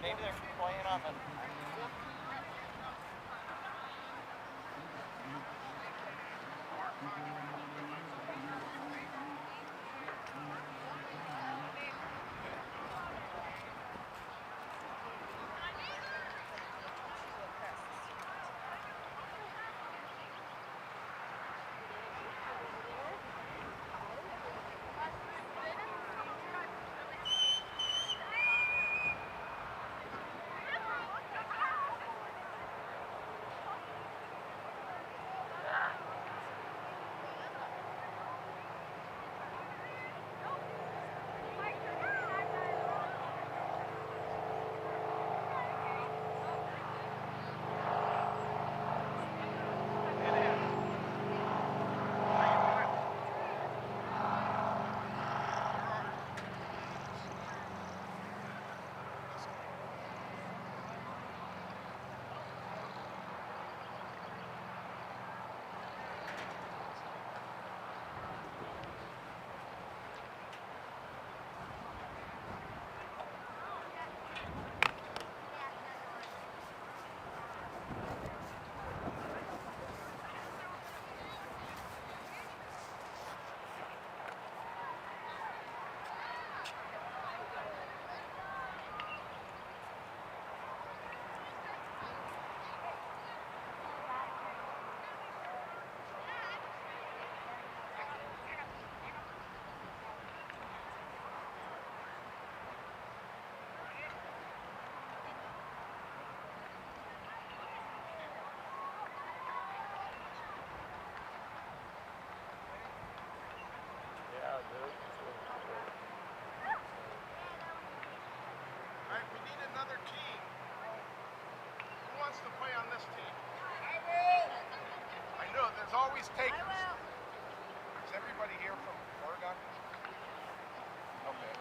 Maybe they're playing on the... Alright, we need another team. Who wants to play on this team? I will. I know, there's always takers. I will. Is everybody here from Oregon? Okay.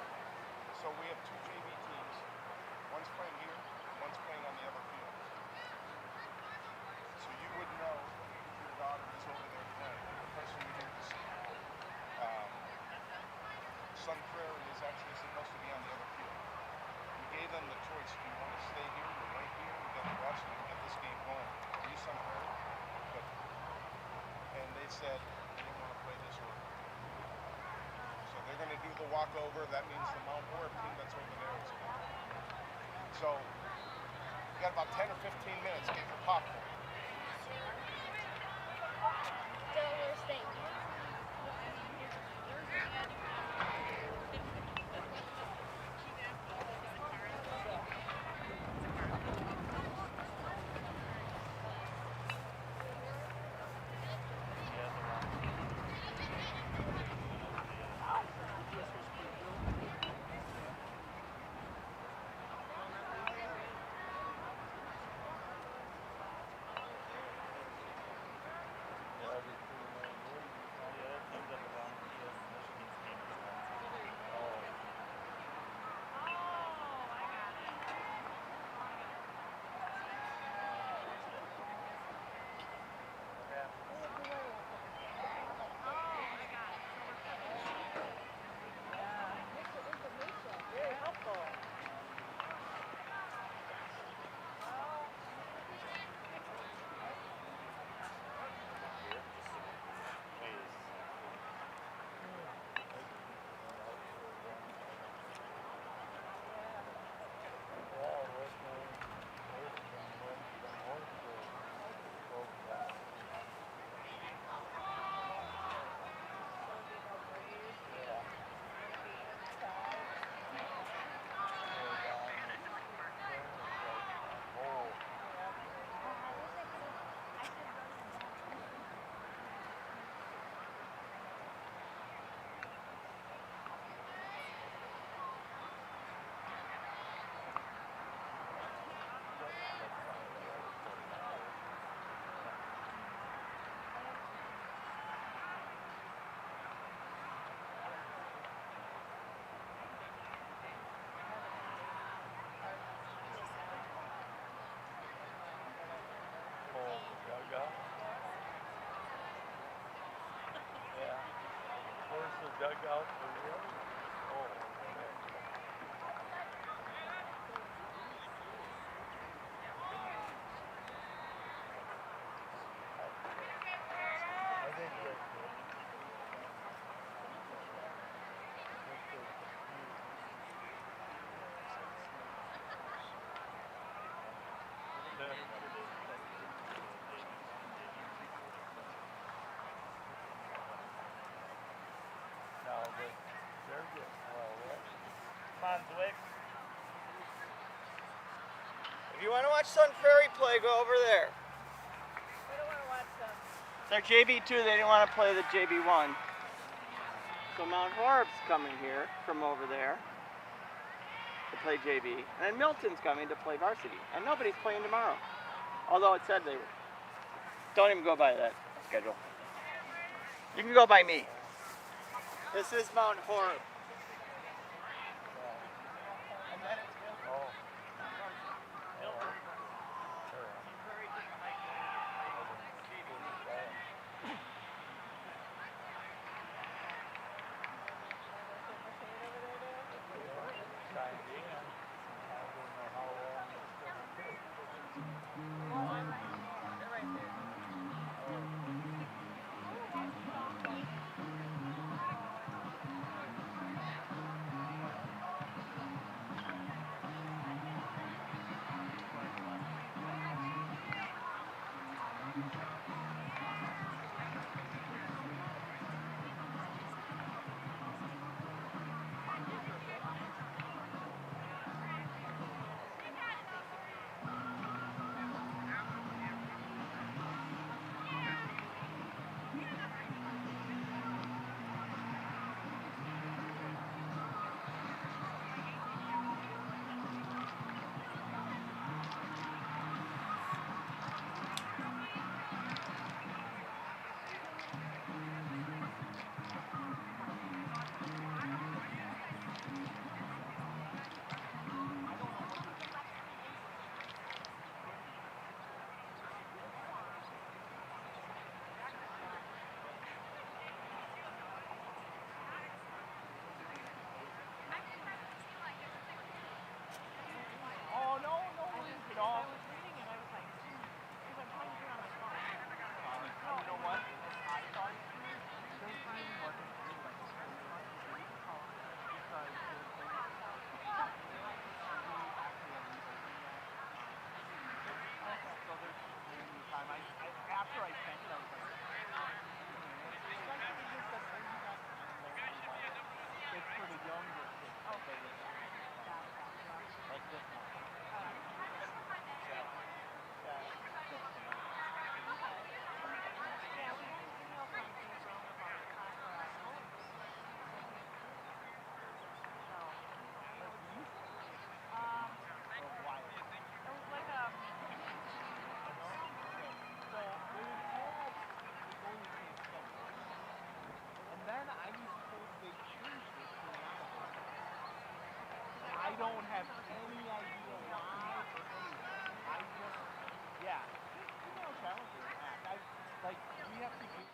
So we have two JV teams. One's playing here, one's playing on the other field. So you would know if your daughter is over there playing. The person you're here to see. Sun Prairie is actually supposed to be on the other field. We gave them the choice. Do you want to stay here or right here? We got the Varsity and get this game going. Are you Sun Prairie? Good. And they said they didn't want to play this order. So they're going to do the walkover. That means the Mount Horeb team that's over there is going. So we got about 10 or 15 minutes. Get your popcorn. Delaware State. Dugout for real? Oh, okay. No, they're getting well lit. Come on, Zwick. If you want to watch Sun Prairie play, go over there. We don't want to watch them. They're JV2, they didn't want to play the JV1. So Mount Horeb's coming here from over there to play JV. And then Milton's coming to play varsity. And nobody's playing tomorrow. Although it said they were. Don't even go by that schedule. You can go by me. This is Mount Horeb. And then it's Milton. Milton. I don't have any idea why or anything. I just, yeah, challenger act. Like, we have to do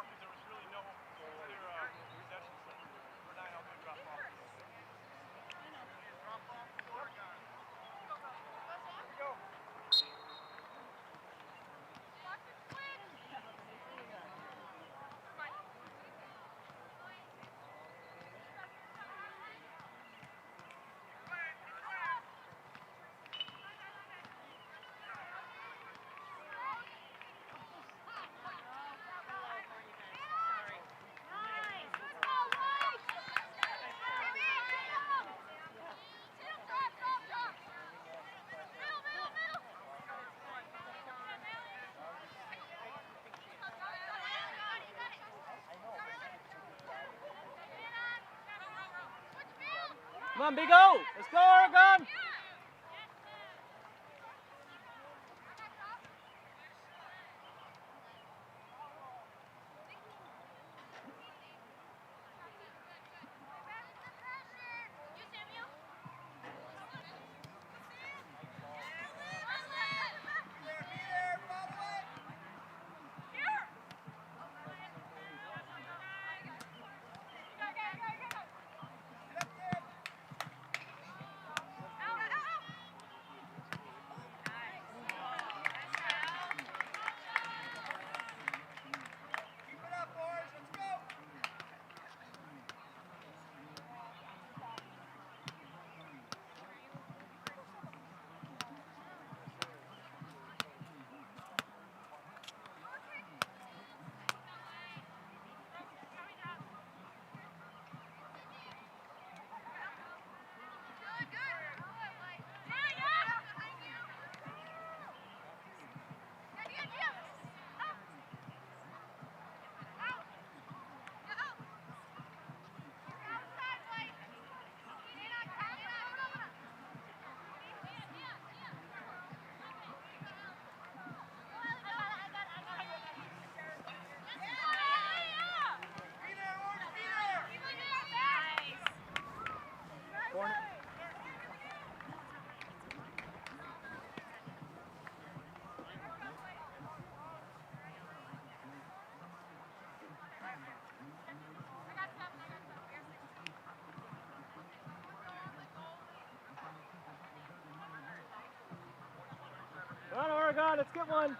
because there was really no clear possession, so we're not helping drop off. Drop off to Oregon. Here we go. Come on, Big O! Let's go, Oregon! Come on, Oregon, let's get one.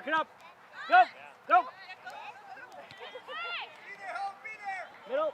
Work it up. Go. Go. Middle.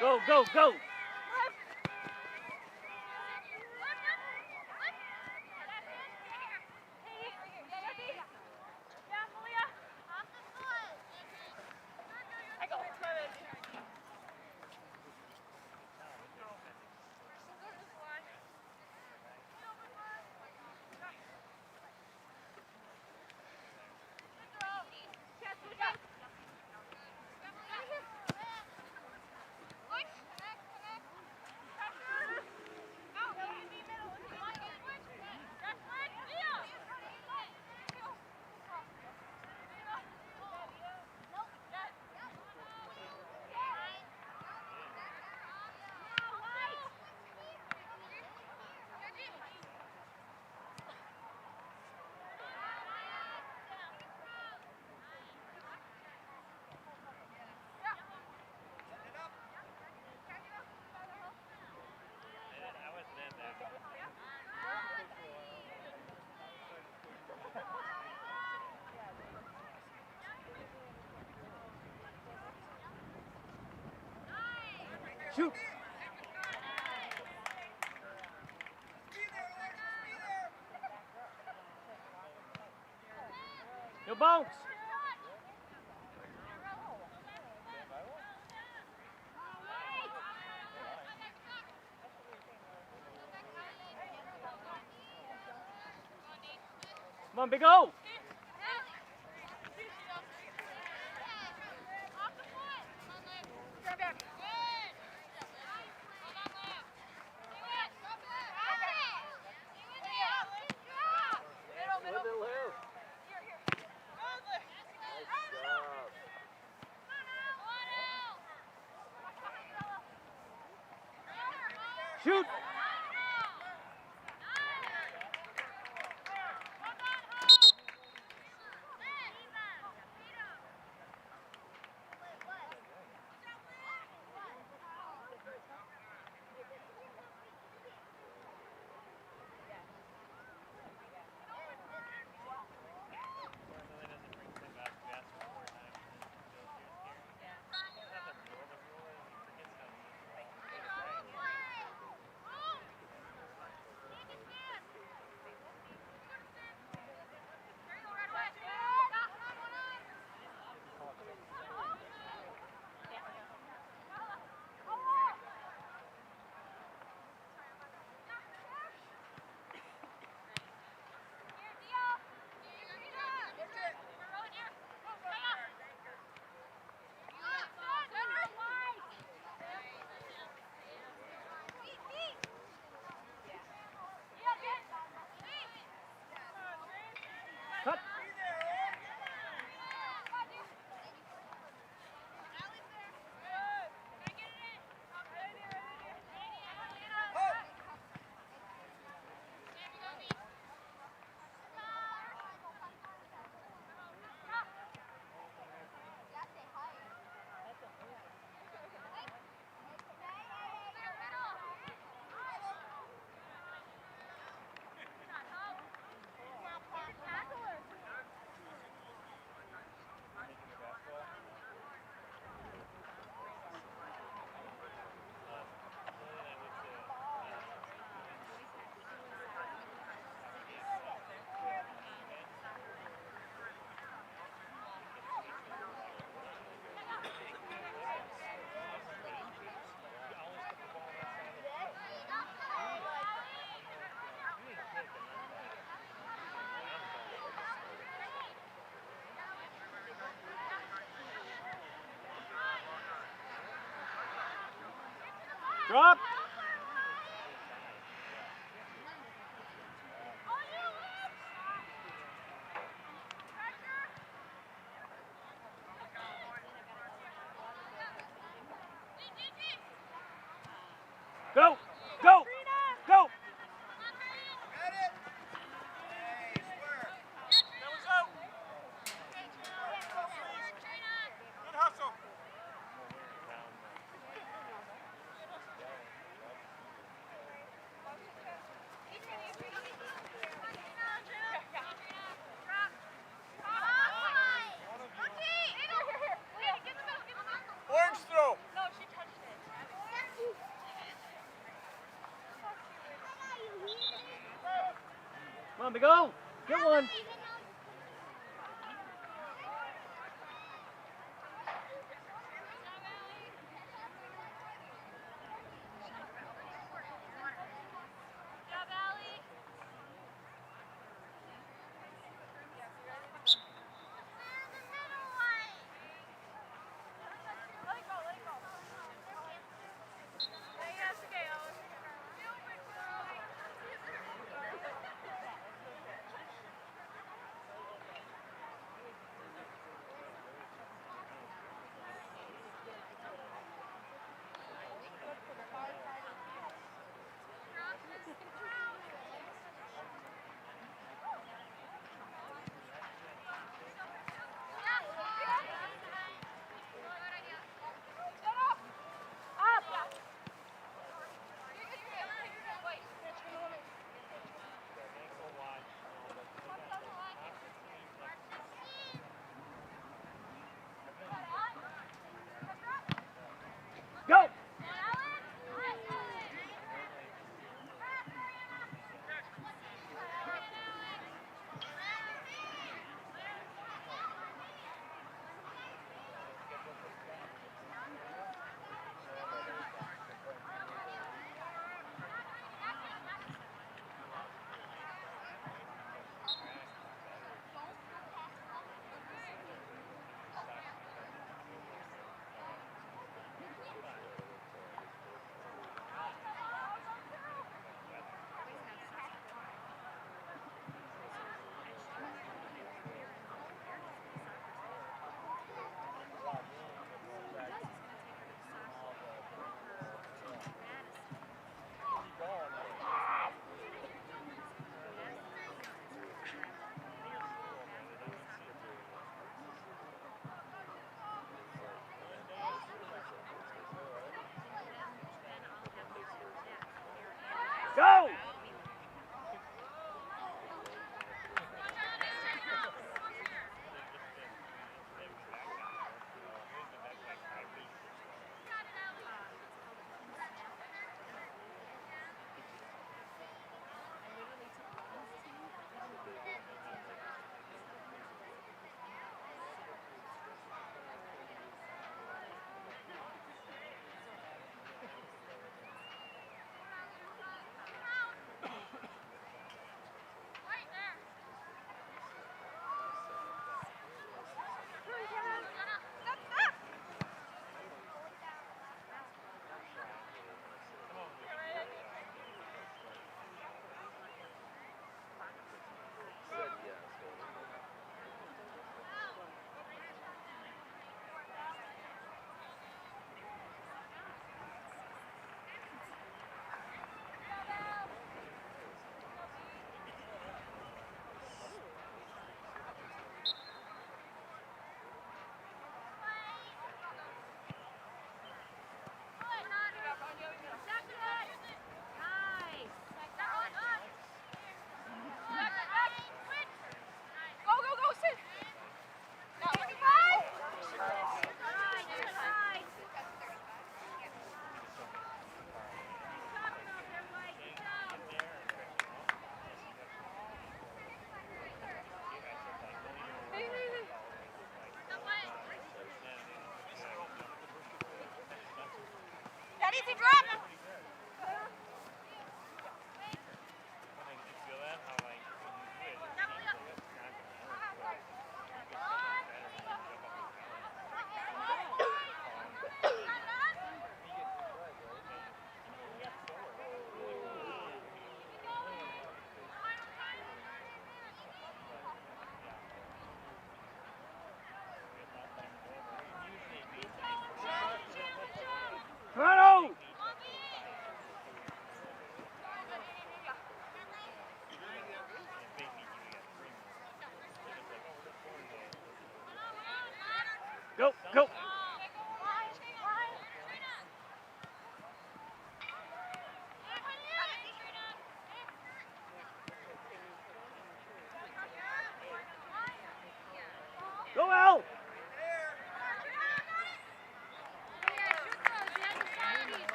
Go, go, go. Shoot. Yo, bounce. Come on, big O. Shoot. Cut. Drop. Come on, big O. Get one. Go! Go! Easy drop! Toronto!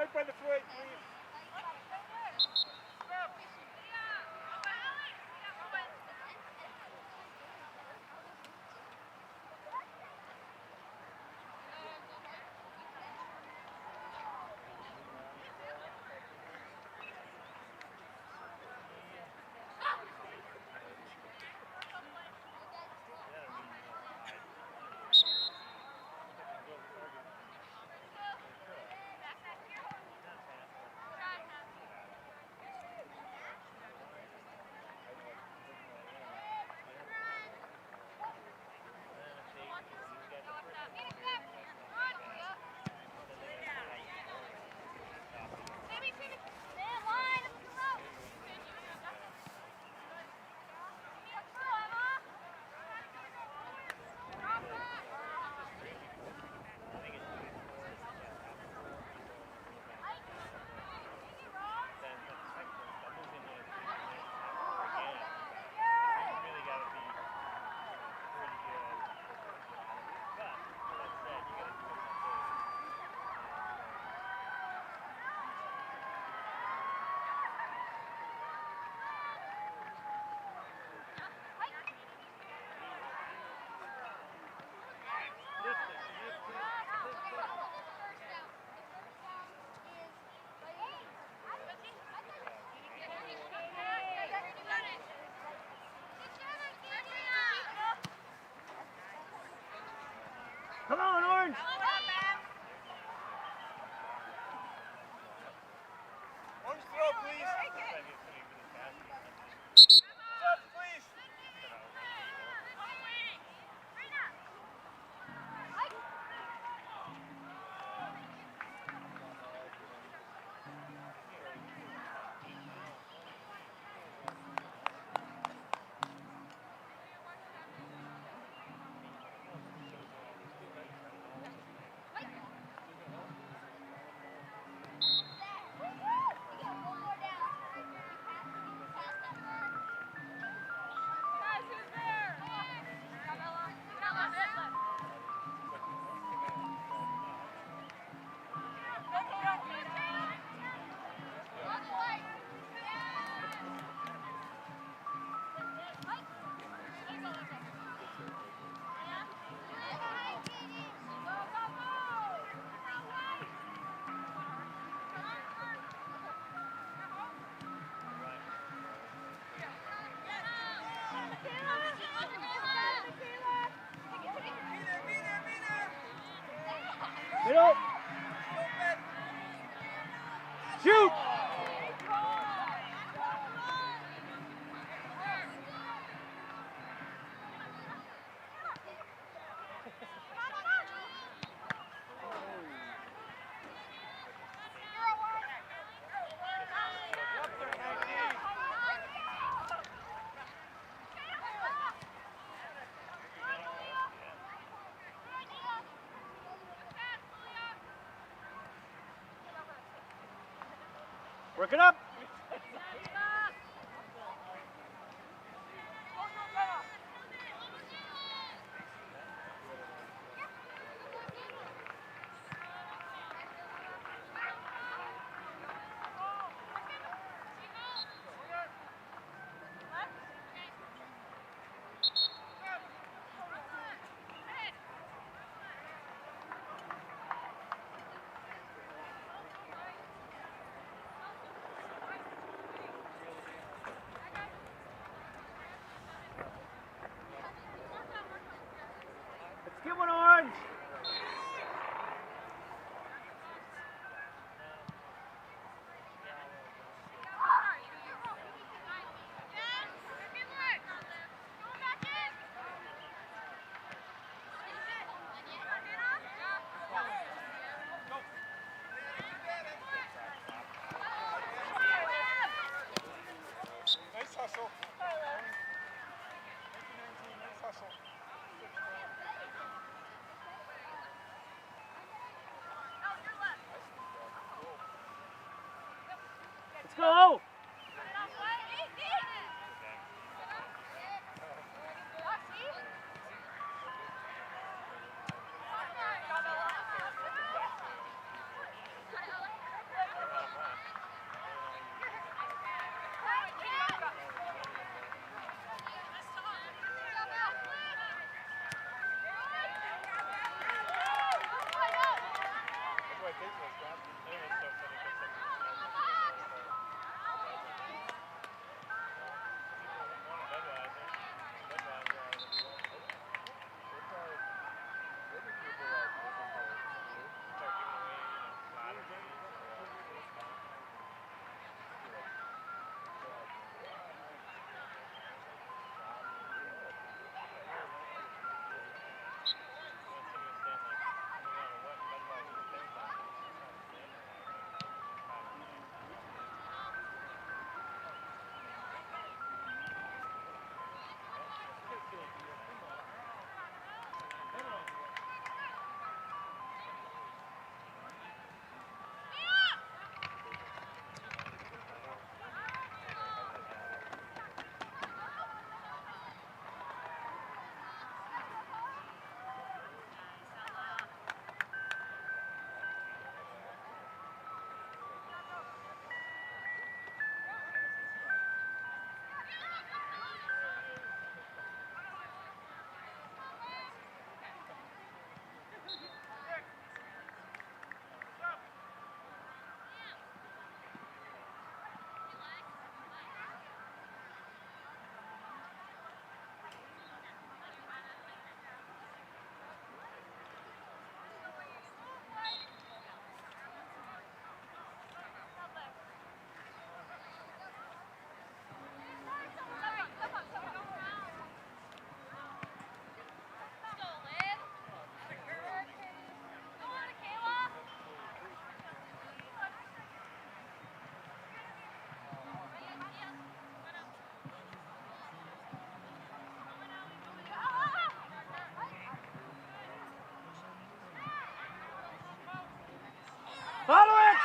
Right by the flag, please. Come on, Orange! Orange throw, please. Up, please. Middle! Shoot! Work it up! Let's get one, Orange! Nice hustle. 19, nice hustle. Let's go!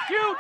Shoot!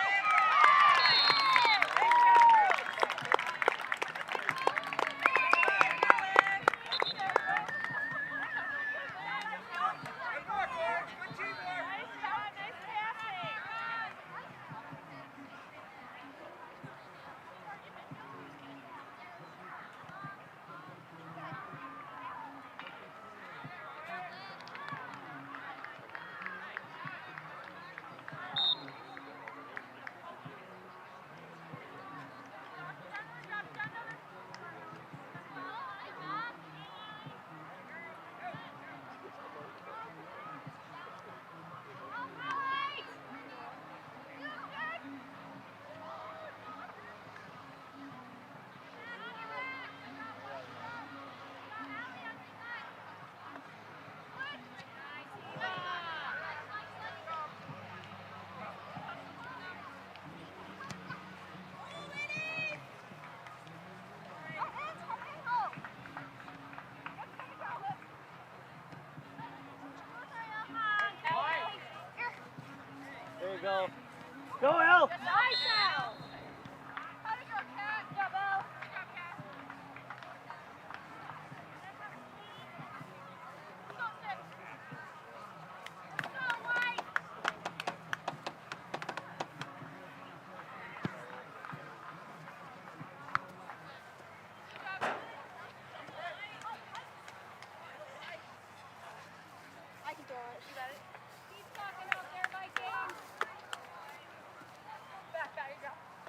There you go. Go, El! Nice out. How to go, Cat? Double. Go, Six. Go, White. I can throw it. You got it? Keep talking out there, Vikings. Back, you go.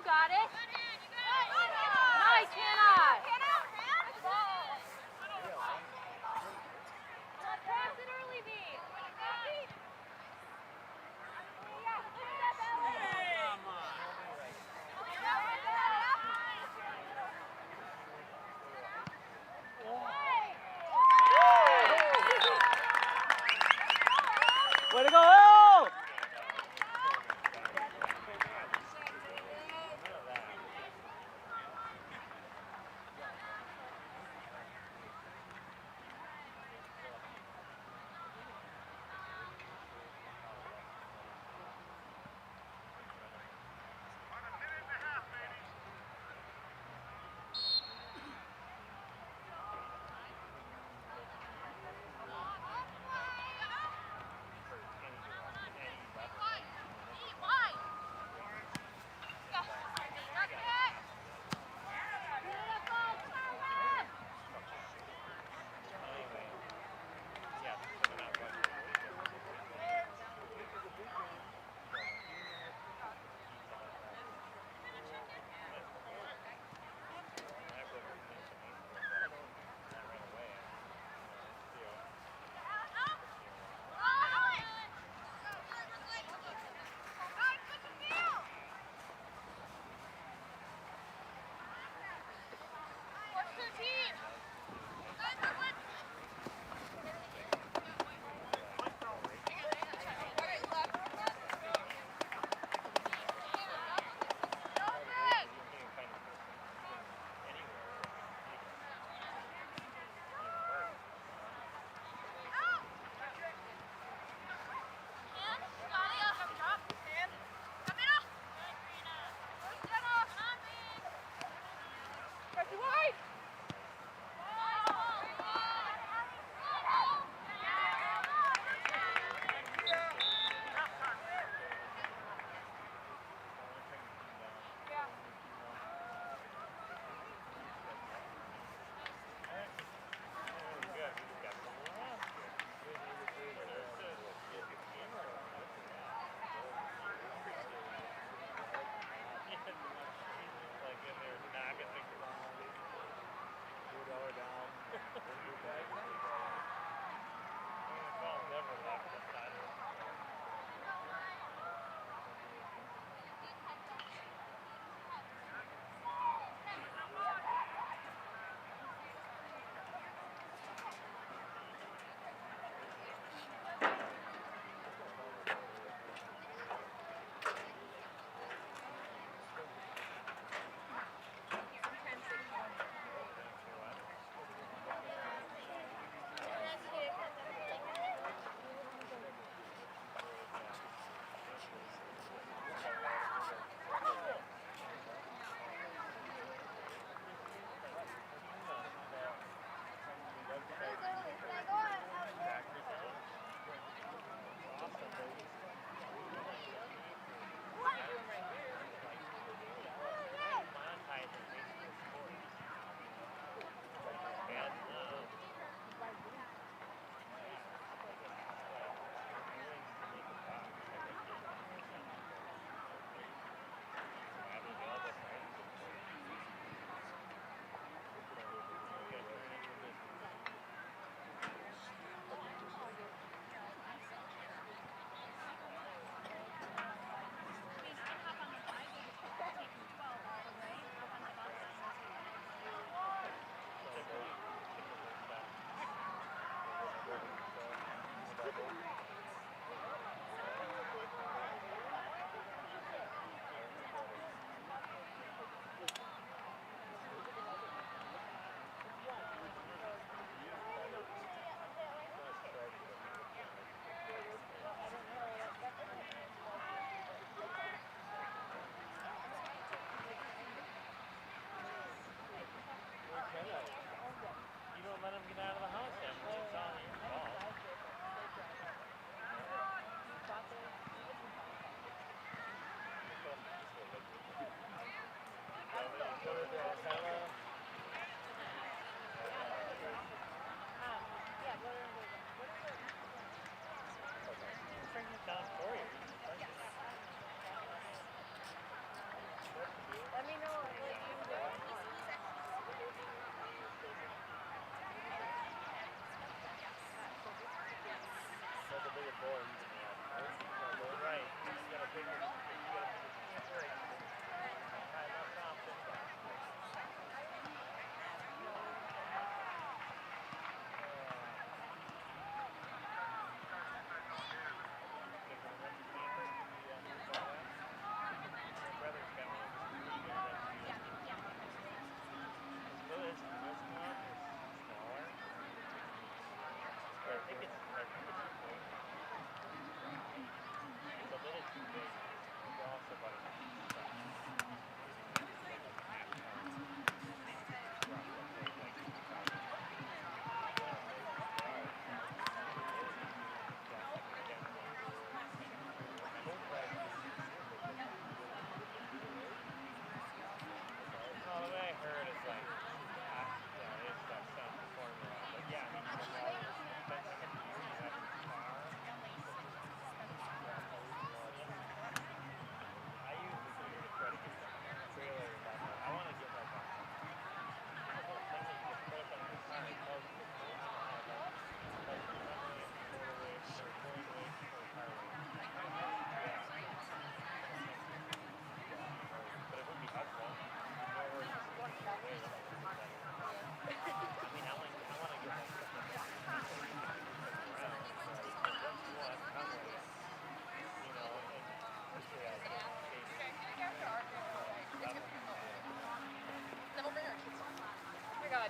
got it. Nice, Hannah. Pass it early, V. Way to go!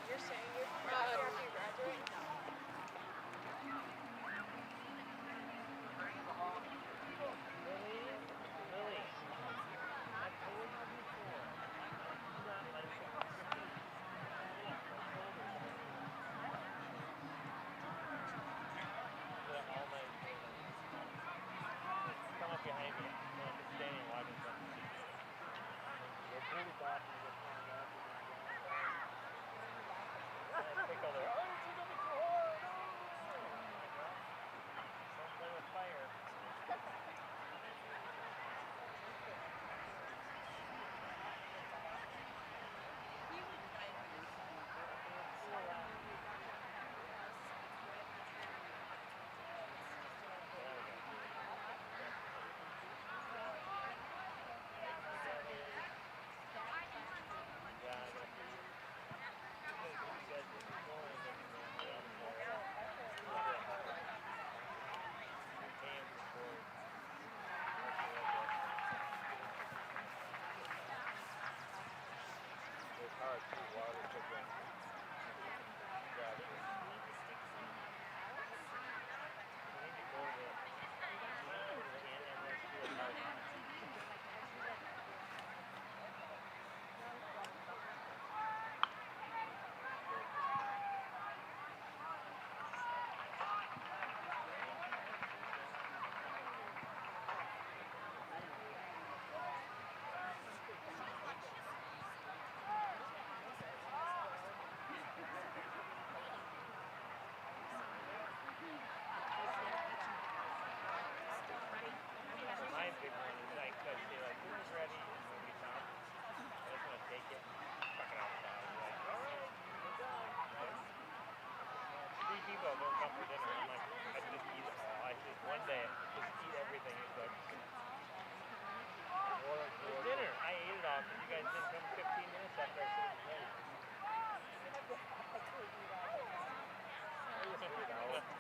You're saying you're not sure if you graduate? No. Lily, I told you before. Do not let him go to sleep. All night. Come up behind me. I'm just standing watching something. We'll pull the back and we'll come back. Tickle there. Oh, it's gonna be too hard. Don't play with fire.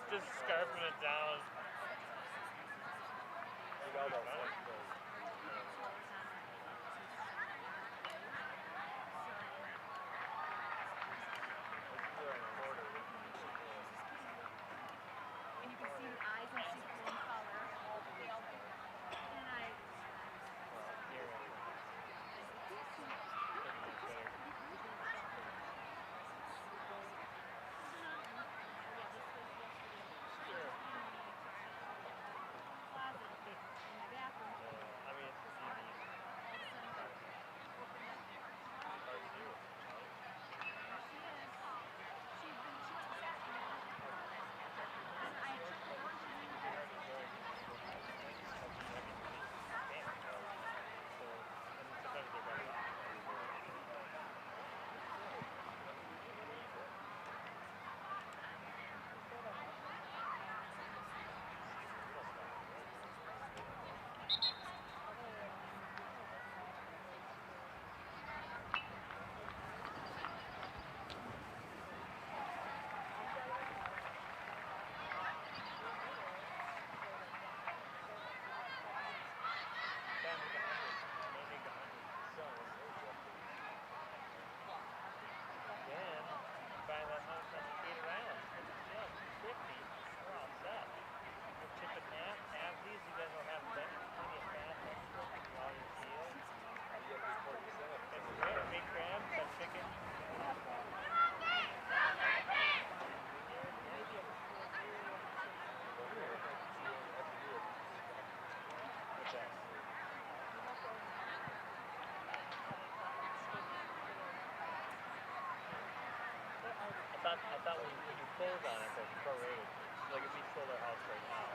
Just scarfing it down. And you can see the eyes and see one color. They all do. And I. I thought when you close on it, that's prorated. Like if we sold our house right now,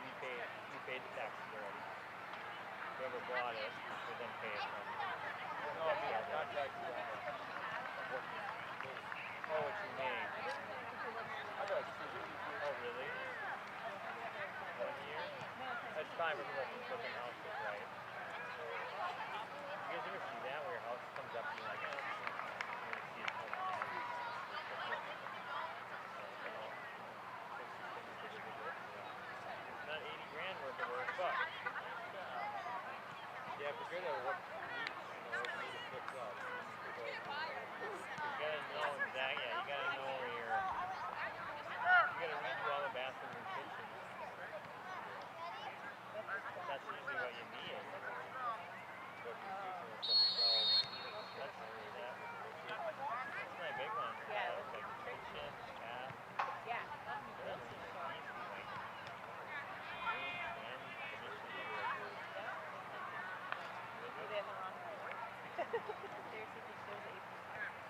we paid the taxes already. Whoever bought it would then pay it. No, we have contracts on it. Oh, what you made? I thought it was 2 years. Oh, really? 1 year? That's fine for the house, right? You guys ever see that where your house comes up and you're like, oh, not 80 grand worth of work, but yeah, forget what needs to fix up. You gotta know exactly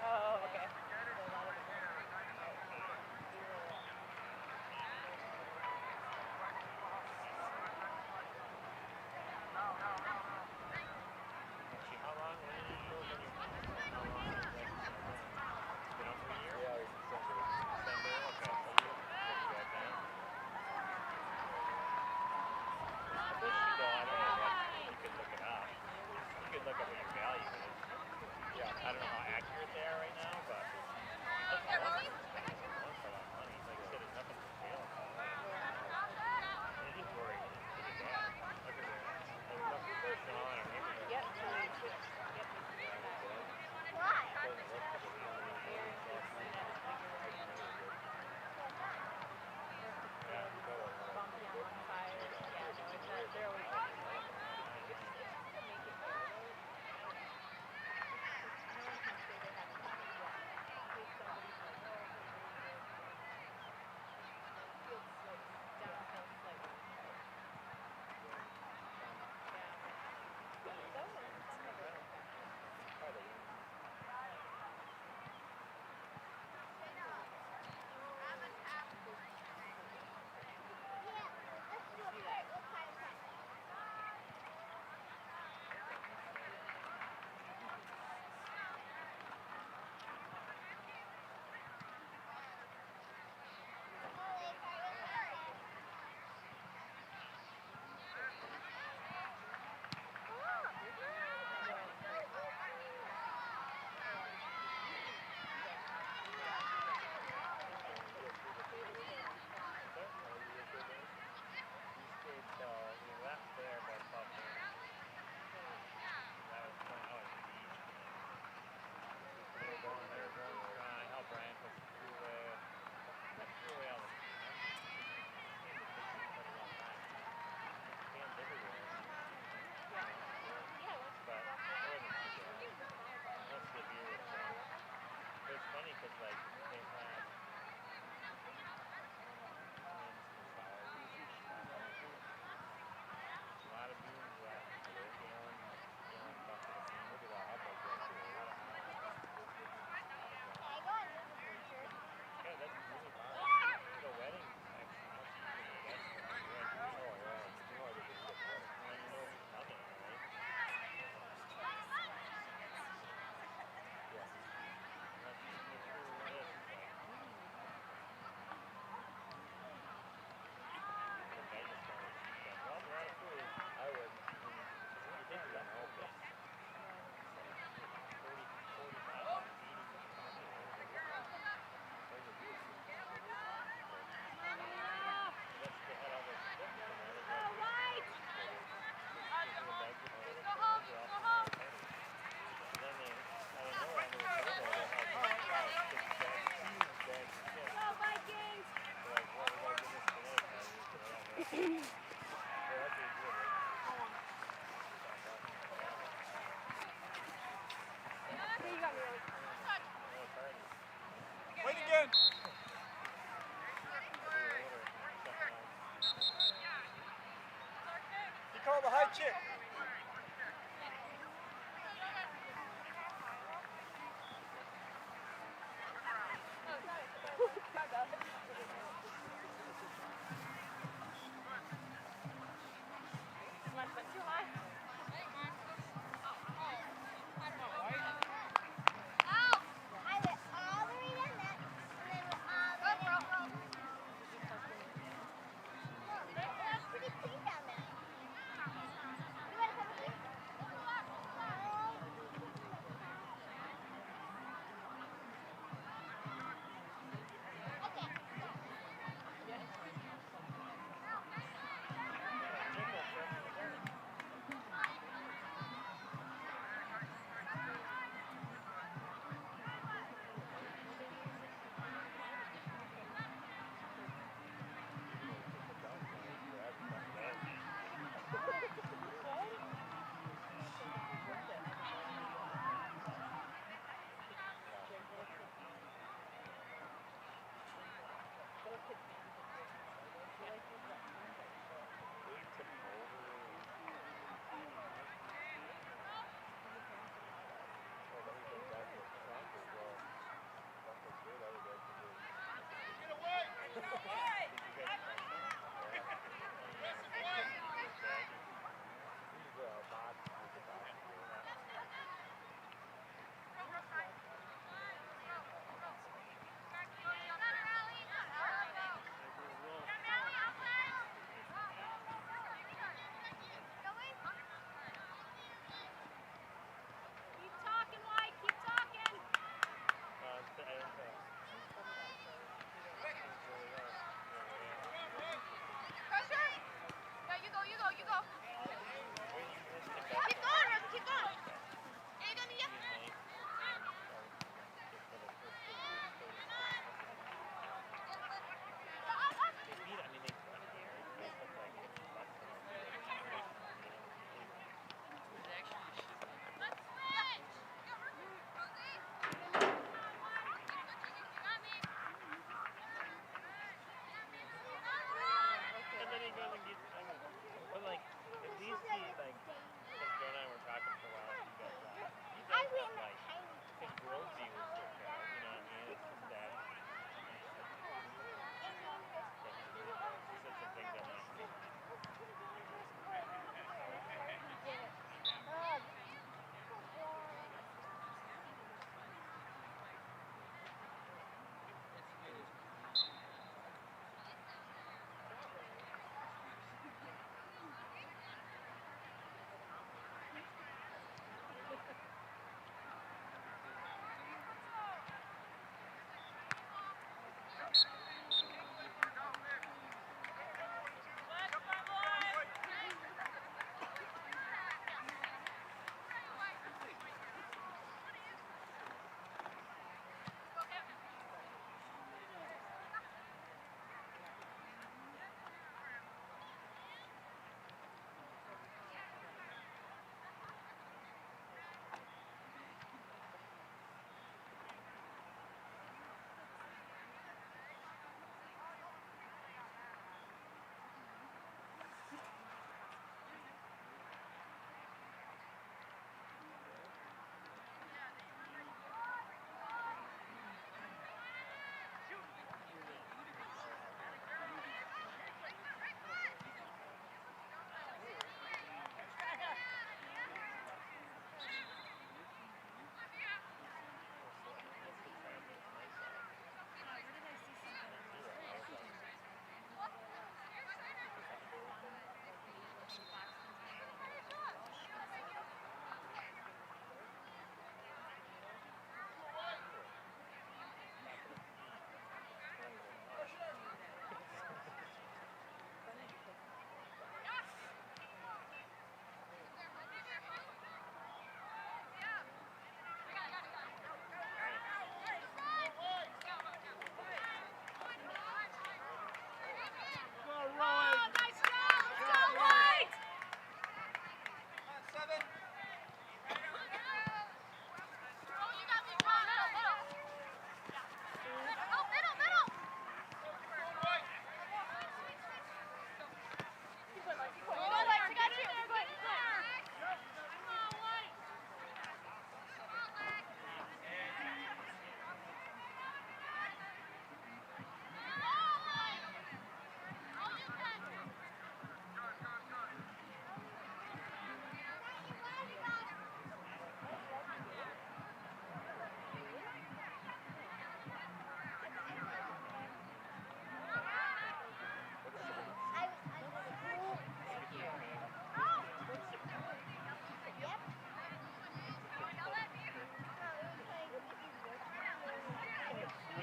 Oh, okay. So a lot of the Actually, how long? When did you show up on your house? How long has that been open? It's been open a year? Yeah, like December. December? Okay, so you're pretty good then. I wish you though, I don't know what, you could look it up. You could look up what your value is. Yeah. I don't know how accurate they are right now, but that's one thing to spend is one for that money. Like I said, there's nothing for sale. And it is worried. It is bad. Look at that. There's nothing going on in our neighborhood. Yep, so we switched. Yep, we switched back. Doesn't look like it's really Aaron gets that bigger and Yeah. bumpy on one side. Yeah, no, it's not, they're always make it better. No one can say they haven't done it yet. In case somebody's like, oh,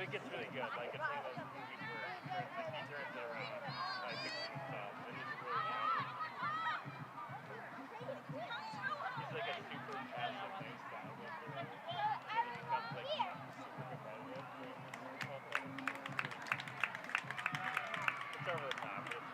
it gets really good. Like it's one of those movies where he turns it around, like fixes stuff. And he's really funny. He's like a super passive, nice guy, but then he becomes like super competitive. It's over the top. But it's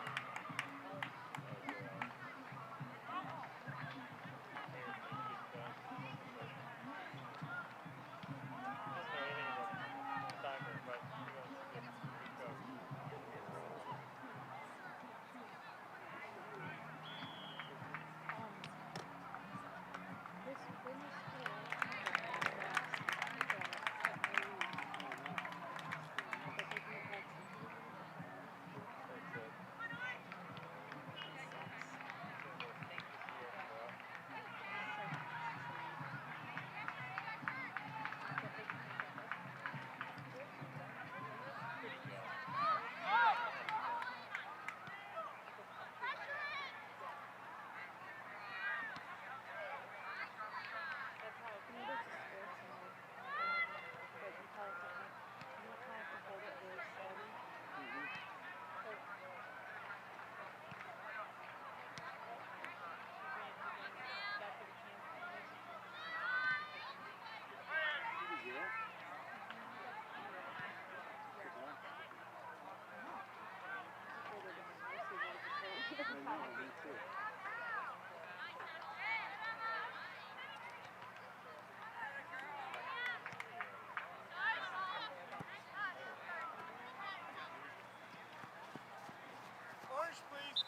Orange, please.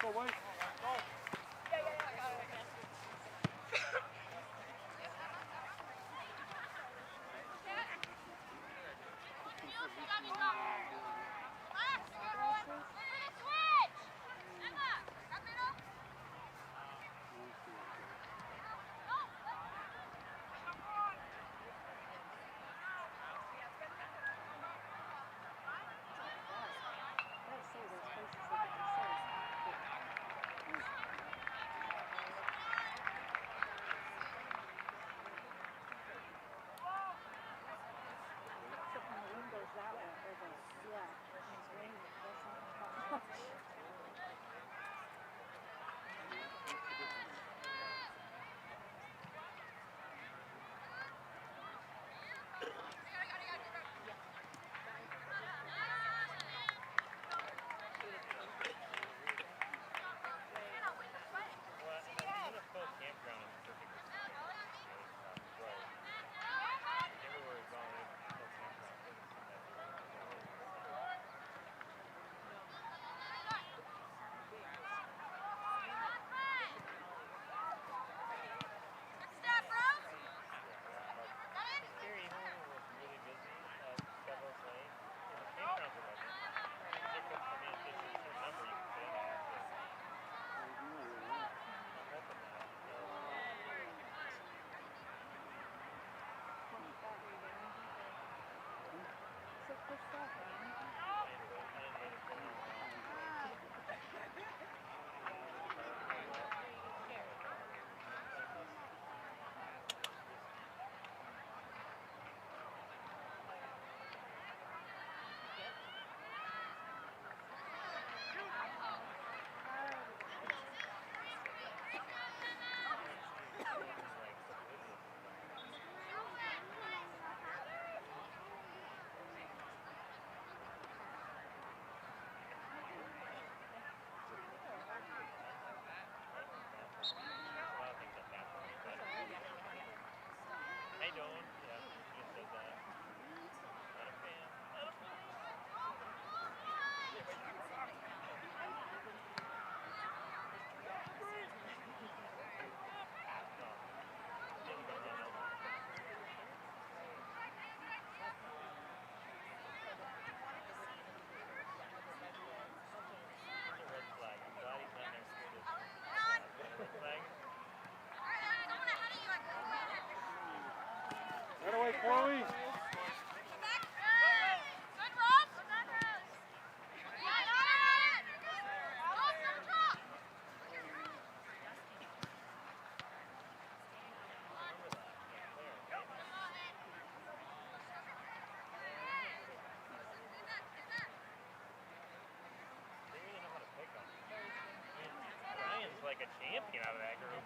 Go, White. Go. Chloe. They really know how to pick them. Ryan's like a champion out of that group.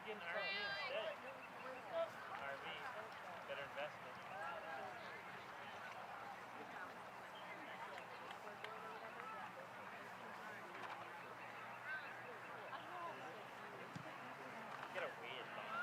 Get an RV instead. RV, better investment. Get a weird thing.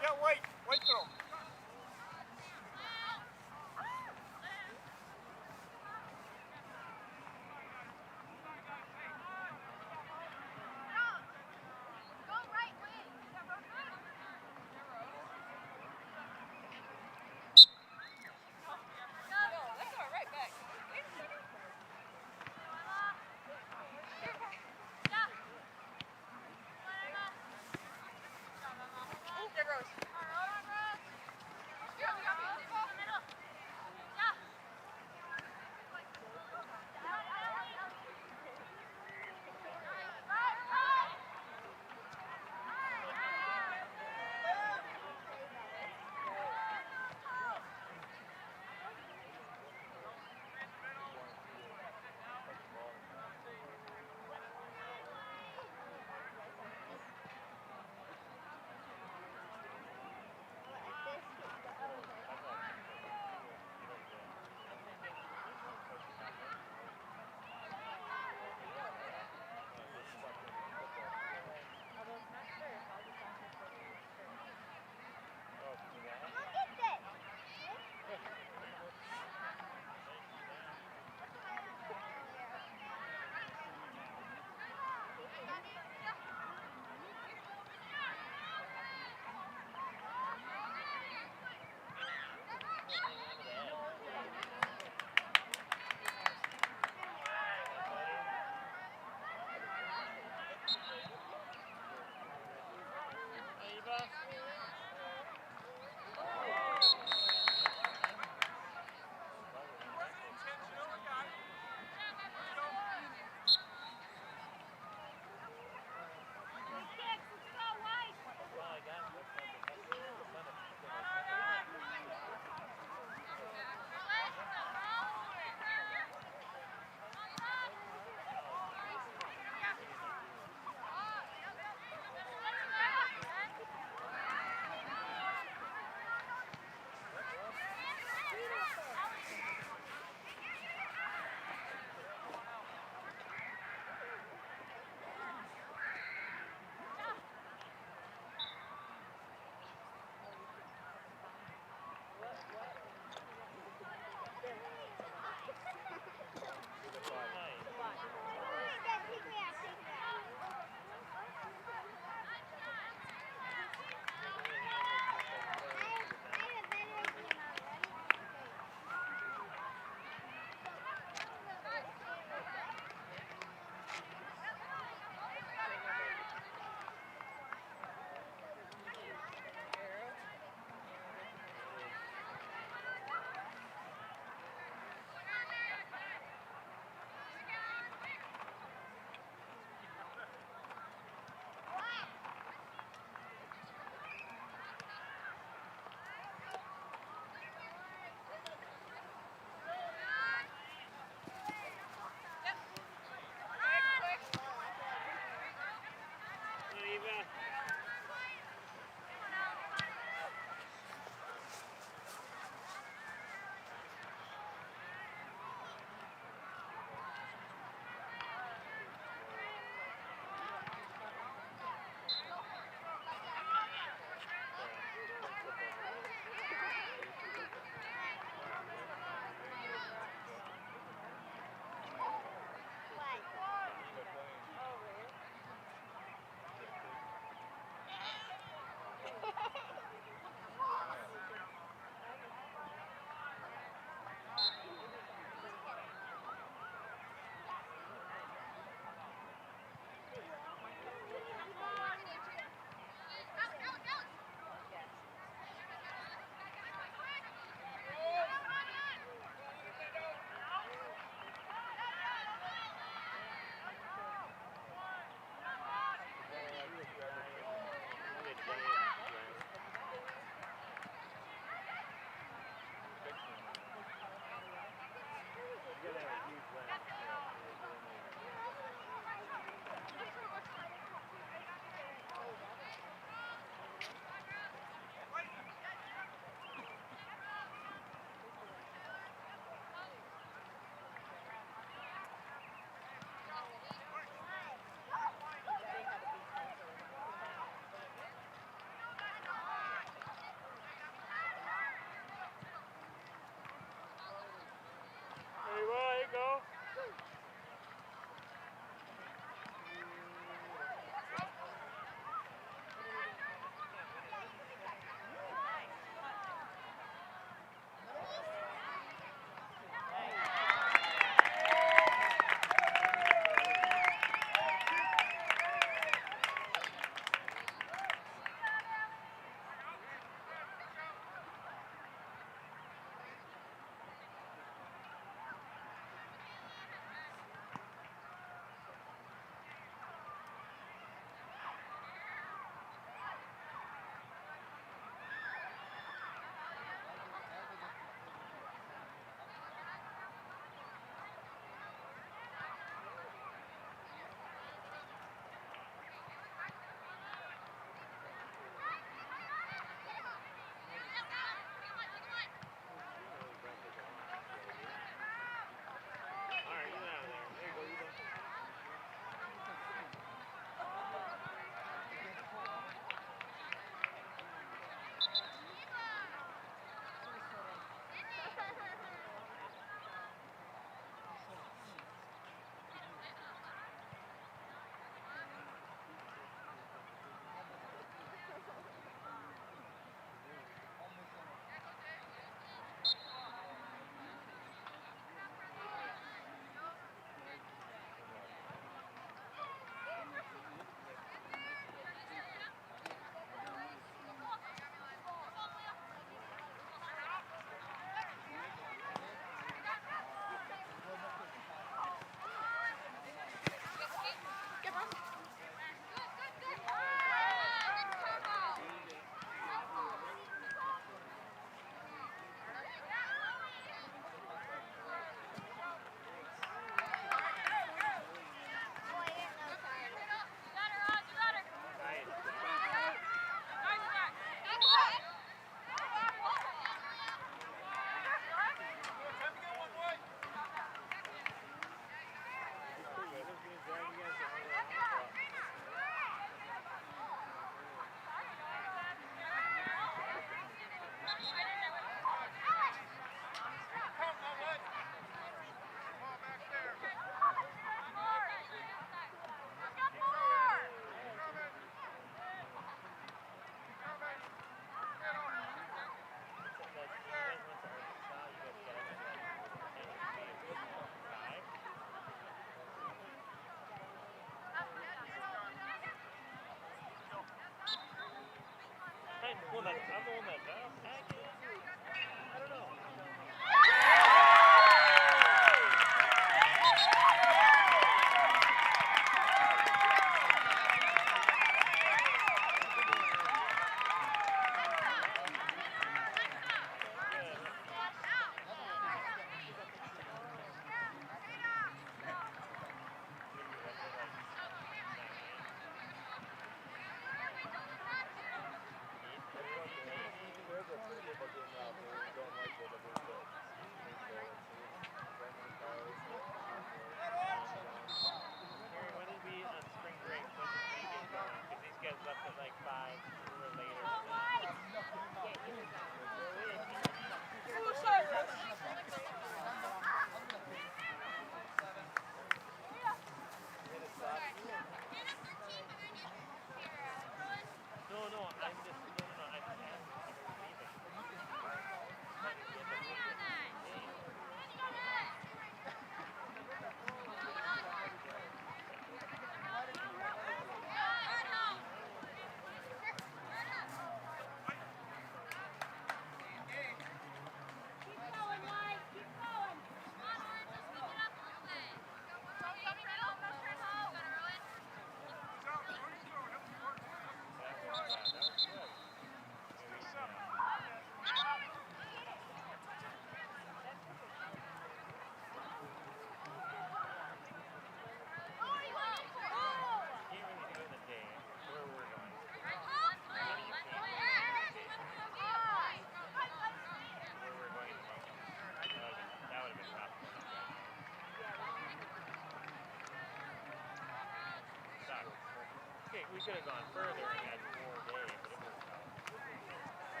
We could have gone further and had more day, but it worked out. I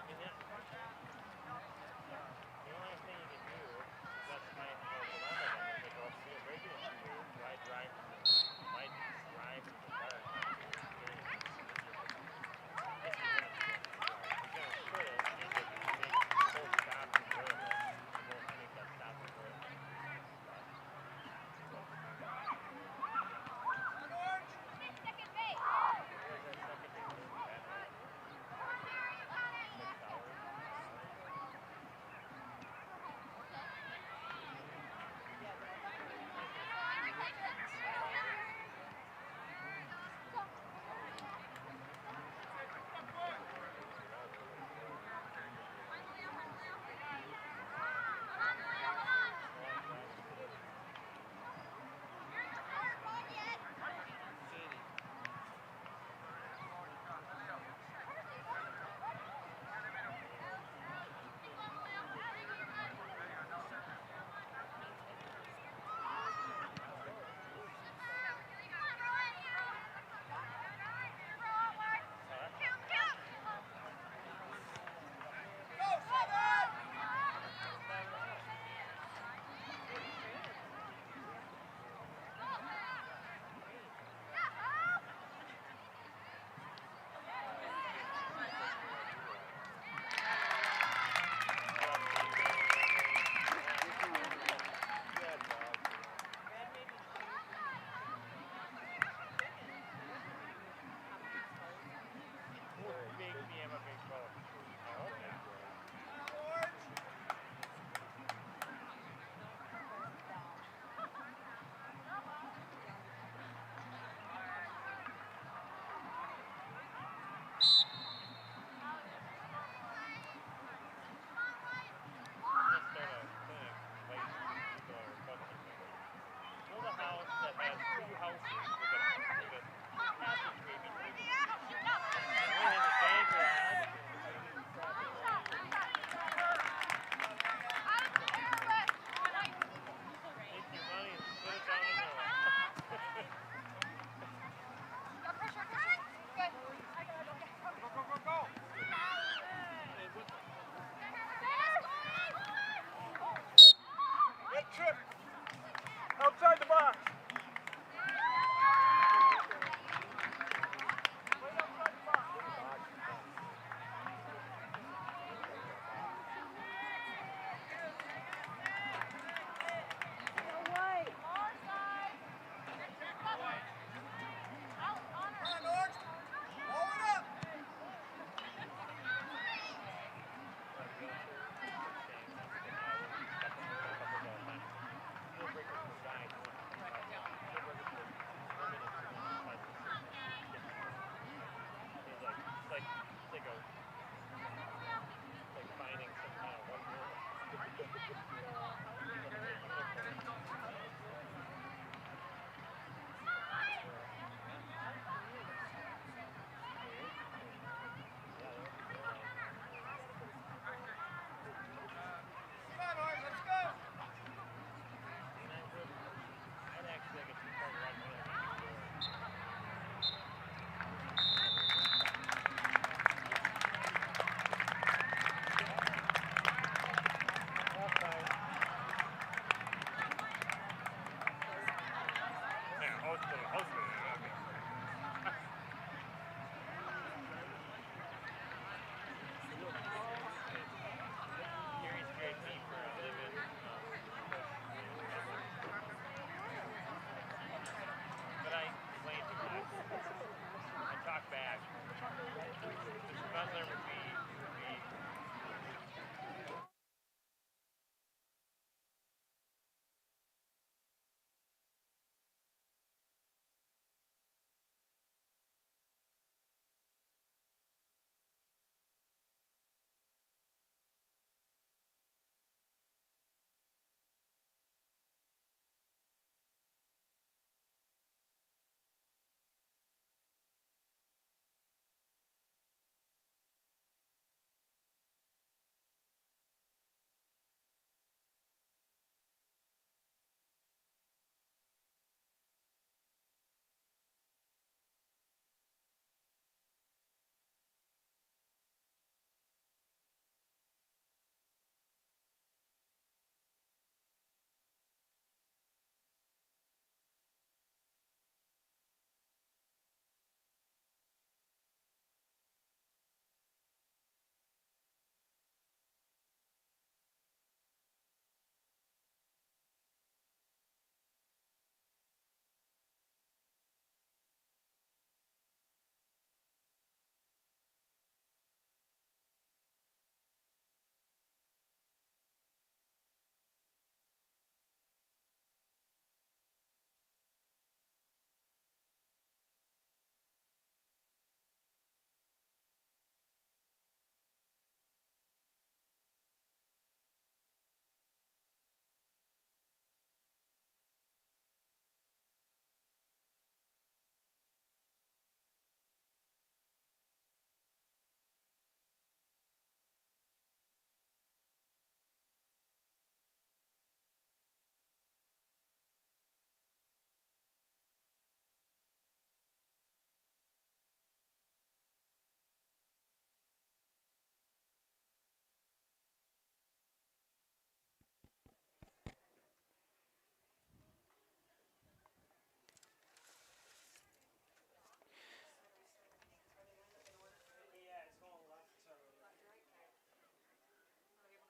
mean, the only thing you can do, that's my whole dilemma then, is like, well, if you're breaking it 2 ways, why drive from the park? You're gonna put it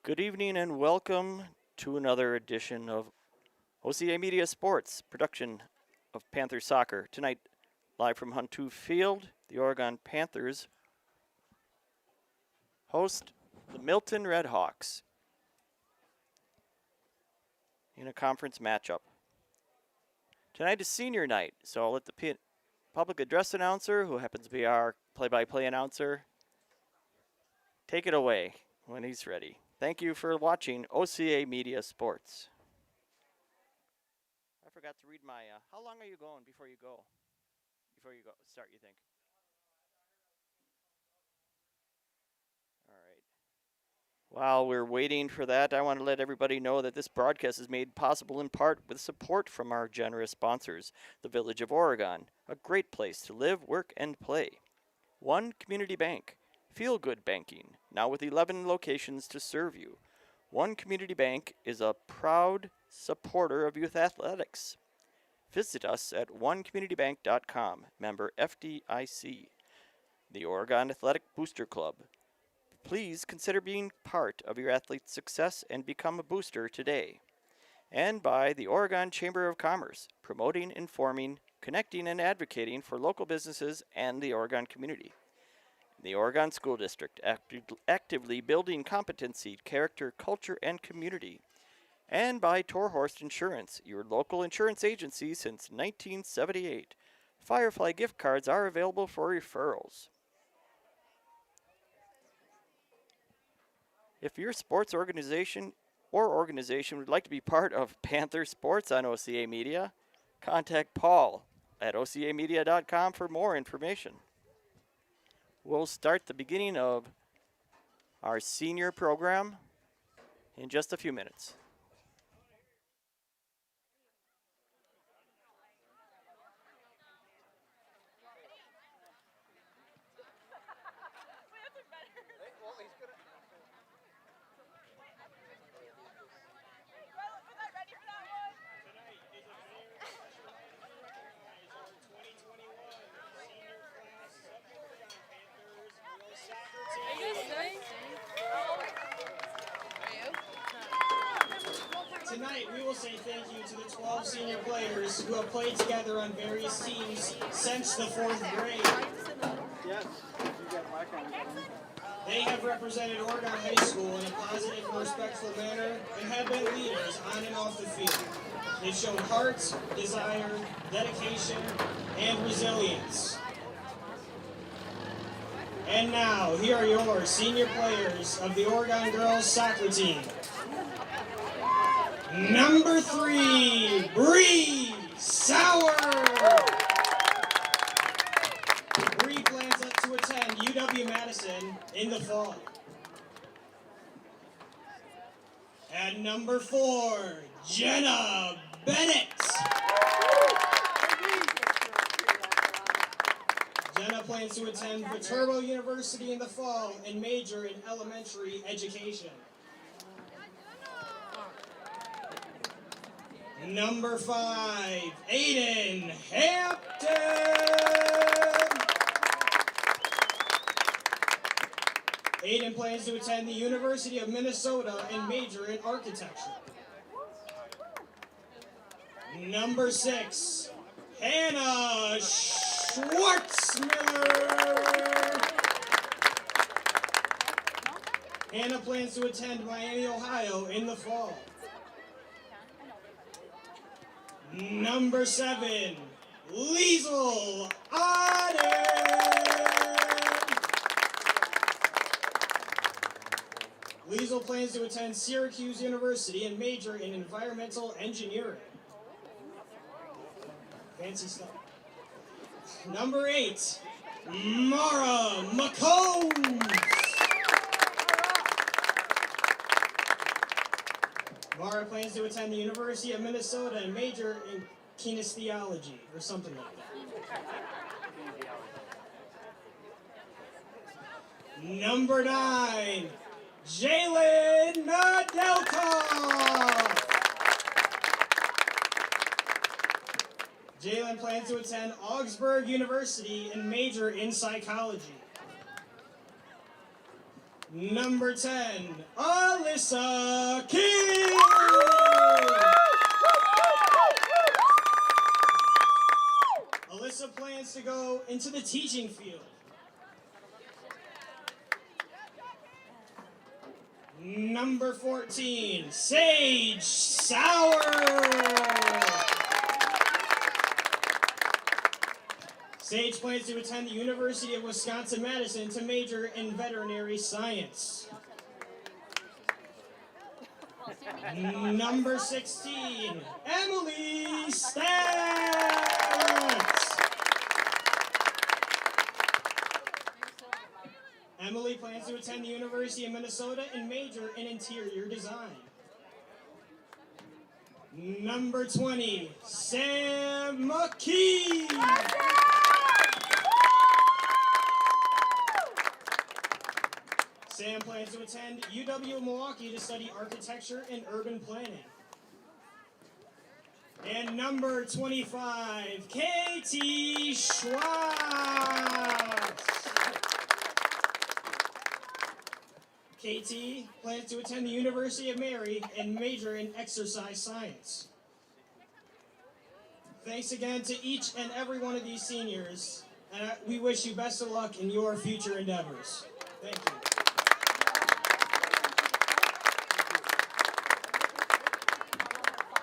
Good evening and welcome to another edition of OCA Media Sports, production of Panther Soccer. Tonight, live from Huntu Field, the Oregon Panthers host the Milton Redhawks in a conference matchup. Tonight is senior night, so I'll let the public address announcer, who happens to be our play-by-play announcer, take it away when he's ready. Thank you for watching OCA Media Sports. I forgot to read my, how long are you going before you go? Before you go, start, you think? All right. While we're waiting for that, I want to let everybody know that this broadcast is made possible in part with support from our generous sponsors, the Village of Oregon, a great place to live, work, and play. One Community Bank, feel good banking, now with 11 locations to serve you. One Community Bank is a proud supporter of youth athletics. Visit us at onecommunitybank.com, member FDIC. The Oregon Athletic Booster Club. Please consider being part of your athlete's success and become a booster today. And by the Oregon Chamber of Commerce, promoting, informing, connecting, and advocating for local businesses and the Oregon community. The Oregon School District, actively building competency, character, culture, and community. And by Torhorst Insurance, your local insurance agency since 1978. Firefly gift cards are available for referrals. If your sports organization would like to be part of Panther Sports on OCA Media, contact Paul at ocamedia.com for more information. We'll start the beginning of our senior program in just a few minutes. Tonight, we will say thank you to the 12 senior players who have played together on various teams since the 4th grade. Yes, you got my comment. They have represented Oregon High School in a positive and respectful manner and have been leaders on and off the field. They've shown heart, desire, dedication, and resilience. And now, here are your senior players of the Oregon Girls soccer team. Number 3, Bree Sauer. Bree plans to attend UW-Madison in the fall. And number 4, Jenna Bennett. Jenna plans to attend Viterbo University in the fall and major in elementary education. Number 5, Aiden Hampton. Aiden plans to attend the University of Minnesota and major in architecture. Number 6, Hannah Schwartzmiller. Hannah plans to attend Miami, Ohio in the fall. Number 7, Liesl Aden. Liesl plans to attend Syracuse University and major in environmental engineering. Fancy stuff. Number 8, Mara McCombs. Mara plans to attend the University of Minnesota and major in kinesiology or something like that. Number 9, Jalen Nadelka. Jalen plans to attend Augsburg University and major in psychology. Number 10, Alyssa King. Alyssa plans to go into the teaching field. Number 14, Sage Sauer. Sage plans to attend the University of Wisconsin-Madison to major in veterinary science. Number 16, Emily Stantz. Emily plans to attend the University of Minnesota and major in interior design. Number 20, Sam McKee. Sam plans to attend UW-Milwaukee to study architecture and urban planning. And number 25, Katie Schwartz. Katie plans to attend the University of Mary and major in exercise science. Thanks again to each and every one of these seniors, and we wish you best of luck in your future endeavors. Thank you.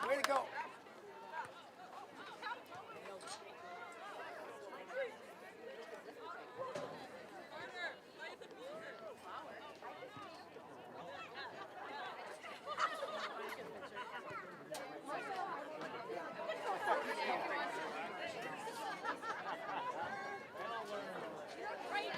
Way to go. Right.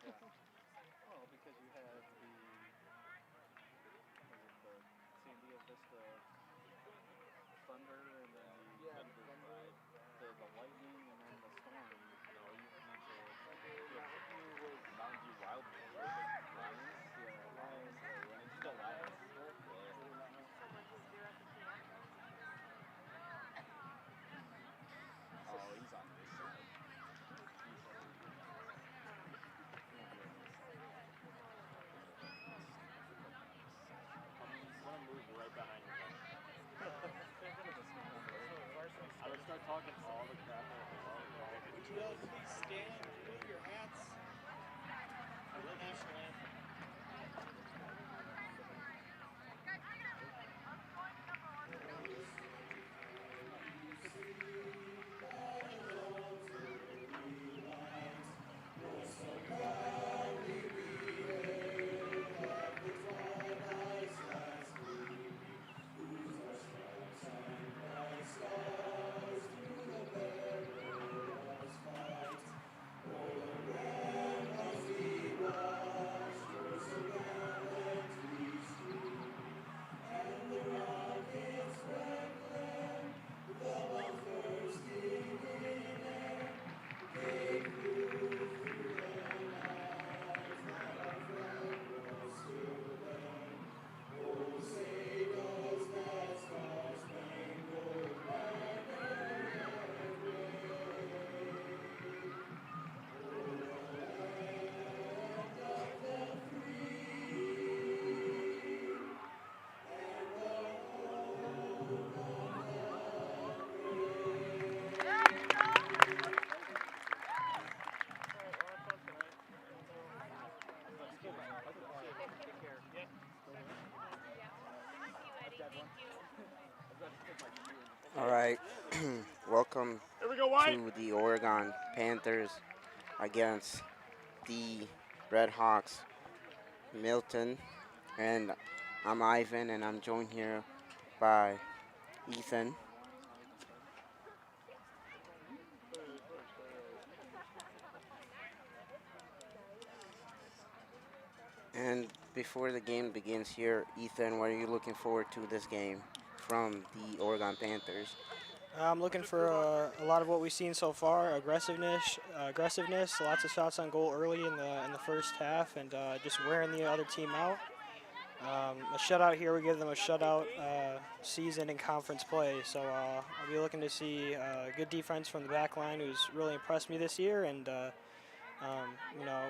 Well, because you have the San Diego Vista thunder and then the lightning and then the storm. No, you need to Mountain View Wildwood. Lions? Yeah, Lions. When it's the Lions. Oh, he's on this side. I'm gonna move right behind you. I would start talking all the crap that Would you all please stand, remove your hats for the national anthem? All right, welcome to the Oregon Panthers against the Red Hawks, Milton, and I'm Ivan, and I'm joined here by Ethan. And before the game begins here, Ethan, what are you looking forward to this game from the Oregon Panthers? I'm looking for a lot of what we've seen so far: aggressiveness, lots of shots on goal early in the first half, and just wearing the other team out. A shutout here, we give them a shutout season in conference play. So I'll be looking to see good defense from the back line, who's really impressed me this year, and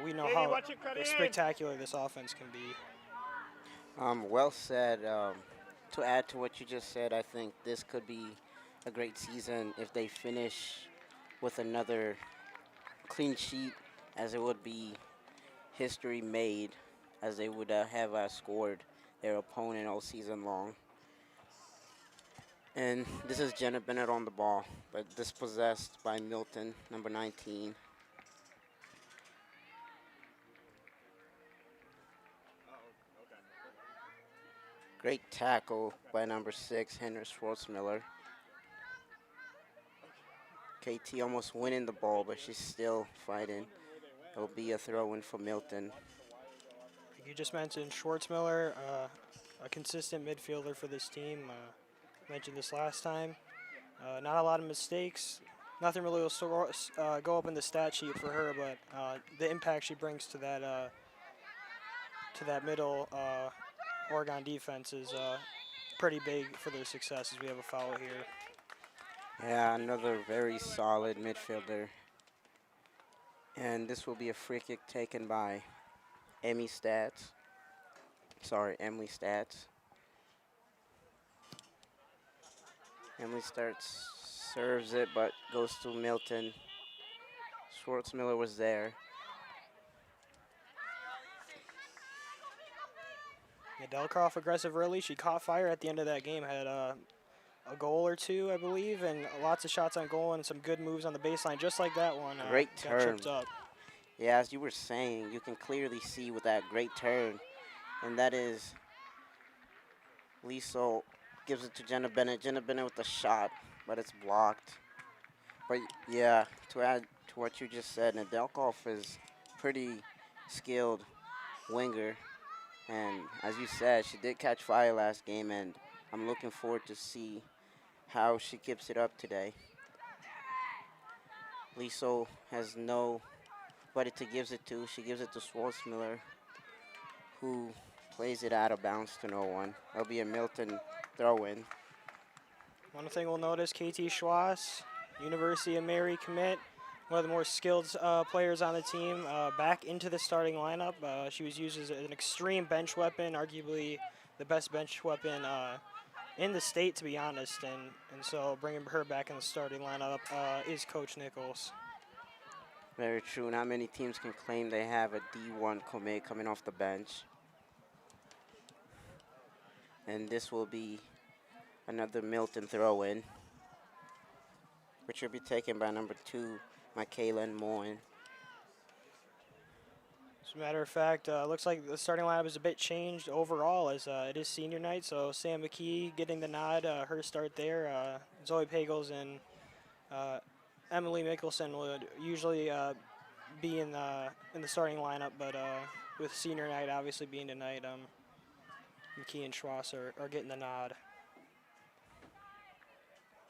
we know how spectacular this offense can be. Well said. To add to what you just said, I think this could be a great season if they finish with another clean sheet, as it would be history made, as they would have scored their opponent all season long. And this is Jenna Bennett on the ball, but dispossessed by Milton, number 19. Great tackle by number 6, Henry Schwartzmiller. KT almost winning the ball, but she's still fighting. It'll be a throw-in for Milton. You just mentioned Schwartzmiller, a consistent midfielder for this team. Mentioned this last time. Not a lot of mistakes. Nothing really will go up in the stat sheet for her, but the impact she brings to that middle Oregon defense is pretty big for their success, as we have a foul here. Yeah, another very solid midfielder. And this will be a free kick taken by Emily Stats. Emily serves it, but goes to Milton. Schwartzmiller was there. Delcroft aggressive early. She caught fire at the end of that game. Had a goal or two, I believe, and lots of shots on goal and some good moves on the baseline, just like that one. Great got turn. tripped up. Yeah, as you were saying, you can clearly see with that great turn, and that is Liesel gives it to Jenna Bennett. Jenna Bennett with the shot, but it's blocked. But yeah, to add to what you just said, Nedelkoff is pretty skilled winger. And as you said, she did catch fire last game, and I'm looking forward to see how she keeps it up today. Liso has nobody to gives it to. She gives it to Schwartzmiller, who plays it out of bounds to no one. That'll be a Milton throw-in. One thing we'll notice, KT Schwass, University of Mary commit, one of the more skilled players on the team, back into the starting lineup. She was used as an extreme bench weapon, arguably the best bench weapon in the state, to be honest. And so bringing her back in the starting lineup is Coach Nichols. Very true. Not many teams can claim they have a D1 commit coming off the bench. And this will be another Milton throw-in, which will be taken by number 2, Michaela Moen. As a matter of fact, looks like the starting lineup is a bit changed overall, as it is senior night. So Sam McKee getting the nod, her start there. Zoe Pagels and Emily Mickelson would usually be in the starting lineup, but with senior night obviously being tonight, McKee and Schwass are getting the nod,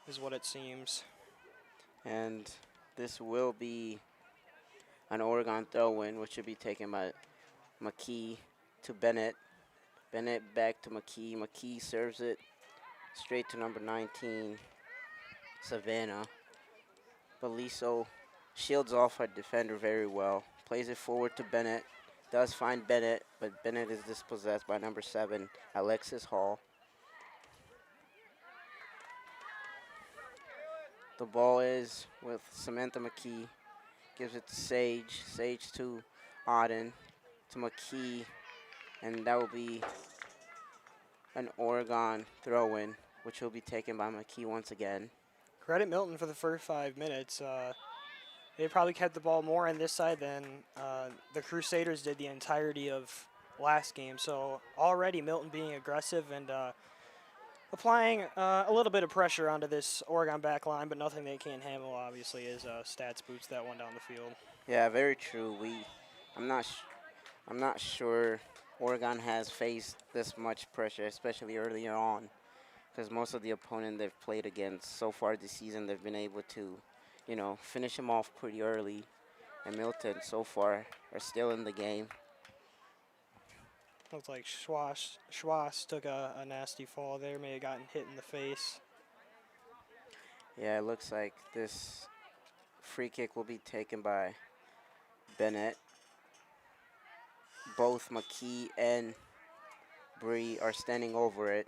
is what it seems. And this will be an Oregon throw-in, which should be taken by McKee to Bennett. Bennett back to McKee. McKee serves it straight to number 19, Savannah. Beliso shields off her defender very well. Plays it forward to Bennett. Does find Bennett, but Bennett is dispossessed by number 7, Alexis Hall. The ball is with Samantha McKee. Gives it to Sage. Sage to Auden. To McKee. And that will be an Oregon throw-in, which will be taken by McKee once again. Credit Milton for the first 5 minutes. They probably kept the ball more on this side than the Crusaders did the entirety of last game. So already Milton being aggressive and applying a little bit of pressure onto this Oregon back line, but nothing they can't handle, obviously, is Stats boots that one down the field. Yeah, very true. I'm not sure Oregon has faced this much pressure, especially earlier on, because most of the opponent they've played against so far this season, they've been able to, finish them off pretty early. And Milton, so far, are still in the game. Looks like Schwass took a nasty fall there, may have gotten hit in the face. Yeah, it looks like this free kick will be taken by Bennett. Both McKee and Bree are standing over it.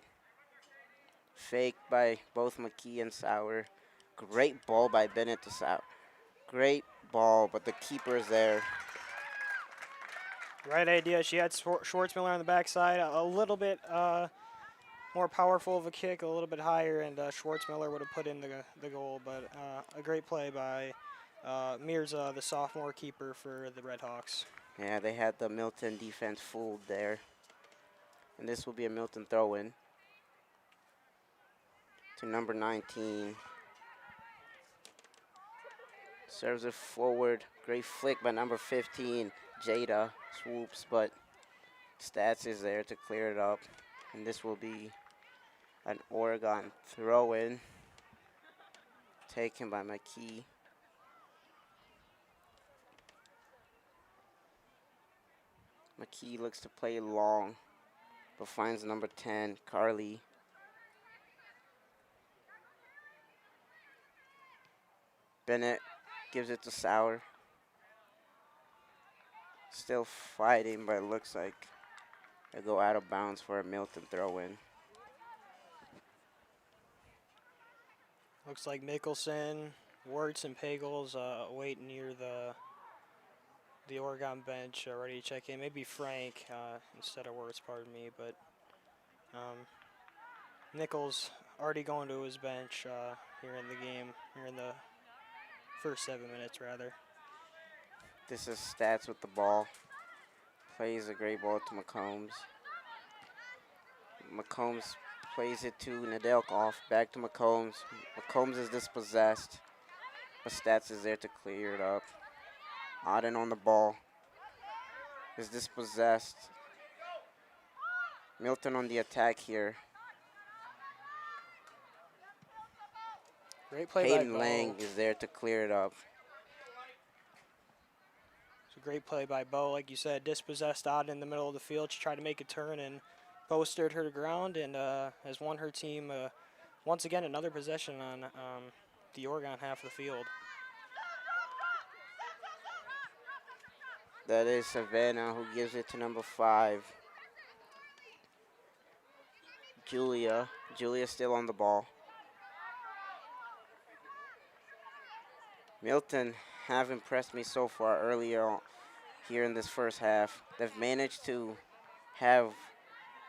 Fake by both McKee and Sauer. Great ball by Bennett to Sauer. Great ball, but the keeper is there. Right idea. She had Schwartzmiller on the backside, a little bit more powerful of a kick, a little bit higher, and Schwartzmiller would have put in the goal. But a great play by Mirza, the sophomore keeper for the Redhawks. Yeah, they had the Milton defense fooled there. And this will be a Milton throw-in to number 19. Serves it forward. Great flick by number 15, Jada. Swoops, but Stats is there to clear it up. And this will be an Oregon throw-in taken by McKee. McKee looks to play long, but finds number 10, Carly. Bennett gives it to Sauer. Still fighting, but it looks like they go out of bounds for a Milton throw-in. Looks like Mickelson, Wirtz, and Pagels wait near the Oregon bench, ready to check in. Maybe Frank instead of Wirtz, pardon me, but Nichols already going to his bench here in the game, here in the first 7 minutes, rather. This is Stats with the ball. Plays a great ball to McCombs. McCombs plays it to Nedelkoff. Back to McCombs. McCombs is dispossessed, but Stats is there to clear it up. Auden on the ball. is dispossessed. Milton on the attack here. Great play by Peyton Bo. Lang is there to clear it up. It's a great play by Bo. Like you said, dispossessed out in the middle of the field. She tried to make a turn, and Bo steered her to ground and has won her team once again another possession on the Oregon half of the field. That is Savannah who gives it to number 5. Julia. Julia still on the ball. Milton have impressed me so far earlier here in this first half. They've managed to have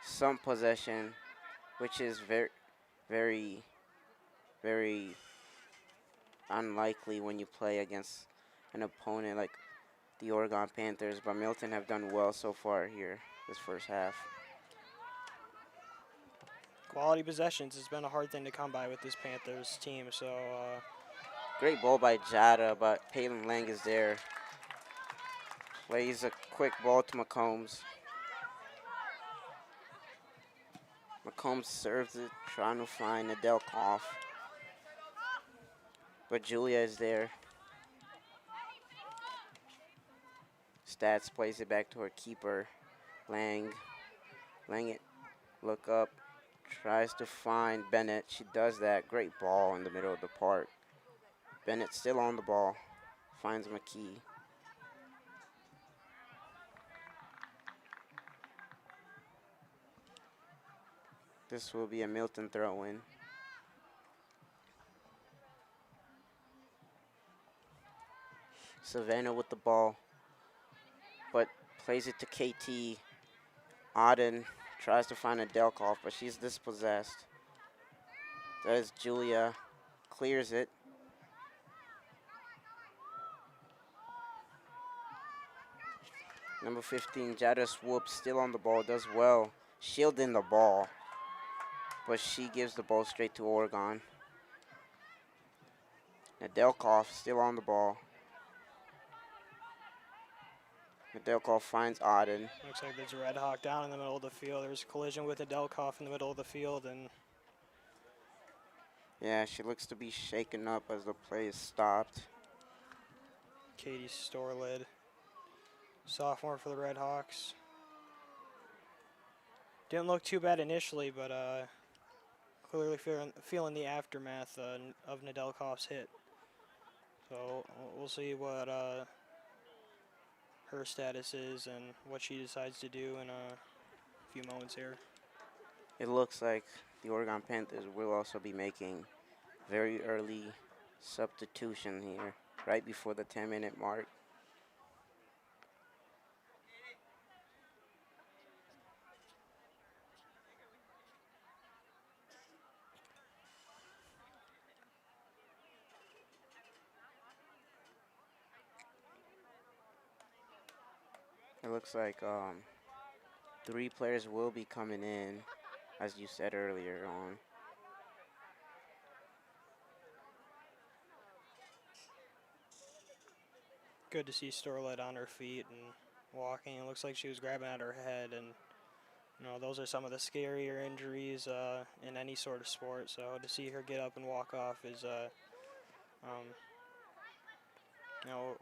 some possession, which is very, very unlikely when you play against an opponent like the Oregon Panthers, but Milton have done well so far here this first half. Quality possessions has been a hard thing to come by with this Panthers team, so Great ball by Jada, but Peyton Lang is there. Plays a quick ball to McCombs. McCombs serves it, trying to find Nedelkoff. But Julia is there. Stats plays it back to her keeper, Lang. Lang it, look up, tries to find Bennett. She does that. Great ball in the middle of the park. Bennett still on the ball, finds McKee. This will be a Milton throw-in. Savannah with the ball, but plays it to KT. Auden tries to find Nedelkoff, but she's dispossessed. Does Julia, clears it. Number 15, Jada Swoop, still on the ball, does well, shielding the ball, but she gives the ball straight to Oregon. Nedelkoff still on the ball. Nedelkoff finds Auden. looks like there's a Red Hawk down in the middle of the field. There's a collision with Nedelkoff in the middle of the field, and Yeah, she looks to be shaken up as the play is stopped. Katie Storlid, sophomore for the Red Hawks. Didn't look too bad initially, but clearly feeling the aftermath of Nedelkoff's hit. So we'll see what her status is and what she decides to do in a few moments here. It looks like the Oregon Panthers will also be making very early substitution here, right before the 10-minute mark. It looks like 3 players will be coming in, as you said earlier on. Good to see Storlid on her feet and walking. It looks like she was grabbing at her head, and you know, those are some of the scarier injuries in any sort of sport. So to see her get up and walk off is, you know,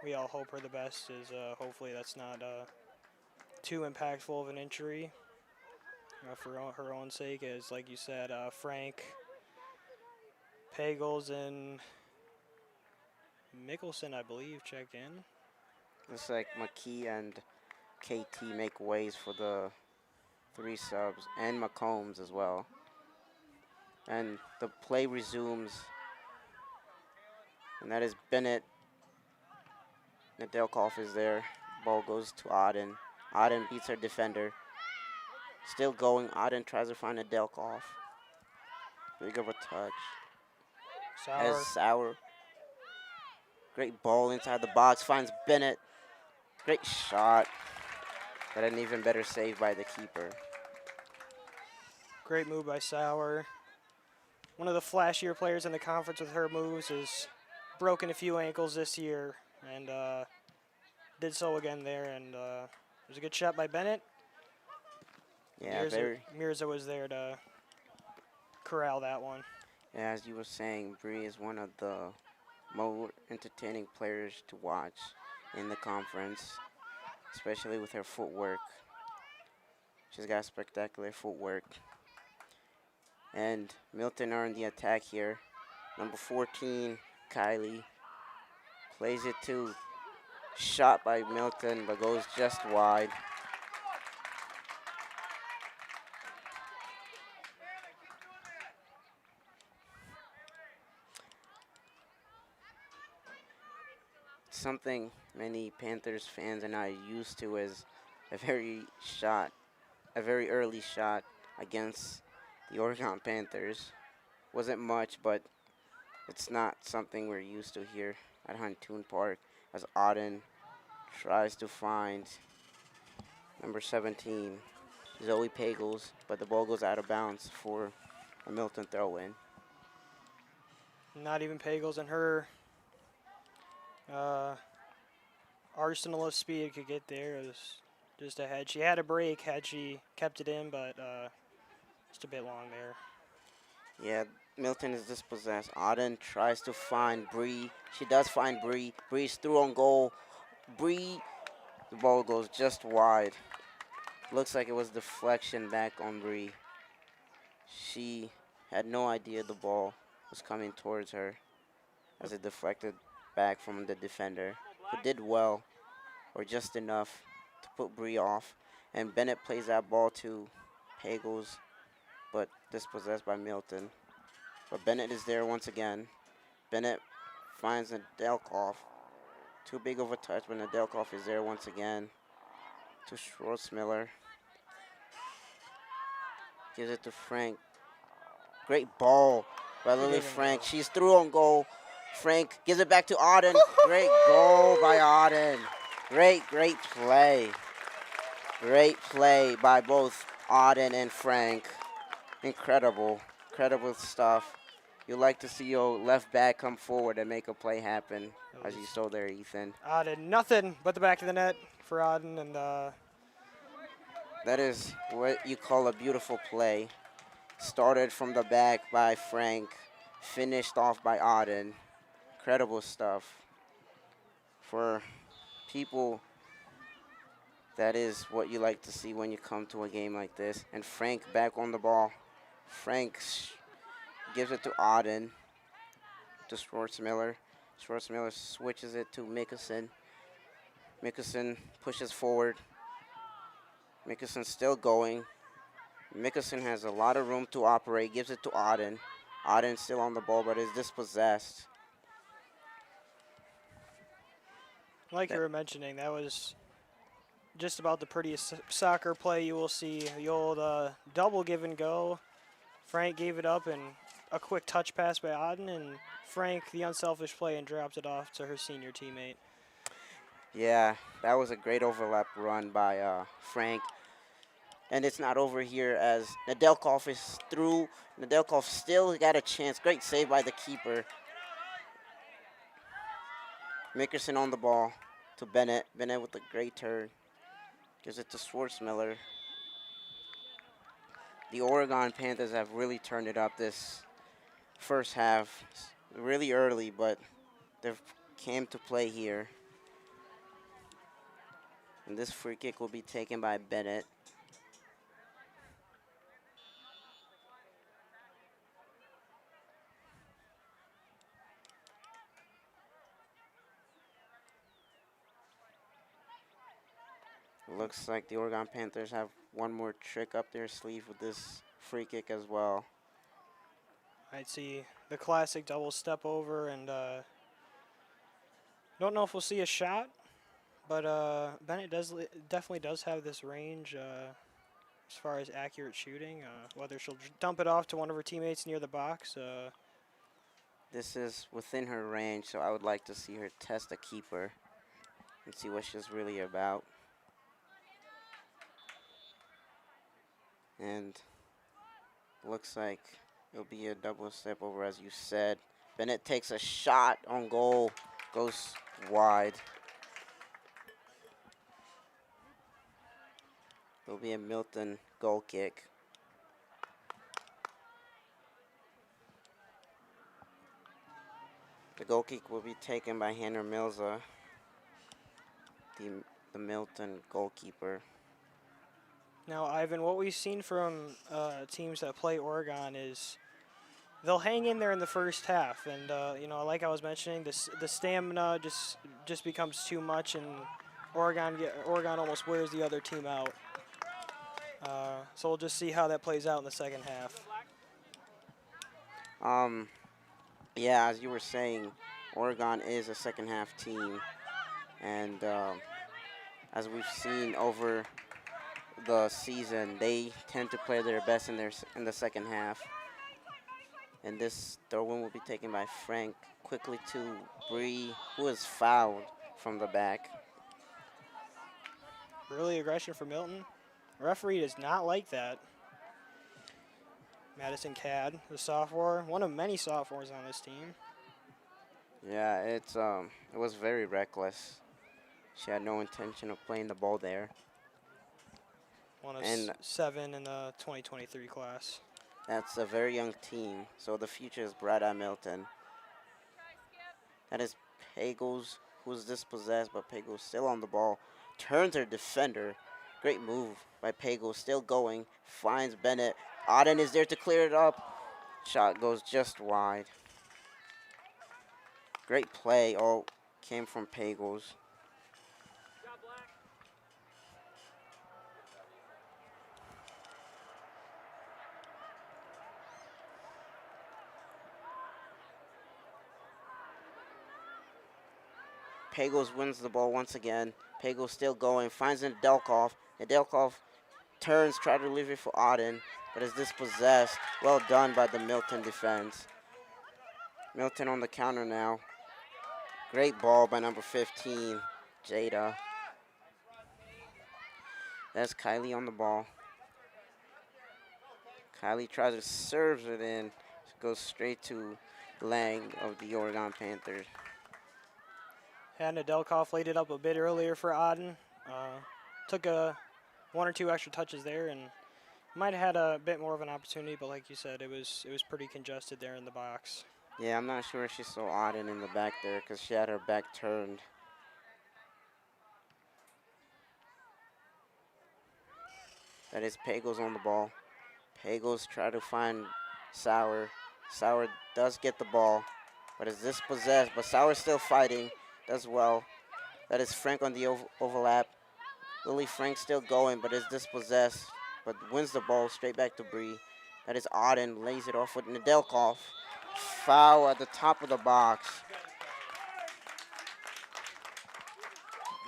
we all hope her the best. Is hopefully that's not too impactful of an injury for her own sake. As like you said, Frank Pagels and Mickelson, I believe, checked in. Looks like McKee and KT make ways for the 3 subs, and McCombs as well. And the play resumes, and that is Bennett. Nedelkoff is there. Ball goes to Auden. Auden beats her defender. Still going. Auden tries to find Nedelkoff. Big of a touch. As Sauer. Great ball inside the box. Finds Bennett. Great shot. But an even better save by the keeper. Great move by Sauer. One of the flashier players in the conference with her moves. Has broken a few ankles this year, and did so again there, and it was a good shot by Bennett. Yeah, Mirza was there to corral that one. yeah, as you were saying, Bree is one of the more entertaining players to watch in the conference, especially with her footwork. She's got spectacular footwork. And Milton are in the attack here. Number 14, Kylie, plays it to shot by Milton, but goes just wide. Something many Panthers fans and I used to is a very early shot against the Oregon Panthers. Wasn't much, but it's not something we're used to here at Huntoon Park, as Auden tries to find number 17, Zoe Pagels, but the ball goes out of bounds for a Milton throw-in. Not even Pagels and her arsenal of speed could get there. It was just ahead. She had a break had she kept it in, but just a bit long there. Yeah, Milton is dispossessed. Auden tries to find Bree. She does find Bree. Bree's through on goal. Bree, the ball goes just wide. Looks like it was deflection back on Bree. She had no idea the ball was coming towards her as it deflected back from the defender, who did well, or just enough to put Bree off. And Bennett plays that ball to Pagels, but dispossessed by Milton. But Bennett is there once again. Bennett finds Nedelkoff. Too big of a touch, but Nedelkoff is there once again to Schwartzmiller. Gives it to Frank. Great ball by Lily Frank. She's through on goal. Frank gives it back to Auden. Great goal by Auden. Great play. Great play by both Auden and Frank. Incredible stuff. You like to see your left back come forward and make a play happen, as you saw there, Ethan. Auden, nothing but the back of the net for Auden, and that is what you call a beautiful play. Started from the back by Frank, finished off by Auden. Incredible stuff. For people, that is what you like to see when you come to a game like this. And Frank back on the ball. Frank gives it to Auden, to Schwartzmiller. Schwartzmiller switches it to Mickelson. Mickelson pushes forward. Mickelson still going. Mickelson has a lot of room to operate, gives it to Auden. Auden still on the ball, but is dispossessed. Like you were mentioning, that was just about the prettiest soccer play you will see. The old double give and go. Frank gave it up, and a quick touch pass by Auden, and Frank, the unselfish play, and dropped it off to her senior teammate. Yeah, that was a great overlap run by Frank. And it's not over here as Nedelkoff is through. Nedelkoff still got a chance. Great save by the keeper. Mickelson on the ball to Bennett. Bennett with a great turn. Gives it to Schwartzmiller. The Oregon Panthers have really turned it up this first half. Really early, but they've came to play here. And this free kick will be taken by Bennett. Looks like the Oregon Panthers have one more trick up their sleeve with this free kick as well. I'd see the classic double step over, and don't know if we'll see a shot, but Bennett definitely does have this range as far as accurate shooting. Whether she'll dump it off to one of her teammates near the box. This is within her range, so I would like to see her test a keeper and see what she's really about. And looks like it'll be a double step over, as you said. Bennett takes a shot on goal, goes wide. It will be a Milton goal kick. The goal kick will be taken by Hannah Milza, the Milton goalkeeper. Now, Ivan, what we've seen from teams that play Oregon is they'll hang in there in the first half, and like I was mentioning, the stamina just becomes too much, and Oregon almost wears the other team out. So we'll just see how that plays out in the second half. Yeah, as you were saying, Oregon is a second half team, and as we've seen over the season, they tend to play their best in the second half. And this throw-in will be taken by Frank quickly to Bree, who is fouled from the back. Early aggression for Milton. Referee does not like that. Madison Cadd, the sophomore, one of many sophomores on this team. Yeah, it was very reckless. She had no intention of playing the ball there. One of And 7 in the 2023 class. That's a very young team, so the future is bright at Milton. That is Pagels, who's dispossessed, but Pagels still on the ball. Turns her defender. Great move by Pagels, still going. Finds Bennett. Auden is there to clear it up. Shot goes just wide. Great play, all came from Pagels. Pagels wins the ball once again. Pagels still going, finds Nedelkov. Nedelkov turns, tries to leave it for Auden, but is dispossessed. Well done by the Milton defense. Milton on the counter now. Great ball by number 15, Jada. That's Kylie on the ball. Kylie tries to serve it in. Goes straight to Lang of the Oregon Panthers. Had Nedelkov laid it up a bit earlier for Auden. Took one or two extra touches there and might have had a bit more of an opportunity, but like you said, it was pretty congested there in the box. Yeah, I'm not sure if she saw Auden in the back there because she had her back turned. That is Pagels on the ball. Pagels try to find Sauer. Sauer does get the ball, but is dispossessed. But Sauer's still fighting, does well. That is Frank on the overlap. Lily Frank still going, but is dispossessed, but wins the ball straight back to Bree. That is Auden, lays it off with Nedelkov. Foul at the top of the box.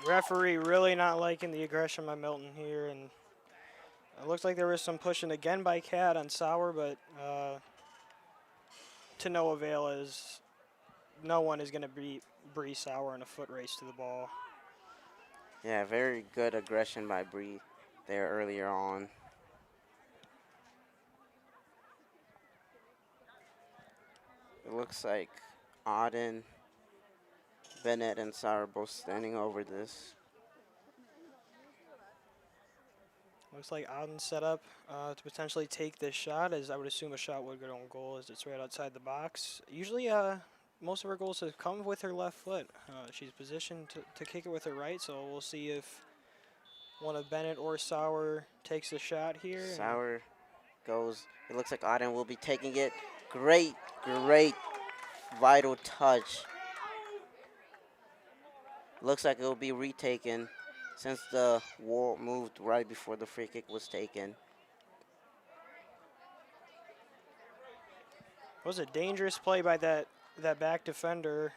Referee really not liking the aggression by Milton here, and it looks like there was some pushing again by Cadd on Sauer, but to no avail, as no one is going to beat Bree Sauer in a foot race to the ball. Yeah, very good aggression by Bree there earlier on. It looks like Auden, Bennett, and Sauer both standing over this. Looks like Auden set up to potentially take this shot, as I would assume a shot would go on goal, as it's right outside the box. Usually most of her goals have come with her left foot. She's positioned to kick it with her right, so we'll see if one of Bennett or Sauer takes the shot here. Sauer goes. It looks like Auden will be taking it. Great vital touch. Looks like it will be retaken since the wall moved right before the free kick was taken. It was a dangerous play by that back defender.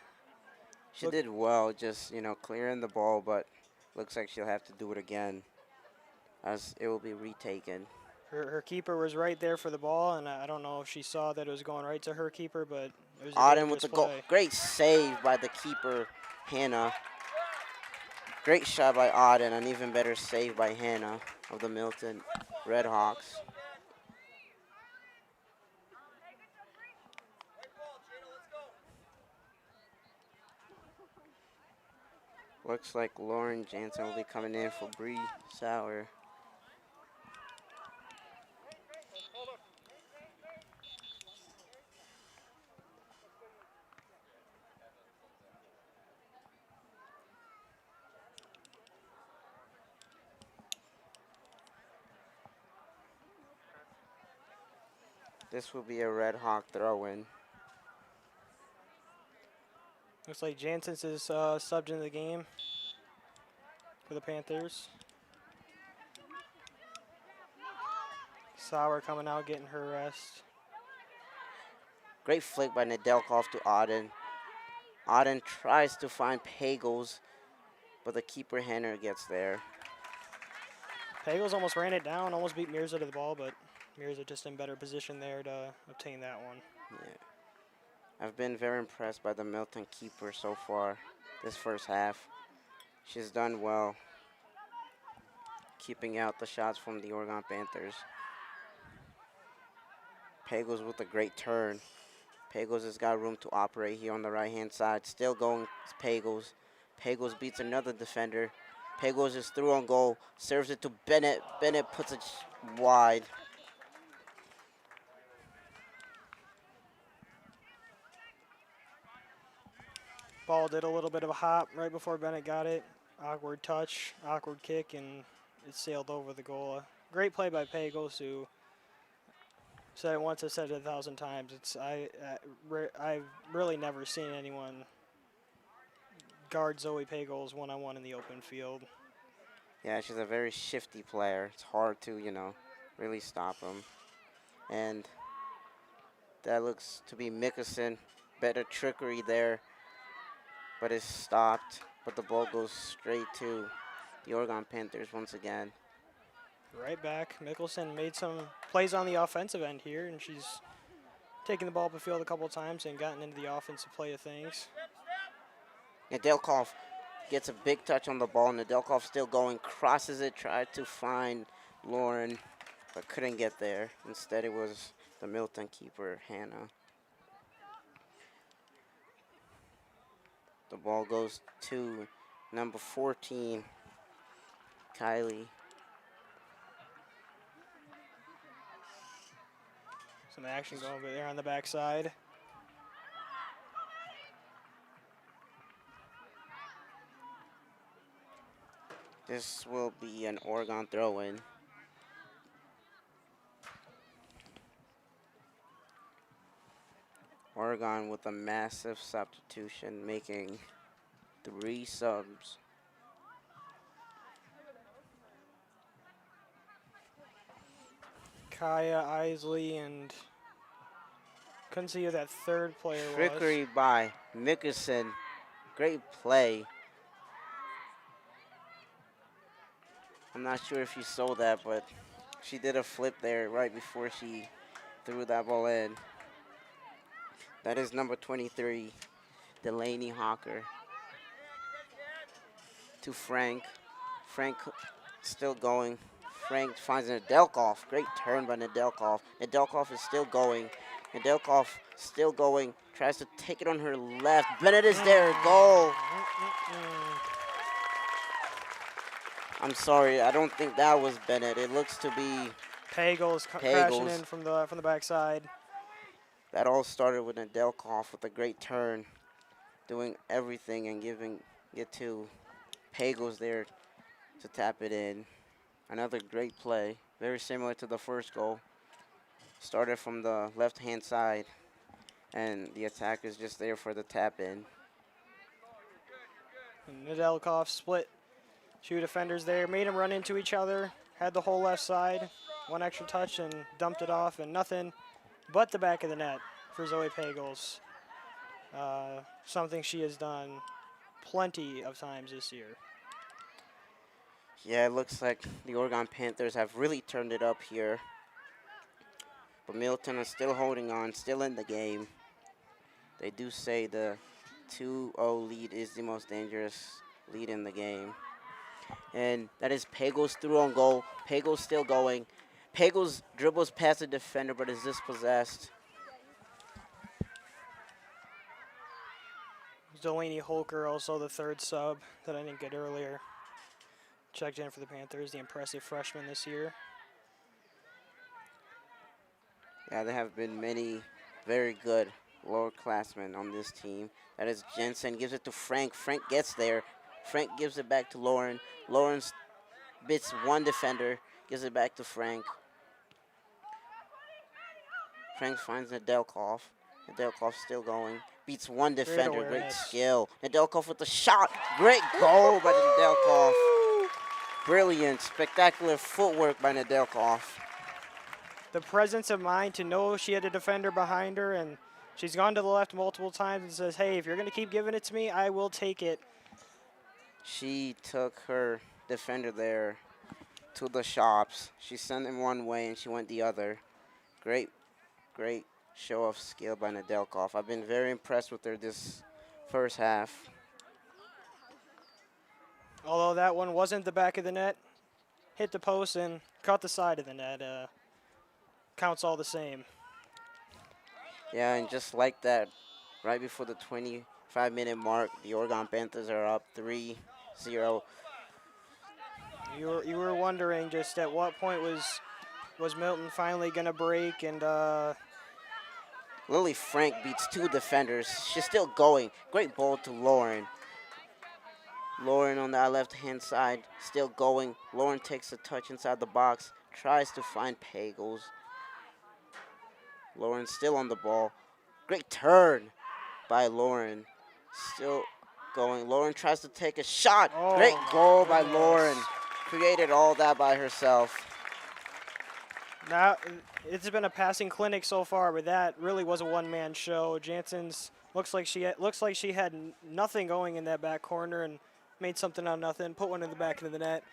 She did well, just, clearing the ball, but looks like she'll have to do it again as it will be retaken. Her keeper was right there for the ball, and I don't know if she saw that it was going right to her keeper, but it was a Auden dangerous with the play. goal. Great save by the keeper, Hannah. Great shot by Auden, an even better save by Hannah of the Milton Redhawks. Looks like Lauren Jansen will be coming in for Bree Sauer. This will be a Red Hawk throw-in. Looks like Jansen's is subbed into the game for the Panthers. Sauer coming out, getting her rest. Great flick by Nedelkov to Auden. Auden tries to find Pagels, but the keeper Henner gets there. Pagels almost ran it down, almost beat Mirza to the ball, but Mirza just in better position there to obtain that one. Yeah. I've been very impressed by the Milton keeper so far this first half. She's done well keeping out the shots from the Oregon Panthers. Pagels with a great turn. Pagels has got room to operate here on the right-hand side. Still going Pagels. Pagels beats another defender. Pagels is through on goal. Serves it to Bennett. Bennett puts it wide. Ball did a little bit of a hop right before Bennett got it. Awkward touch, awkward kick, and it sailed over the goal. Great play by Pagels, who said it once, I said it 1,000 times. I've really never seen anyone guard Zoe Pagels one-on-one in the open field. Yeah, she's a very shifty player. It's hard to, really stop him. And that looks to be Mickelson. Better trickery there, but it's stopped. But the ball goes straight to the Oregon Panthers once again. Right back. Mickelson made some plays on the offensive end here, and she's taken the ball up the field a couple of times and gotten into the offensive play of things. Nedelkov gets a big touch on the ball. Nedelkov still going, crosses it, tried to find Lauren, but couldn't get there. Instead, it was the Milton keeper, Hannah. The ball goes to number 14, Kylie. Some action going over there on the backside. This will be an Oregon throw-in. Oregon with a massive substitution, making 3 subs. Kaya, Isley, and couldn't see who that third player was. Trickery by Mickelson. Great play. I'm not sure if you saw that, but she did a flip there right before she threw that ball in. That is number 23, Delaney Hawker. To Frank. Frank still going. Frank finds Nedelkov. Great turn by Nedelkov. Nedelkov is still going. Nedelkov still going. Tries to take it on her left. Bennett is there. Goal. I'm sorry. I don't think that was Bennett. It looks to be Pagels crashing in from the backside. That all started with Nedelkov with a great turn, doing everything and giving it to Pagels there to tap it in. Another great play, very similar to the first goal. Started from the left-hand side, and the attacker is just there for the tap in. Nedelkov split 2 defenders there, made them run into each other, had the whole left side, 1 extra touch and dumped it off, and nothing but the back of the net for Zoe Pagels. Something she has done plenty of times this year. Yeah, it looks like the Oregon Panthers have really turned it up here. But Milton is still holding on, still in the game. They do say the 2-0 lead is the most dangerous lead in the game. And that is Pagels through on goal. Pagels still going. Pagels dribbles past the defender, but is dispossessed. Delaney Holker, also the 3rd sub that I didn't get earlier. Checked in for the Panthers, the impressive freshman this year. Yeah, there have been many very good lowerclassmen on this team. That is Jensen, gives it to Frank. Frank gets there. Frank gives it back to Lauren. Lauren bits 1 defender, gives it back to Frank. Frank finds Nedelkov. Nedelkov still going. Beats one Great defender. Great awareness. skill. Nedelkov with the shot. Great goal by Nedelkov. Brilliant, spectacular footwork by Nedelkov. The presence of mind to know she had a defender behind her, and she's gone to the left multiple times and says, hey, if you're going to keep giving it to me, I will take it. She took her defender there to the shops. She sent him one way and she went the other. Great show of skill by Nedelkov. I've been very impressed with her this first half. Although that one wasn't the back of the net, hit the post and caught the side of the net. Counts all the same. Yeah, and just like that, right before the 25-minute mark, the Oregon Panthers are up 3-0. You were wondering just at what point was Milton finally going to break, and Lily Frank beats two defenders. She's still going. Great ball to Lauren. Lauren on that left-hand side, still going. Lauren takes a touch inside the box, tries to find Pagels. Lauren still on the ball. Great turn by Lauren. Still going. Lauren tries to take a shot. Oh, Great goal by goodness. Lauren. Created all that by herself. now it's been a passing clinic so far, but that really was a one-man show. Jansen's looks like she had nothing going in that back corner and made something out of nothing. Put one in the back of the net.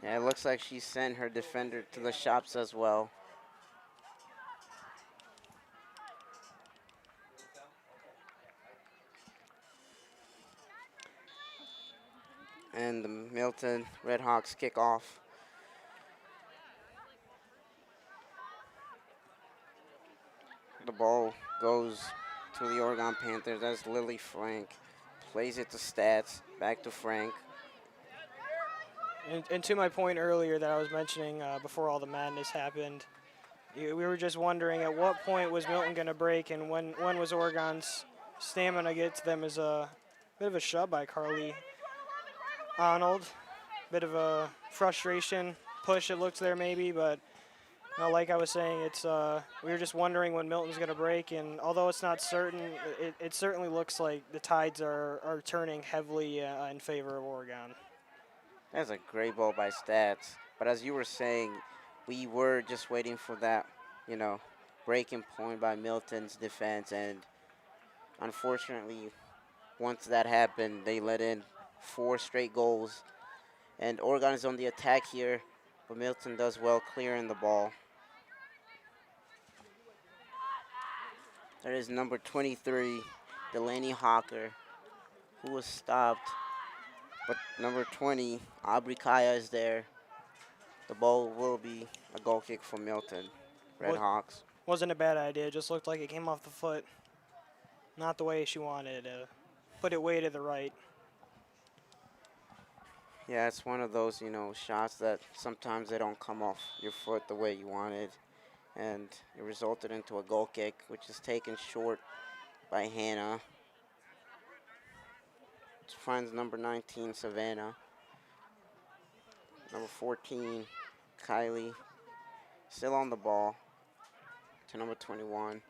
Yeah, it looks like she sent her defender to the shops as well. And the Milton Redhawks kick off. The ball goes to the Oregon Panthers. That's Lily Frank. Plays it to Stats. Back to Frank. And to my point earlier that I was mentioning before all the madness happened, we were just wondering at what point was Milton going to break, and when was Oregon's stamina get to them as a bit of a shove by Carly Arnold. Bit of a frustration push it looks there maybe, but you know, like I was saying, it's we were just wondering when Milton's going to break, and although it's not certain, it certainly looks like the tides are turning heavily in favor of Oregon. That's a great ball by Stats. But as you were saying, we were just waiting for that, you know, breaking point by Milton's defense, and unfortunately, once that happened, they let in 4 straight goals. And Oregon is on the attack here, but Milton does well clearing the ball. There is number 23, Delaney Hawker, who was stopped. But number 20, Aubrey Kaya is there. The ball will be a goal kick for Milton. Red Hawks. Wasn't a bad idea. Just looked like it came off the foot. Not the way she wanted. Put it way to the right. Yeah, it's one of those, you know, shots that sometimes they don't come off your foot the way you wanted. And it resulted into a goal kick, which is taken short by Hannah. Finds number 19, Savannah. Number 14, Kylie. Still on the ball to number 21.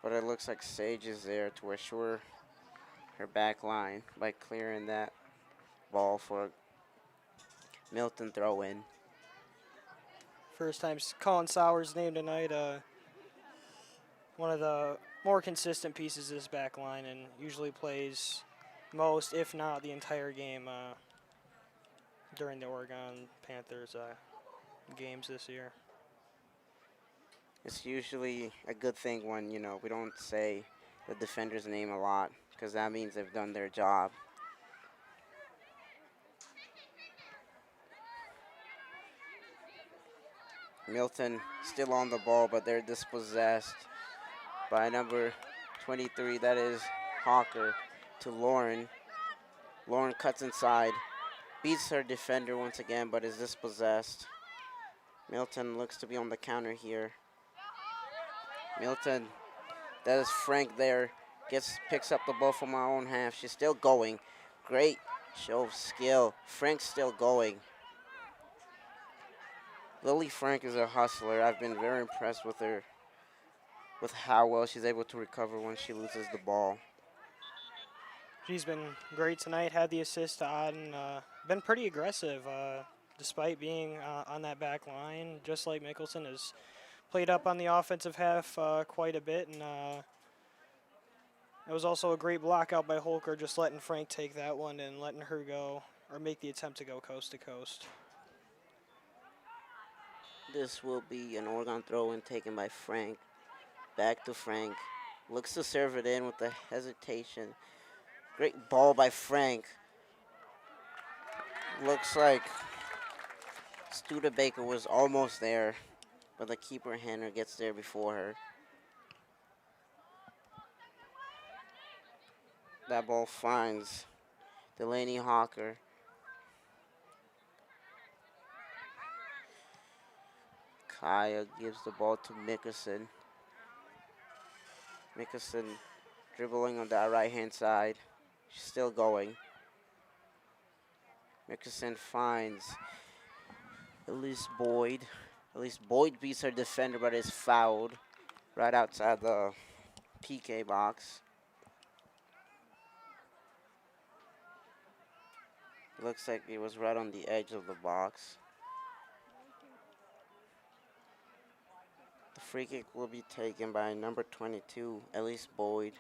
But it looks like Sage is there to assure her back line by clearing that ball for Milton throw-in. First time Colin Sowers named tonight. One of the more consistent pieces of this back line, and usually plays most, if not the entire game, during the Oregon Panthers games this year. It's usually a good thing when, you know, we don't say the defender's name a lot, because that means they've done their job. Milton still on the ball, but they're dispossessed by number 23, that is Hawker, to Lauren. Lauren cuts inside, beats her defender once again, but is dispossessed. Milton looks to be on the counter here. Milton, that is Frank there, picks up the ball from our own half. She's still going. Great show of skill. Frank's still going. Lily Frank is a hustler. I've been very impressed with her, with how well she's able to recover when she loses the ball. She's been great tonight, had the assist to Auden, been pretty aggressive despite being on that back line, just like Mickelson has played up on the offensive half quite a bit, and it was also a great block out by Holker, just letting Frank take that one and letting her go, or make the attempt to go coast to coast. This will be an Oregon throw-in taken by Frank. Back to Frank. Looks to serve it in with a hesitation. Great ball by Frank. Looks like Studebaker was almost there, but the keeper Hanner gets there before her. That ball finds Delaney Hawker. Kaya gives the ball to Mickelson. Mickelson dribbling on that right-hand side. She's still going. Mickelson finds Elise Boyd. Elise Boyd beats her defender, but is fouled right outside the PK box. Looks like it was right on the edge of the box. The free kick will be taken by number 22, Elise Boyd,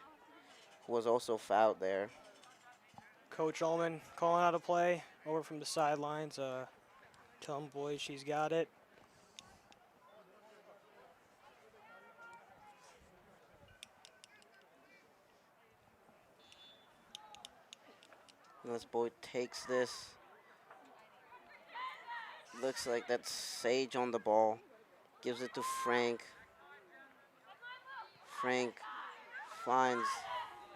who was also fouled there. Coach Ullman calling out a play over from the sidelines, telling Boyd she's got it. Elise Boyd takes this. Looks like that's Sage on the ball. Gives it to Frank. Frank finds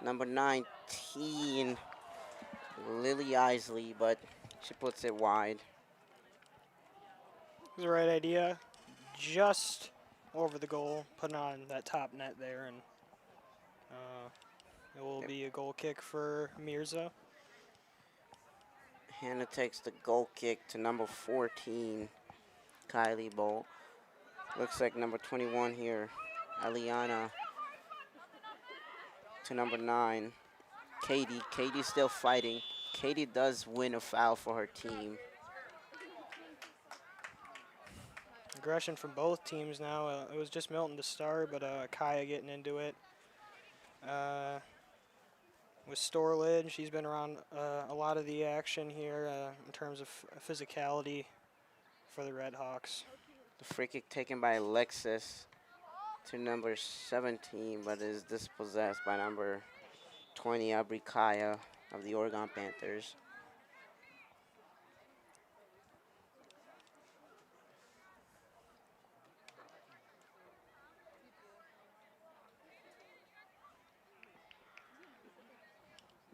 number 19, Lily Isley, but she puts it wide. The right idea, just over the goal, putting on that top net there, and it will be a goal kick for Mirza. Hannah takes the goal kick to number 14, Kylie Bowl. Looks like number 21 here, Eliana, to number 9, Katie. Katie's still fighting. Katie does win a foul for her team. Aggression from both teams now. It was just Milton to start, but Kaya getting into it. With Storlid, she's been around a lot of the action here in terms of physicality for the Red Hawks. The free kick taken by Alexis to number 17, but is dispossessed by number 20, Aubrey Kaya of the Oregon Panthers.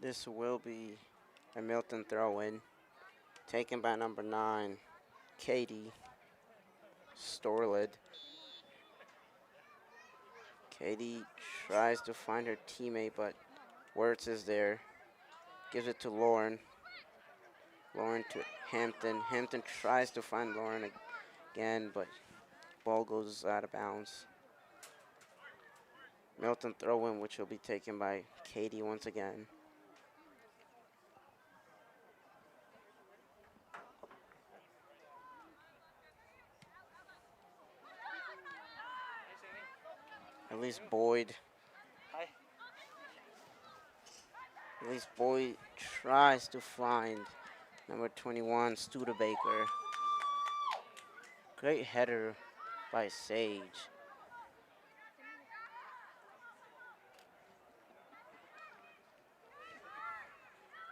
This will be a Milton throw-in, taken by number 9, Katie Storlid. Katie tries to find her teammate, but Wirtz is there. Gives it to Lauren. Lauren to Hampton. Hampton tries to find Lauren again, but ball goes out of bounds. Milton throw-in, which will be taken by Katie once again. Elise Boyd. Elise Boyd tries to find number 21, Studebaker. Great header by Sage.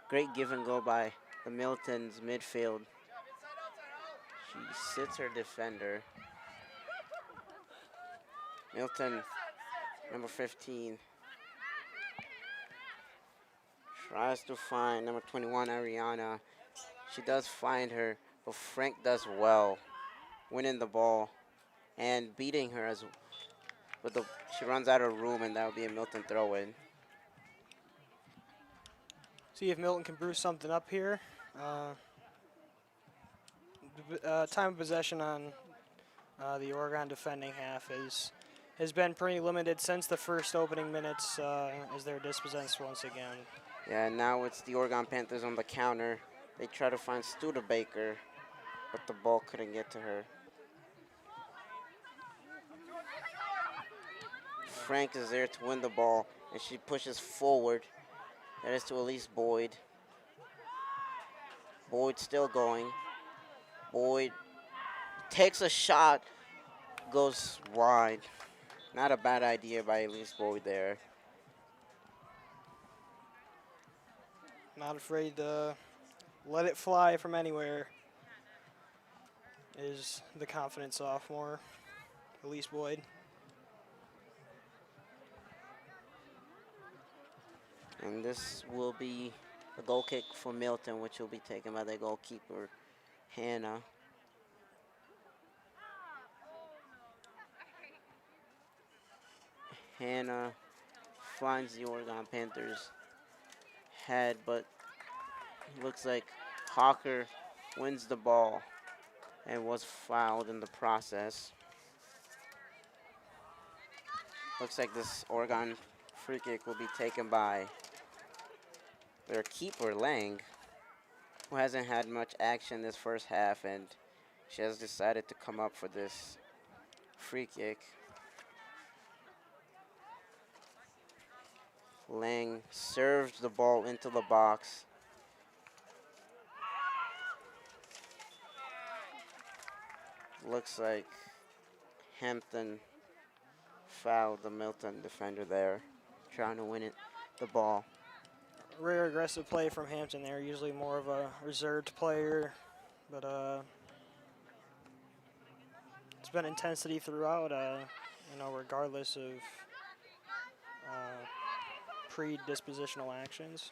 Great give and go by the Milton's midfield. She sits her defender. Milton, number 15, tries to find number 21, Ariana. She does find her, but Frank does well, winning the ball and beating her but she runs out of room, and that will be a Milton throw-in. See if Milton can brew something up here. Time of possession on The Oregon defending half has been pretty limited since the first opening minutes as they're dispossessed once again. Yeah, now it's the Oregon Panthers on the counter. They try to find Studebaker, but the ball couldn't get to her. Frank is there to win the ball, and she pushes forward. That is to Elise Boyd. Boyd still going. Boyd takes a shot, goes wide. Not a bad idea by Elise Boyd there. Not afraid to let it fly from anywhere is the confident sophomore, Elise Boyd. And this will be a goal kick for Milton, which will be taken by the goalkeeper, Hannah. Hannah finds the Oregon Panthers head, but it looks like Hawker wins the ball and was fouled in the process. Looks like this Oregon free kick will be taken by their keeper, Lang, who hasn't had much action this first half, and she has decided to come up for this free kick. Lang serves the ball into the box. Looks like Hampton fouled the Milton defender there, trying to win the ball. Rare aggressive play from Hampton there, usually more of a reserved player, but it's been intensity throughout, regardless of predispositional actions.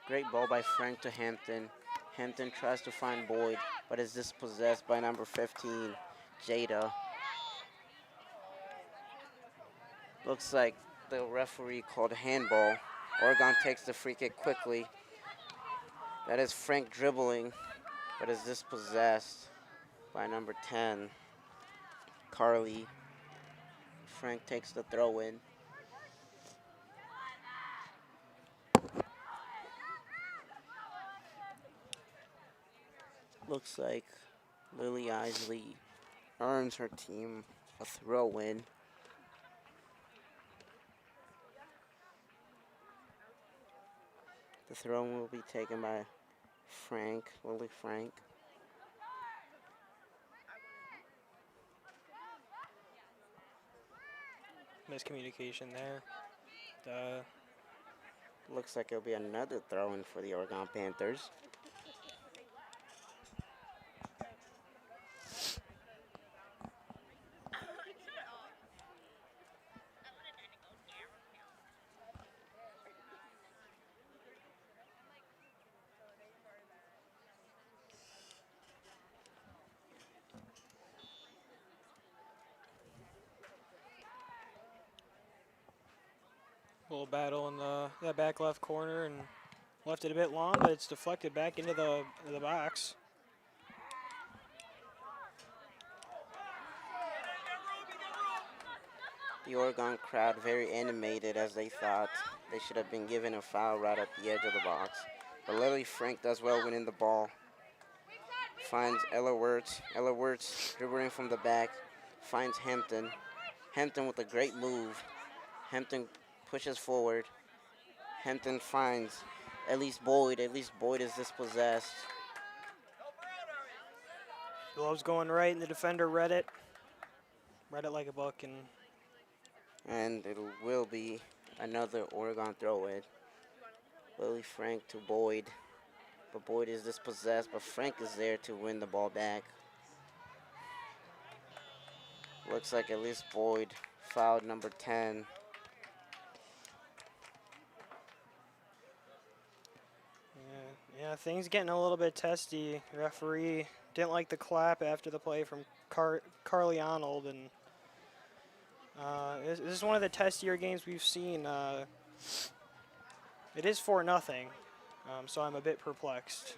Great ball by Frank to Hampton. Hampton tries to find Boyd, but is dispossessed by number 15, Jada. Looks like the referee called handball. Oregon takes the free kick quickly. That is Frank dribbling, but is dispossessed by number 10, Carly. Frank takes the throw in. Looks like Lily Isley earns her team a throw in. The throw will be taken by Lily Frank. Miscommunication there. Looks like it'll be another throw in for the Oregon Panthers. Little battle in the back left corner and left it a bit long, but it's deflected back into the box. The Oregon crowd very animated, as they thought they should have been given a foul right at the edge of the box. But Lily Frank does well winning the ball. Finds Ella Wirtz. Ella Wirtz dribbling from the back. Finds Hampton. Hampton with a great move. Hampton pushes forward. Hampton finds Elise Boyd. Elise Boyd is dispossessed. Gloves going right, and the defender read it. Read it like a book, And it will be another Oregon throw-in. Lily Frank to Boyd. But Boyd is dispossessed, but Frank is there to win the ball back. Looks like Elise Boyd fouled number 10. Yeah, things getting a little bit testy. Referee didn't like the clap after the play from Carly Arnold, and this is one of the testier games we've seen. It is 4-0, so I'm a bit perplexed.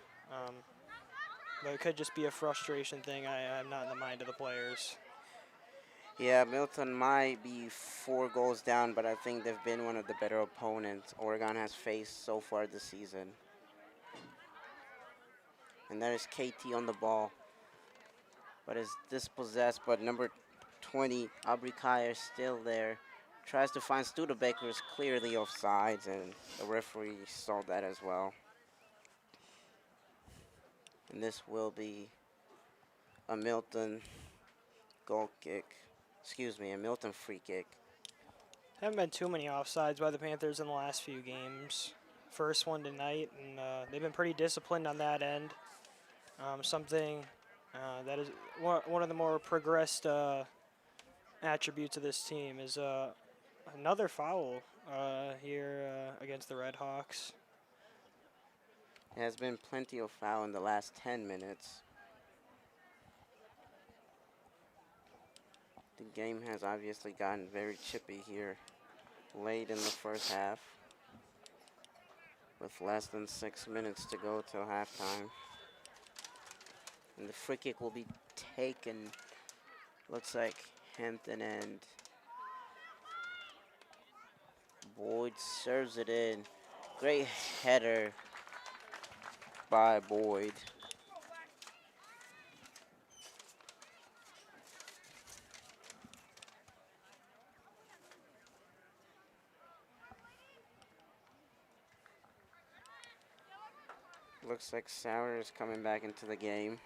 but it could just be a frustration thing. I'm not in the mind of the players. Yeah, Milton might be 4 goals down, but I think they've been one of the better opponents Oregon has faced so far this season. And there is KT on the ball, but is dispossessed. But number 20, Aubrey Kaya, is still there. Tries to find Studebaker, who's clearly offsides, and the referee saw that as well. And this will be a Milton goal kick. Excuse me, a Milton free kick. Haven't been too many offsides by the Panthers in the last few games. First one tonight, and they've been pretty disciplined on that end. Something that is one of the more progressed attributes of this team is another foul here against the Red Hawks. There has been plenty of foul in the last 10 minutes. The game has obviously gotten very chippy here late in the first half, with less than 6 minutes to go till halftime. And the free kick will be taken. Looks like Hampton, and Boyd serves it in. Great header by Boyd. Looks like Sauer is coming back into the game.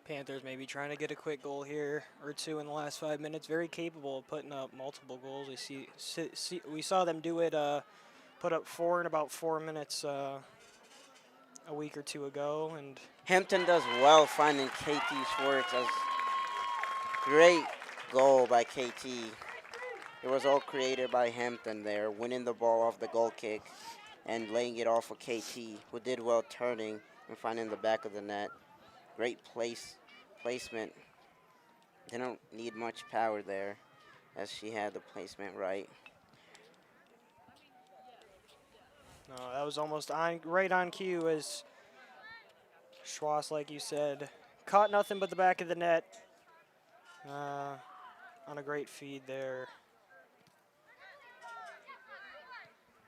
Panthers maybe trying to get a quick goal here or two in the last 5 minutes. Very capable of putting up multiple goals. We saw them do it, put up 4 in about 4 minutes a week or two ago. And Hampton does well finding KT Schwartz. As great goal by KT. It was all created by Hampton there, winning the ball off the goal kick and laying it off for KT, who did well turning and finding the back of the net. Great placement. They don't need much power there, as she had the placement right. no, that was almost right on cue as Schwartz, like you said, caught nothing but the back of the net on a great feed there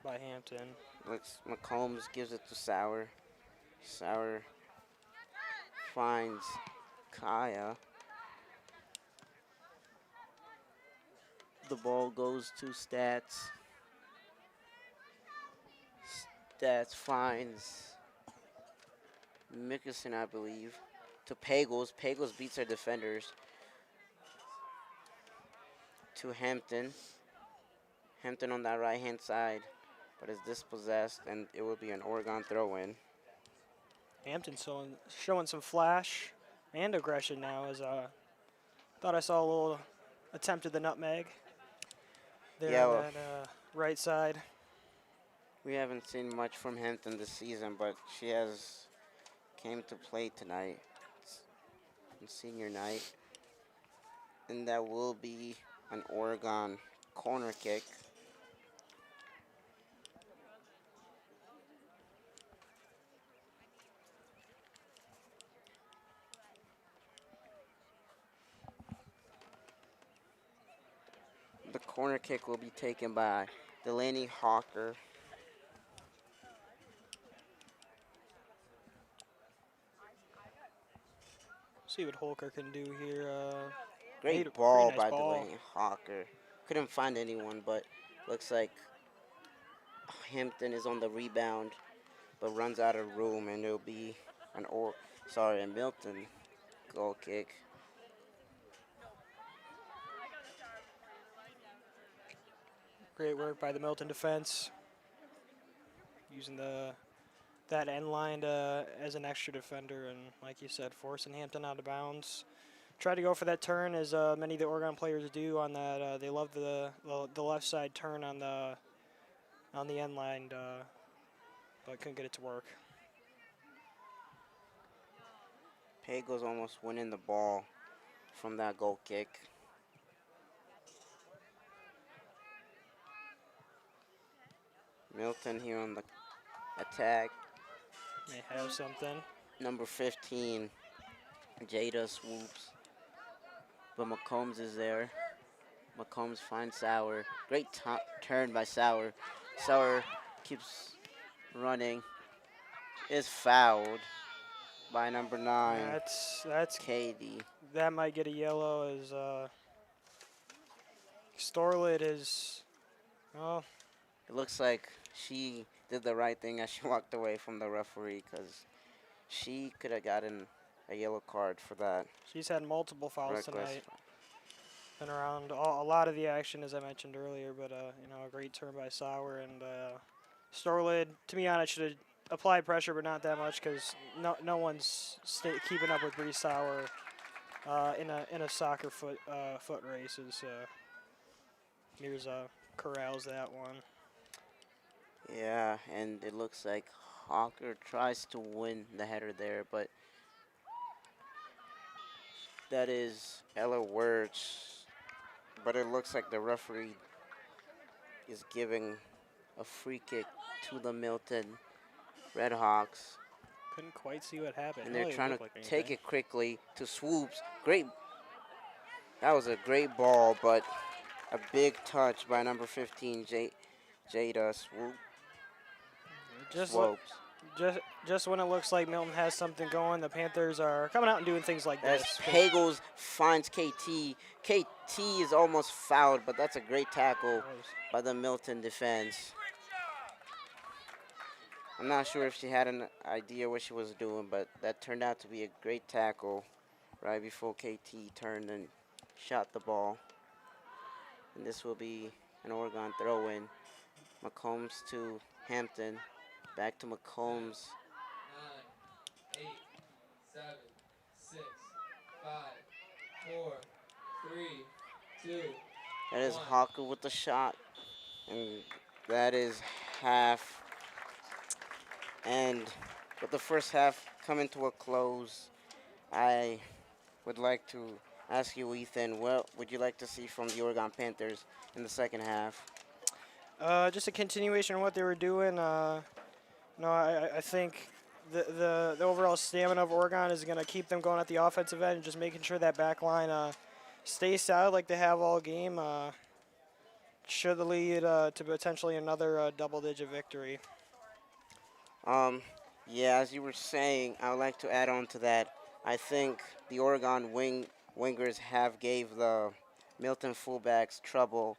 by Hampton. Looks McCombs gives it to Sauer. Sauer finds Kaya. The ball goes to Stats. Stats finds Mickelson, I believe, to Pagels. Pagels beats her defenders. To Hampton. Hampton on that right-hand side, but is dispossessed, and it will be an Oregon throw-in. Hampton showing some flash and aggression now, as thought I saw a little attempt at the nutmeg there Yeah, on well, that right side. we haven't seen much from Hampton this season, but she has came to play tonight on senior night, and that will be an Oregon corner kick. The corner kick will be taken by Delaney Hawker. See what Holker can do here. Great Made a ball pretty nice by ball. Delaney Hawker. Couldn't find anyone, but looks like Hampton is on the rebound, but runs out of room, and it'll be a Milton goal kick. Great work by the Milton defense, using that end line as an extra defender, and like you said, forcing Hampton out of bounds. Tried to go for that turn, as many of the Oregon players do on that. They love the left side turn on the end line, but couldn't get it to work. Pago's almost winning the ball from that goal kick. Milton here on the attack. May have something. Number 15, Jada swoops, but McCombs is there. McCombs finds Sauer. Great turn by Sauer. Sauer keeps running. Is fouled by number 9, That's Katie. that might get a yellow as Storlid is. Oh, It looks like she did the right thing as she walked away from the referee because she could have gotten a yellow card for that. she's had multiple fouls Reckless. tonight. Been around a lot of the action as I mentioned earlier, but a great turn by Sauer and Storlid. To be honest, should have applied pressure, but not that much because no one's keeping up with Bree Sauer in a soccer foot races. Mirza corrals that one. Yeah, and it looks like Hawker tries to win the header there, but that is Ella Wirtz. But it looks like the referee is giving a free kick to the Milton Redhawks. Couldn't quite see what happened. And they're Really trying to looked like take anything. it quickly to Swoops. Great. That was a great ball, but a big touch by number 15, Jada Swoop. Swoops. Just when it looks like Milton has something going, the Panthers are coming out and doing things like As this. Pagels finds KT. KT is almost fouled, but that's a great tackle by the Milton defense. I'm not sure if she had an idea what she was doing, but that turned out to be a great tackle right before KT turned and shot the ball. And this will be an Oregon throw-in. McCombs to Hampton. Back to McCombs. 9, 8, 7, 6, 5, 4, 3, 2. That is 1. Hawker with the shot. And that is half. And with the first half coming to a close, I would like to ask you, Ethan, what would you like to see from the Oregon Panthers in the second half? Just a continuation of what they were doing. I think the overall stamina of Oregon is going to keep them going at the offensive end and just making sure that back line stays solid like they have all game. Should lead to potentially another double-digit victory. Yeah, as you were saying, I would like to add on to that. I think the Oregon wingers have gave the Milton fullbacks trouble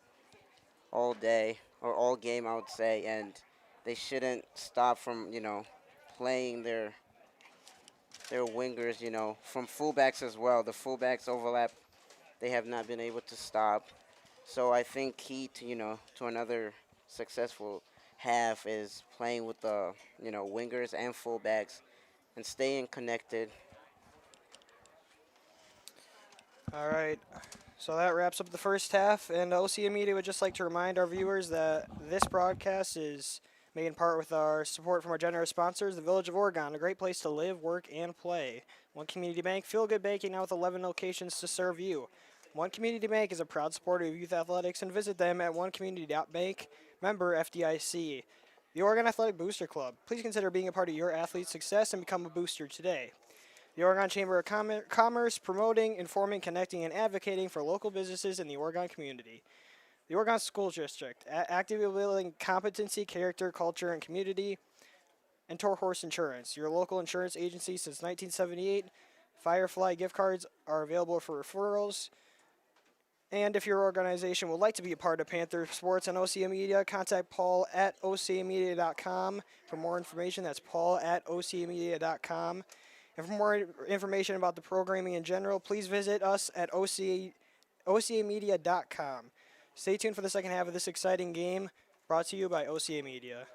all day, or all game, I would say, and they shouldn't stop from, playing their wingers, from fullbacks as well. The fullbacks overlap, they have not been able to stop. So I think key to, to another successful half is playing with the, wingers and fullbacks and staying connected. All right. So that wraps up the first half, and OCA Media would just like to remind our viewers that this broadcast is made in part with our support from our generous sponsors, the Village of Oregon, a great place to live, work, and play. One Community Bank, feel good banking now with 11 locations to serve you. One Community Bank is a proud supporter of youth athletics, and visit them at onecommunity.bank, member FDIC. The Oregon Athletic Booster Club. Please consider being a part of your athlete's success and become a booster today. The Oregon Chamber of Commerce, promoting, informing, connecting, and advocating for local businesses in the Oregon community. The Oregon School District, actively building competency, character, culture, and community. And Toro Horse Insurance, your local insurance agency since 1978. Firefly gift cards are available for referrals. And if your organization would like to be a part of Panther Sports and OCA Media, contact Paul at ocamedia.com for more information. That's Paul at ocamedia.com. And for more information about the programming in general, please visit us at ocamedia.com. Stay tuned for the second half of this exciting game, brought to you by OCA Media.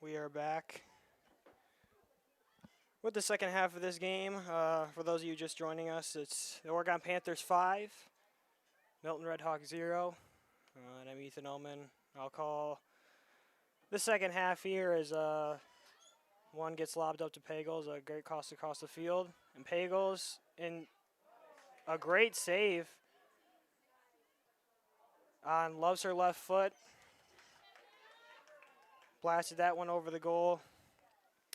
We are back with the second half of this game. For those of you just joining us, it's the Oregon Panthers 5, Milton Redhawks 0. And I'm Ethan Ullman. I'll call the second half here as one gets lobbed up to Pagels, a great cross across the field. And Pagels, in a great save on Loves her left foot, blasted that one over the goal.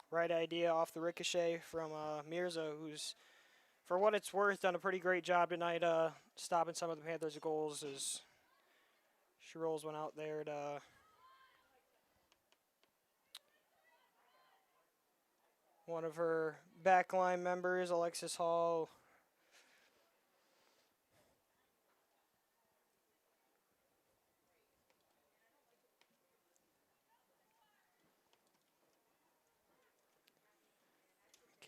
Right idea off the ricochet from Mirza, who's, for what it's worth, done a pretty great job tonight stopping some of the Panthers' goals as she rolls one out there to one of her backline members, Alexis Hall.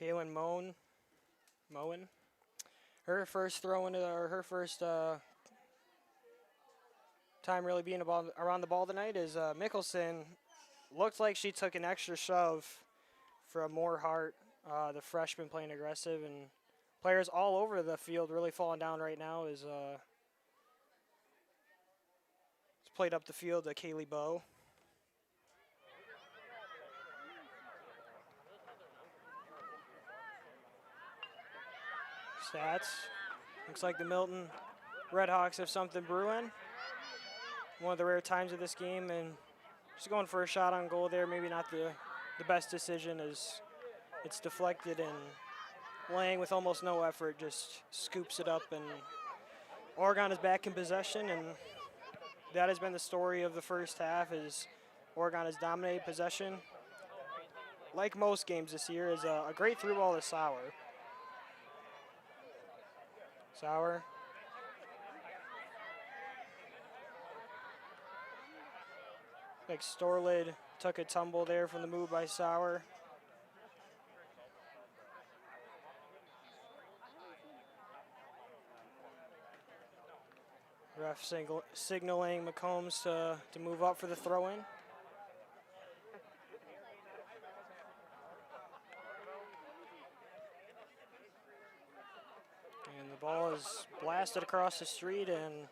Kaylin Moen. Her first throw into, or her first time really being around the ball tonight is Mickelson. Looked like she took an extra shove from Moorhart, the freshman, playing aggressive, and players all over the field really falling down right now as it's played up the field to Kaylee Bowe. Stats. Looks like the Milton Redhawks have something brewing. One of the rare times of this game, and just going for a shot on goal there. Maybe not the best decision as it's deflected, and Lang, with almost no effort, just scoops it up, and Oregon is back in possession, and that has been the story of the first half. Is Oregon has dominated possession. Like most games this year, is a great through ball to Sauer. Sauer. Like Storlid took a tumble there from the move by Sauer. Ref signaling McCombs to move up for the throw-in. And the ball is blasted across the street and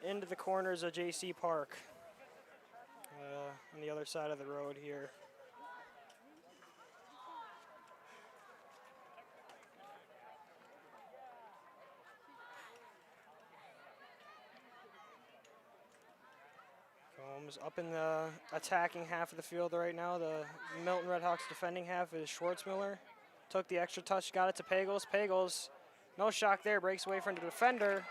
into the corners of JC Park on the other side of the road here. Combs up in the attacking half of the field right now. The Milton Redhawks defending half is Schwartzmiller. Took the extra touch, got it to Pagels. Pagels, no shock there, breaks away from the defender.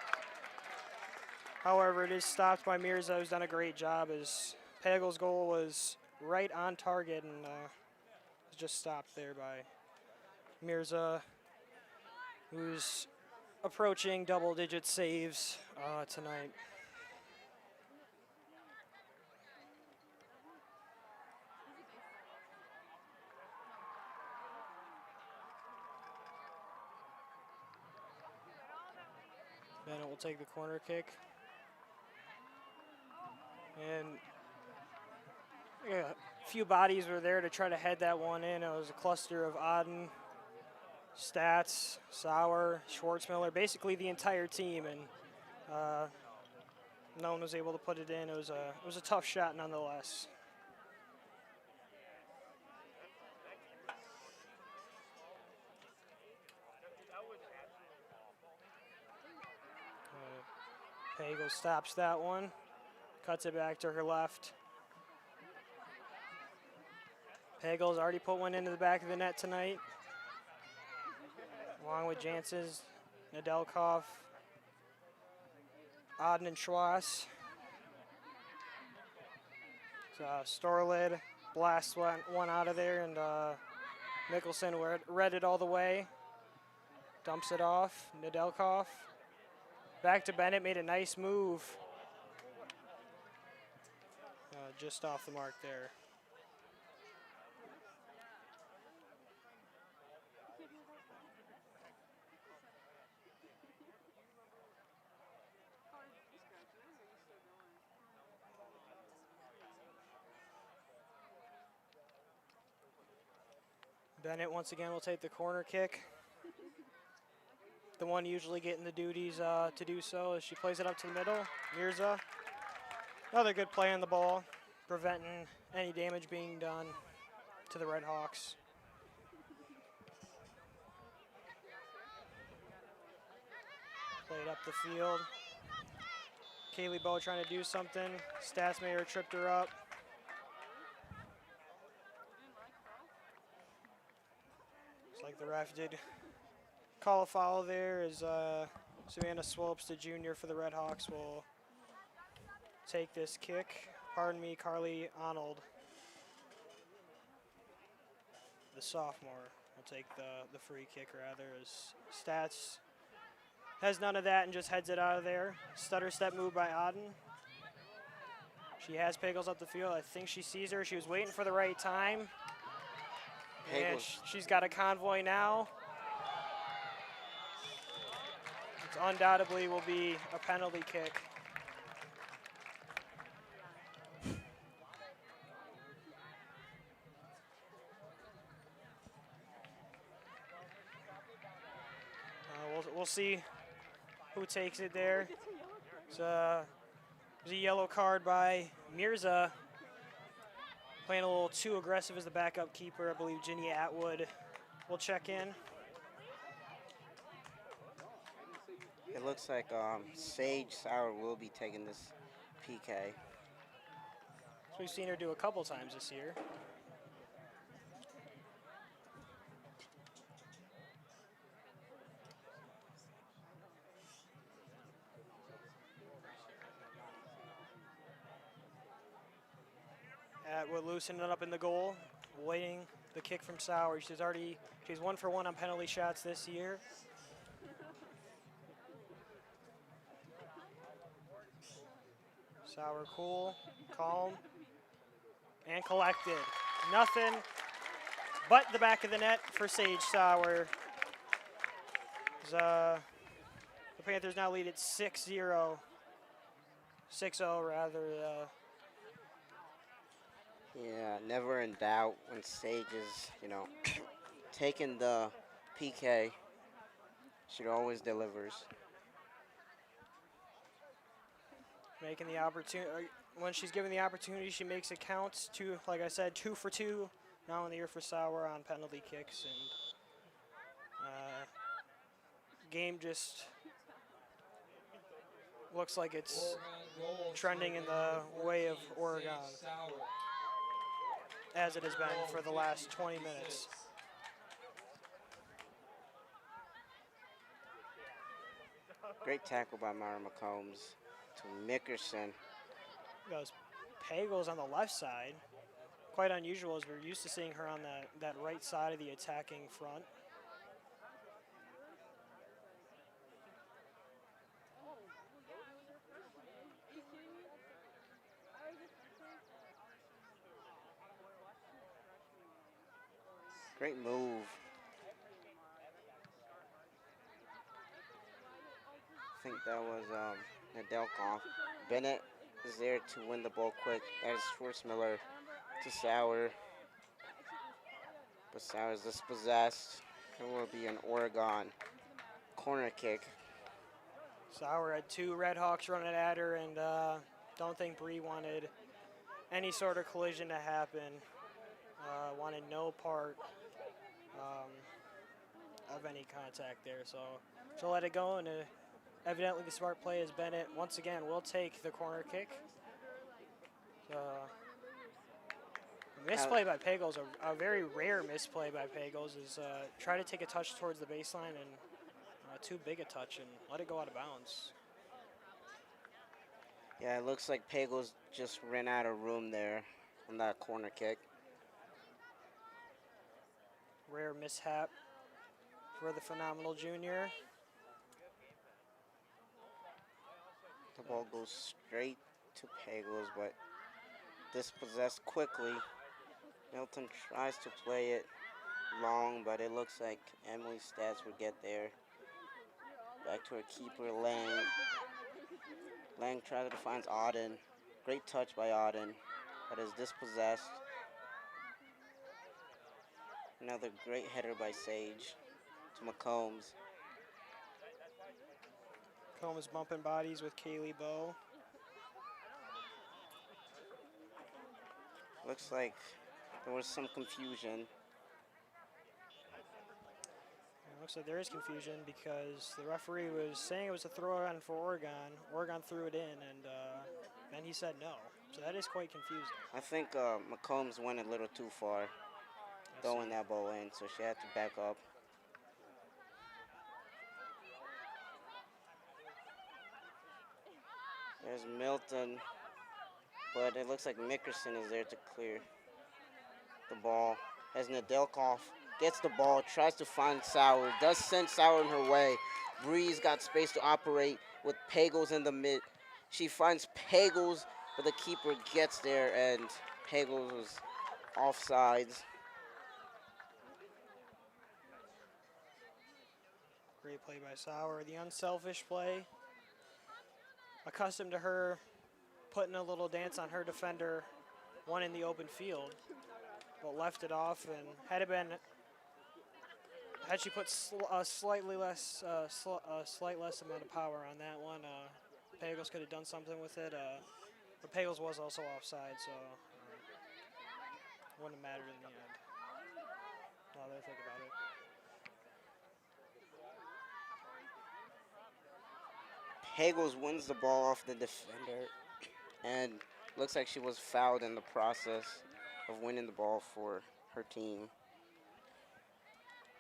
However, it is stopped by Mirza, who's done a great job as Pagels' goal was right on target and was just stopped there by Mirza, who's approaching double-digit saves tonight. Bennett will take the corner kick. And a few bodies were there to try to head that one in. It was a cluster of Auden, Stats, Sauer, Schwartzmiller, basically the entire team, and no one was able to put it in. It was a tough shot nonetheless. Pagel stops that one, cuts it back to her left. Pagel's already put one into the back of the net tonight, along with Janssens, Nedelkov, Auden, and Schwass. Storlid blasts one out of there, and Mickelson read it all the way. Dumps it off. Nedelkov. Back to Bennett, made a nice move. Just off the mark there. Bennett once again will take the corner kick. The one usually getting the duties to do so as she plays it up to the middle. Mirza, another good play on the ball, preventing any damage being done to the Red Hawks. Played up the field. Kaylee Bowe trying to do something. Statsmayer tripped her up. Looks like the ref did call a foul there as Savannah Swopes, the junior for the Red Hawks, will take this kick. Pardon me, Carly Arnold, the sophomore, will take the free kick rather, as Stats has none of that and just heads it out of there. Stutter step move by Auden. She has Pagels up the field. I think she sees her. She was waiting for the right time. And she's got a convoy now. It undoubtedly will be a penalty kick. We'll see who takes it there. It's a yellow card by Mirza, playing a little too aggressive as the backup keeper. I believe Ginny Atwood will check in. It looks like Sage Sauer will be taking this PK. So we've seen her do a couple times this year. Atwood loosening it up in the goal, waiting the kick from Sauer. She's 1 for 1 on penalty shots this year. Sauer cool, calm, and collected. Nothing but the back of the net for Sage Sauer. The Panthers now lead at 6-0. 6-0 rather. Yeah, never in doubt when Sage is, taking the PK. She always delivers. Making the opportunity, when she's given the opportunity, she makes it count. Like I said, 2 for 2 now in the year for Sauer on penalty kicks, and game just looks like it's trending in the way of Oregon, as it has been for the last 20 minutes. Great tackle by Mara McCombs to Mickerson. Goes Pagels on the left side. Quite unusual, as we're used to seeing her on that right side of the attacking front. Great move. I think that was Nedelkoff. Bennett is there to win the ball quick. That is Schwartzmiller to Sauer. But Sauer is dispossessed. It will be an Oregon corner kick. Sauer had 2 Red Hawks running at her, and don't think Bree wanted any sort of collision to happen. Wanted no part of any contact there, so she'll let it go, and evidently the smart play is Bennett once again will take the corner kick. Misplay by Pagels, a very rare misplay by Pagels, is try to take a touch towards the baseline and too big a touch and let it go out of bounds. Yeah, it looks like Pagels just ran out of room there on that corner kick. Rare mishap for the phenomenal junior. The ball goes straight to Pagels, but dispossessed quickly. Milton tries to play it long, but it looks like Emily Stats will get there. Back to her keeper, Lang. Lang tries to find Auden. Great touch by Auden, but is dispossessed. Another great header by Sage to McCombs. Combs bumping bodies with Kaylee Bowe. Looks like there was some confusion. Looks like there is confusion because the referee was saying it was a throw on for Oregon. Oregon threw it in, and then he said no. So that is quite confusing. I think McCombs went a little too far throwing that ball in, so she had to back up. There's Milton, but it looks like Mickerson is there to clear the ball. As Nedelkoff gets the ball, tries to find Sauer, does send Sauer in her way. Breeze got space to operate with Pagels in the mid. She finds Pagels, but the keeper gets there, and Pagels was offsides. Great play by Sauer. The unselfish play. Accustomed to her putting a little dance on her defender, one in the open field, but left it off. And had she put a slight less amount of power on that one, Pagels could have done something with it. But Pagels was also offside, so it wouldn't have mattered in the end. Now that I think about it. Pagels wins the ball off the defender, and looks like she was fouled in the process of winning the ball for her team.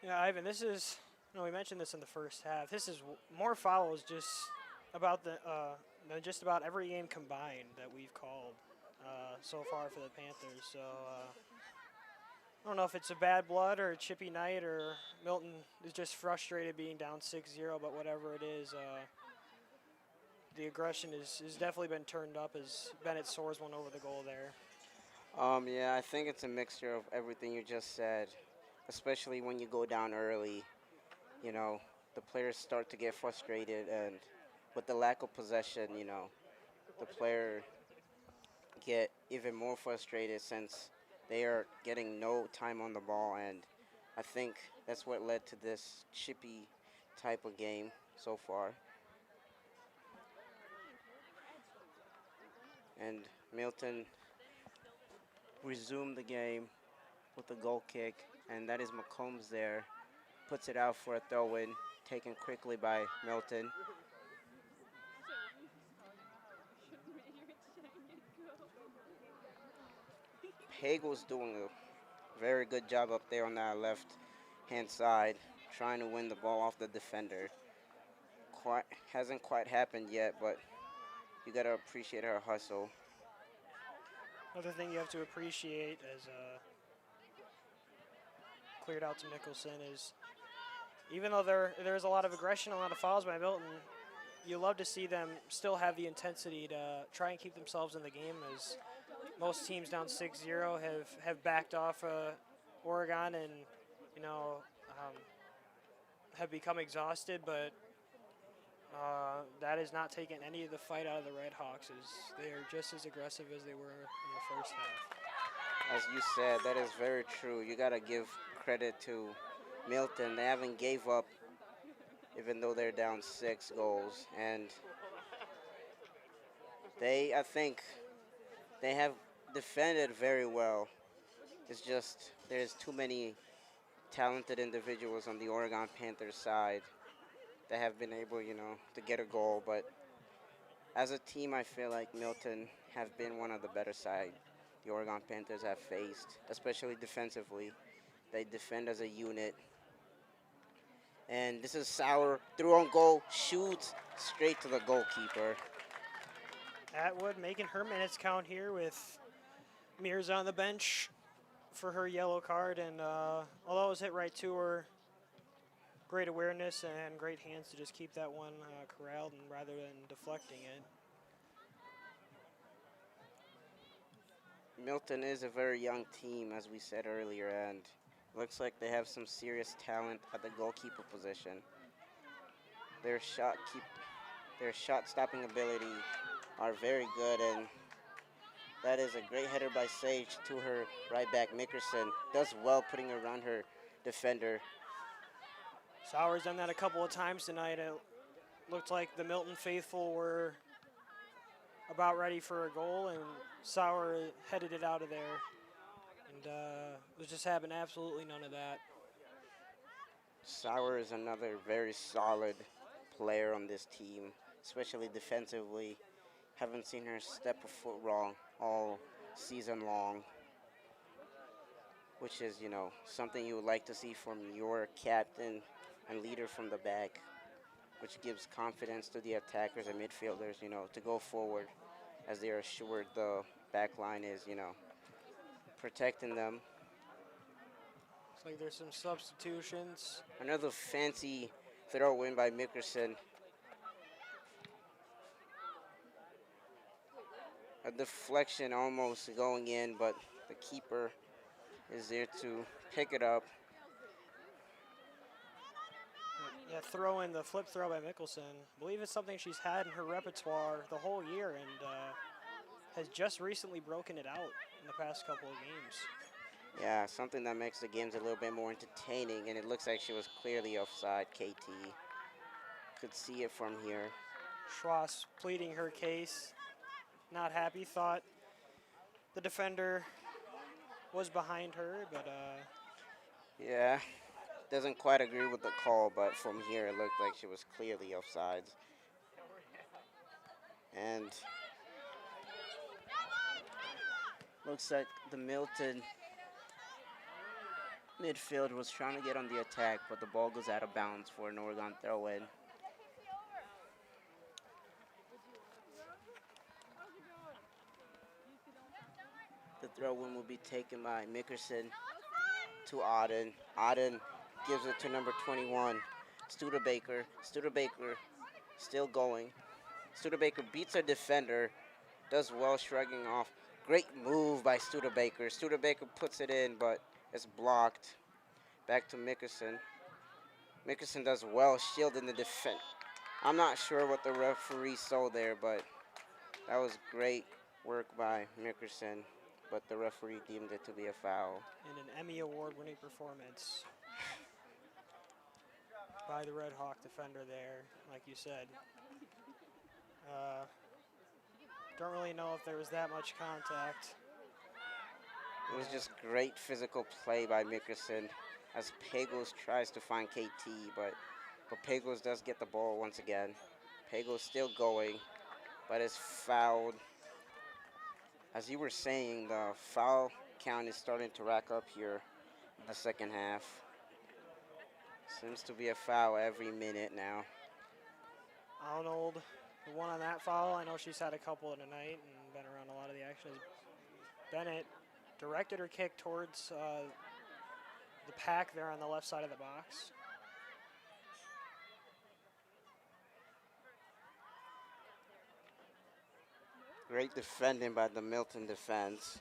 Yeah, Ivan, this is, we mentioned this in the first half. This is more fouls just about than just about every game combined that we've called so far for the Panthers. So I don't know if it's a bad blood or a chippy night or Milton is just frustrated being down 6-0, but whatever it is, the aggression is definitely been turned up as Bennett soars one over the goal there. Yeah, I think it's a mixture of everything you just said, especially when you go down early. You know, the players start to get frustrated, and with the lack of possession, the player get even more frustrated since they are getting no time on the ball, and I think that's what led to this chippy type of game so far. And Milton resumed the game with a goal kick, and that is McCombs there. Puts it out for a throw-in, taken quickly by Milton. Pagel's doing a very good job up there on that left-hand side, trying to win the ball off the defender. Hasn't quite happened yet, but you got to appreciate her hustle. Another thing you have to appreciate as cleared out to Nicholson is even though there's a lot of aggression, a lot of fouls by Milton, you love to see them still have the intensity to try and keep themselves in the game, as most teams down 6-0 have backed off Oregon and have become exhausted, but that has not taken any of the fight out of the Red Hawks, as they are just as aggressive as they were in the first half. As you said, that is very true. You got to give credit to Milton. They haven't gave up even though they're down 6 goals. And I think they have defended very well. It's just there's too many talented individuals on the Oregon Panthers side that have been able, to get a goal. But as a team, I feel like Milton have been one of the better side the Oregon Panthers have faced, especially defensively. They defend as a unit. And this is Sauer, through on goal, shoots straight to the goalkeeper. Atwood making her minutes count here with Mears on the bench for her yellow card. And although it was hit right to her, great awareness and great hands to just keep that one corralled and rather than deflecting it. Milton is a very young team, as we said earlier, and looks like they have some serious talent at the goalkeeper position. Their shot stopping ability are very good, and That is a great header by Sage to her right back. Mickerson does well putting her around her defender. Sauer's done that a couple of times tonight. It looked like the Milton faithful were about ready for a goal, and Sauer headed it out of there. And was just having absolutely none of that. Sauer is another very solid player on this team, especially defensively. Haven't seen her step a foot wrong all season long, which is, something you would like to see from your captain and leader from the back, which gives confidence to the attackers and midfielders, to go forward, as they are assured the back line is, protecting them. Looks like there's some substitutions. Another fancy throw in by Mickerson. A deflection almost going in, but the keeper is there to pick it up. Yeah, throw in the flip throw by Mickelson. I believe it's something she's had in her repertoire the whole year, and has just recently broken it out in the past couple of games. Yeah, something that makes the games a little bit more entertaining, and it looks like she was clearly offside, KT. Could see it from here. Schwass pleading her case. Not happy, thought the defender was behind her, but yeah, doesn't quite agree with the call, but from here it looked like she was clearly offsides. And looks like the Milton midfield was trying to get on the attack, but the ball goes out of bounds for an Oregon throw-in. The throw-in will be taken by Mickerson to Auden. Auden gives it to number 21, Studebaker. Studebaker still going. Studebaker beats a defender, does well shrugging off. Great move by Studebaker. Studebaker puts it in, but it's blocked. Back to Mickerson. Mickerson does well shielding the defense. I'm not sure what the referee saw there, but that was great work by Mickerson. But the referee deemed it to be a foul. And an Emmy Award-winning performance by the Red Hawk defender there, like you said. Don't really know if there was that much contact. It was just great physical play by Mickerson as Pagos tries to find KT, but Pagos does get the ball once again. Pagos still going, but is fouled. As you were saying, the foul count is starting to rack up here in the second half. Seems to be a foul every minute now. Arnold, the one on that foul, I know she's had a couple tonight and been around a lot of the action. Bennett directed her kick towards the pack there on the left side of the box. Great defending by the Milton defense.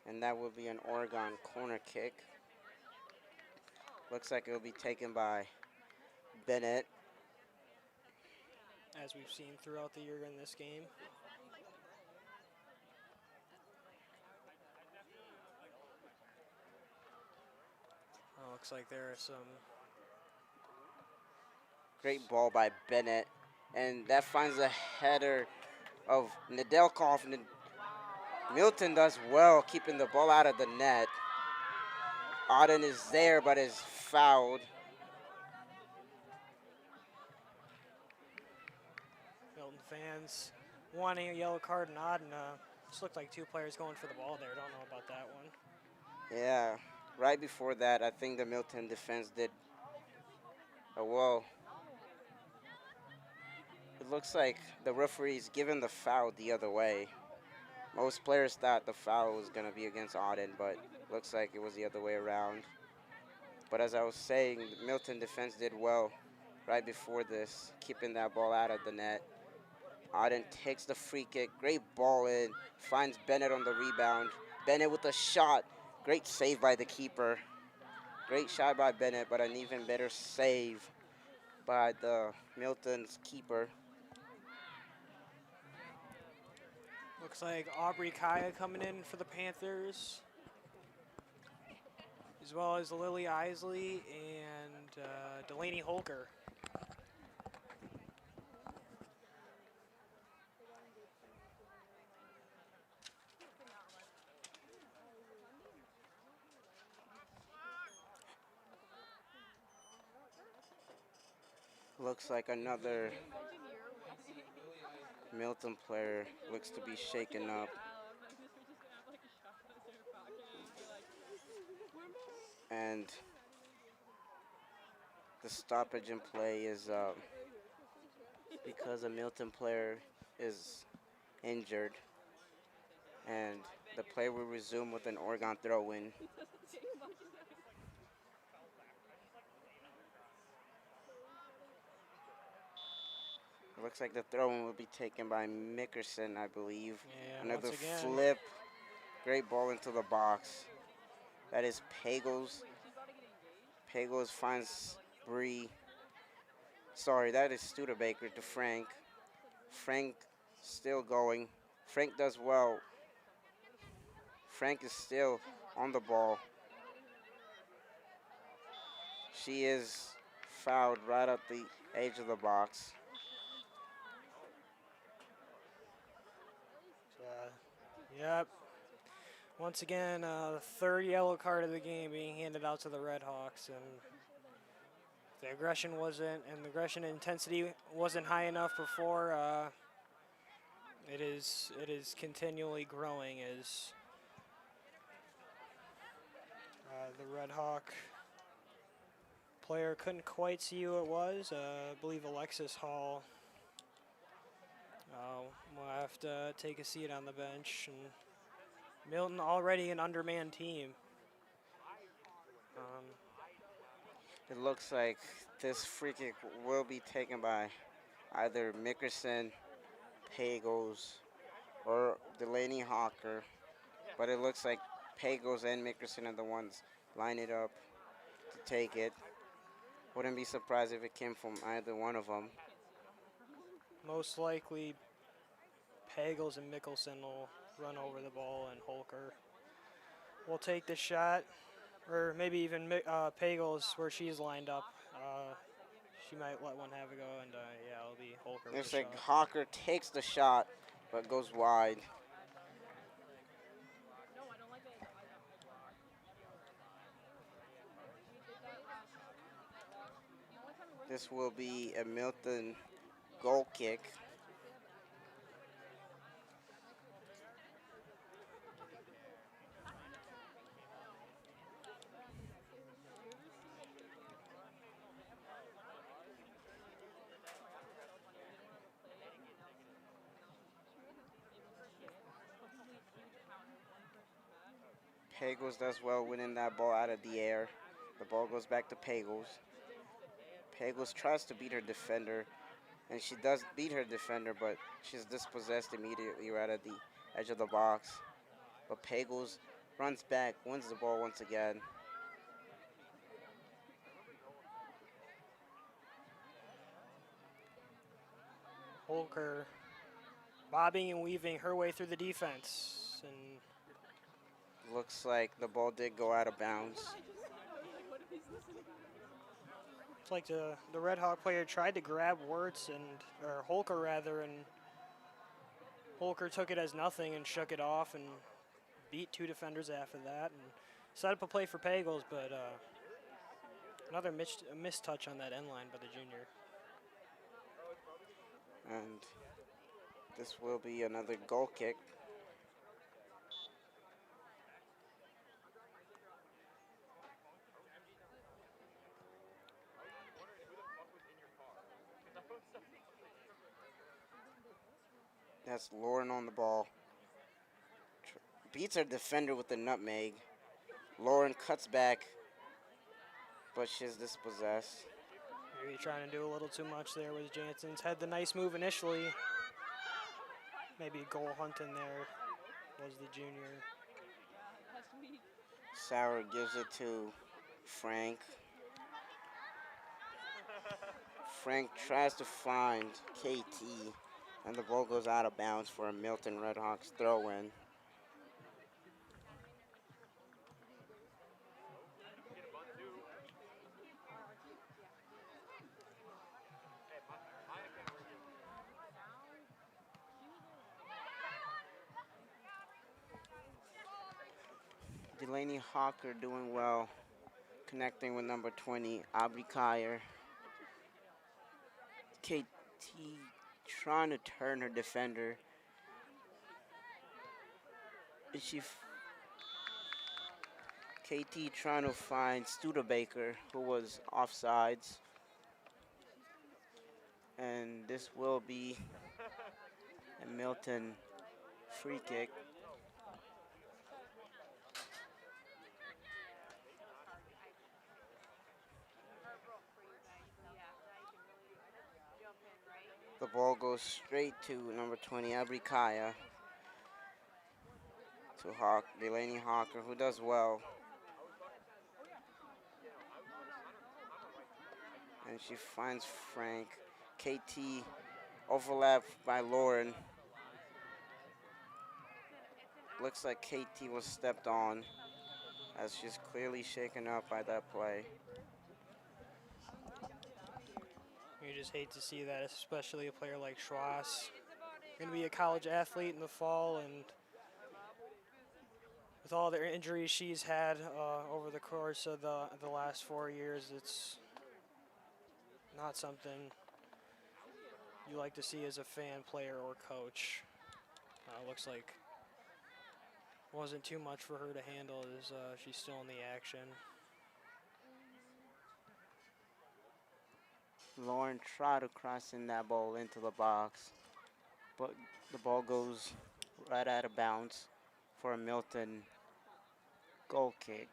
And that will be an Oregon corner kick. Looks like it will be taken by Bennett. As we've seen throughout the year in this game. Looks like there are some. Great ball by Bennett. And that finds the header of Nedelkov. Milton does well keeping the ball out of the net. Auden is there but is fouled. Milton fans wanting a yellow card and Auden. Just looked like two players going for the ball there. Don't know about that one. Yeah, right before that, I think the Milton defense did well. It looks like the referee's given the foul the other way. Most players thought the foul was going to be against Auden, but looks like it was the other way around. But as I was saying, the Milton defense did well right before this, keeping that ball out of the net. Auden takes the free kick, great ball in, finds Bennett on the rebound. Bennett with a shot, great save by the keeper. Great shot by Bennett, but an even better save by the Milton's keeper. Looks like Aubrey Kaya coming in for the Panthers, as well as Lily Isley and Delaney Holker. Looks like another Milton player looks to be shaken up. And the stoppage in play is because a Milton player is injured. And the play will resume with an Oregon throw-in. It looks like the throw-in will be taken by Mickerson, I believe. And Another once again, flip. Great ball into the box. That is Pagels. Pagels finds Bree. Sorry, that is Studebaker to Frank. Frank still going. Frank does well. Frank is still on the ball. She is fouled right at the edge of the box. Yep. Once again, the third yellow card of the game being handed out to the Red Hawks, and the aggression intensity wasn't high enough before. It is continually growing as the Red Hawk player couldn't quite see who it was. I believe Alexis Hall will have to take a seat on the bench. And Milton already an undermanned team. It looks like this free kick will be taken by either Mickerson, Pagels, or Delaney Hawker. But it looks like Pagels and Mickerson are the ones line it up to take it. Wouldn't be surprised if it came from either one of them. Most likely, Pagels and Mickelson will run over the ball, and Holker will take the shot, or maybe even Pagels where she's lined up. She might let one have a go, and yeah, it'll be Holker. Looks like Hawker takes the shot, but goes wide. This will be a Milton goal kick. Pagels does well winning that ball out of the air. The ball goes back to Pagels. Pagels tries to beat her defender, and she does beat her defender, but she's dispossessed immediately right at the edge of the box. But Pagels runs back, wins the ball once again. Holker bobbing and weaving her way through the defense, and looks like the ball did go out of bounds. it's like the Red Hawk player tried to grab Wirtz or Holker rather, and Holker took it as nothing and shook it off and beat two defenders after that and set up a play for Pagels, but another missed touch on that end line by the junior. And this will be another goal kick. That's Lauren on the ball. Beats her defender with the nutmeg. Lauren cuts back, but she's dispossessed. Maybe trying to do a little too much there with Jansen's. Had the nice move initially. Maybe a goal hunt in there was the junior. Sauer gives it to Frank. Frank tries to find KT. And the ball goes out of bounds for a Milton Redhawks throw-in. Delaney Hawker doing well, connecting with number 20, Aubrey Kyer. KT trying to turn her defender. And KT trying to find Studebaker, who was offsides. And this will be a Milton free kick. The ball goes straight to number 20, Abrikaya. To Delaney Hawker, who does well. And she finds Frank. KT overlapped by Lauren. Looks like KT was stepped on, as she's clearly shaken up by that play. You just hate to see that, especially a player like Schwass. Going to be a college athlete in the fall, and with all the injuries she's had over the course of the last 4 years, it's not something you like to see as a fan, player, or coach. Looks like wasn't too much for her to handle as she's still in the action. Lauren tried to cross in that ball into the box, but the ball goes right out of bounds for a Milton goal kick.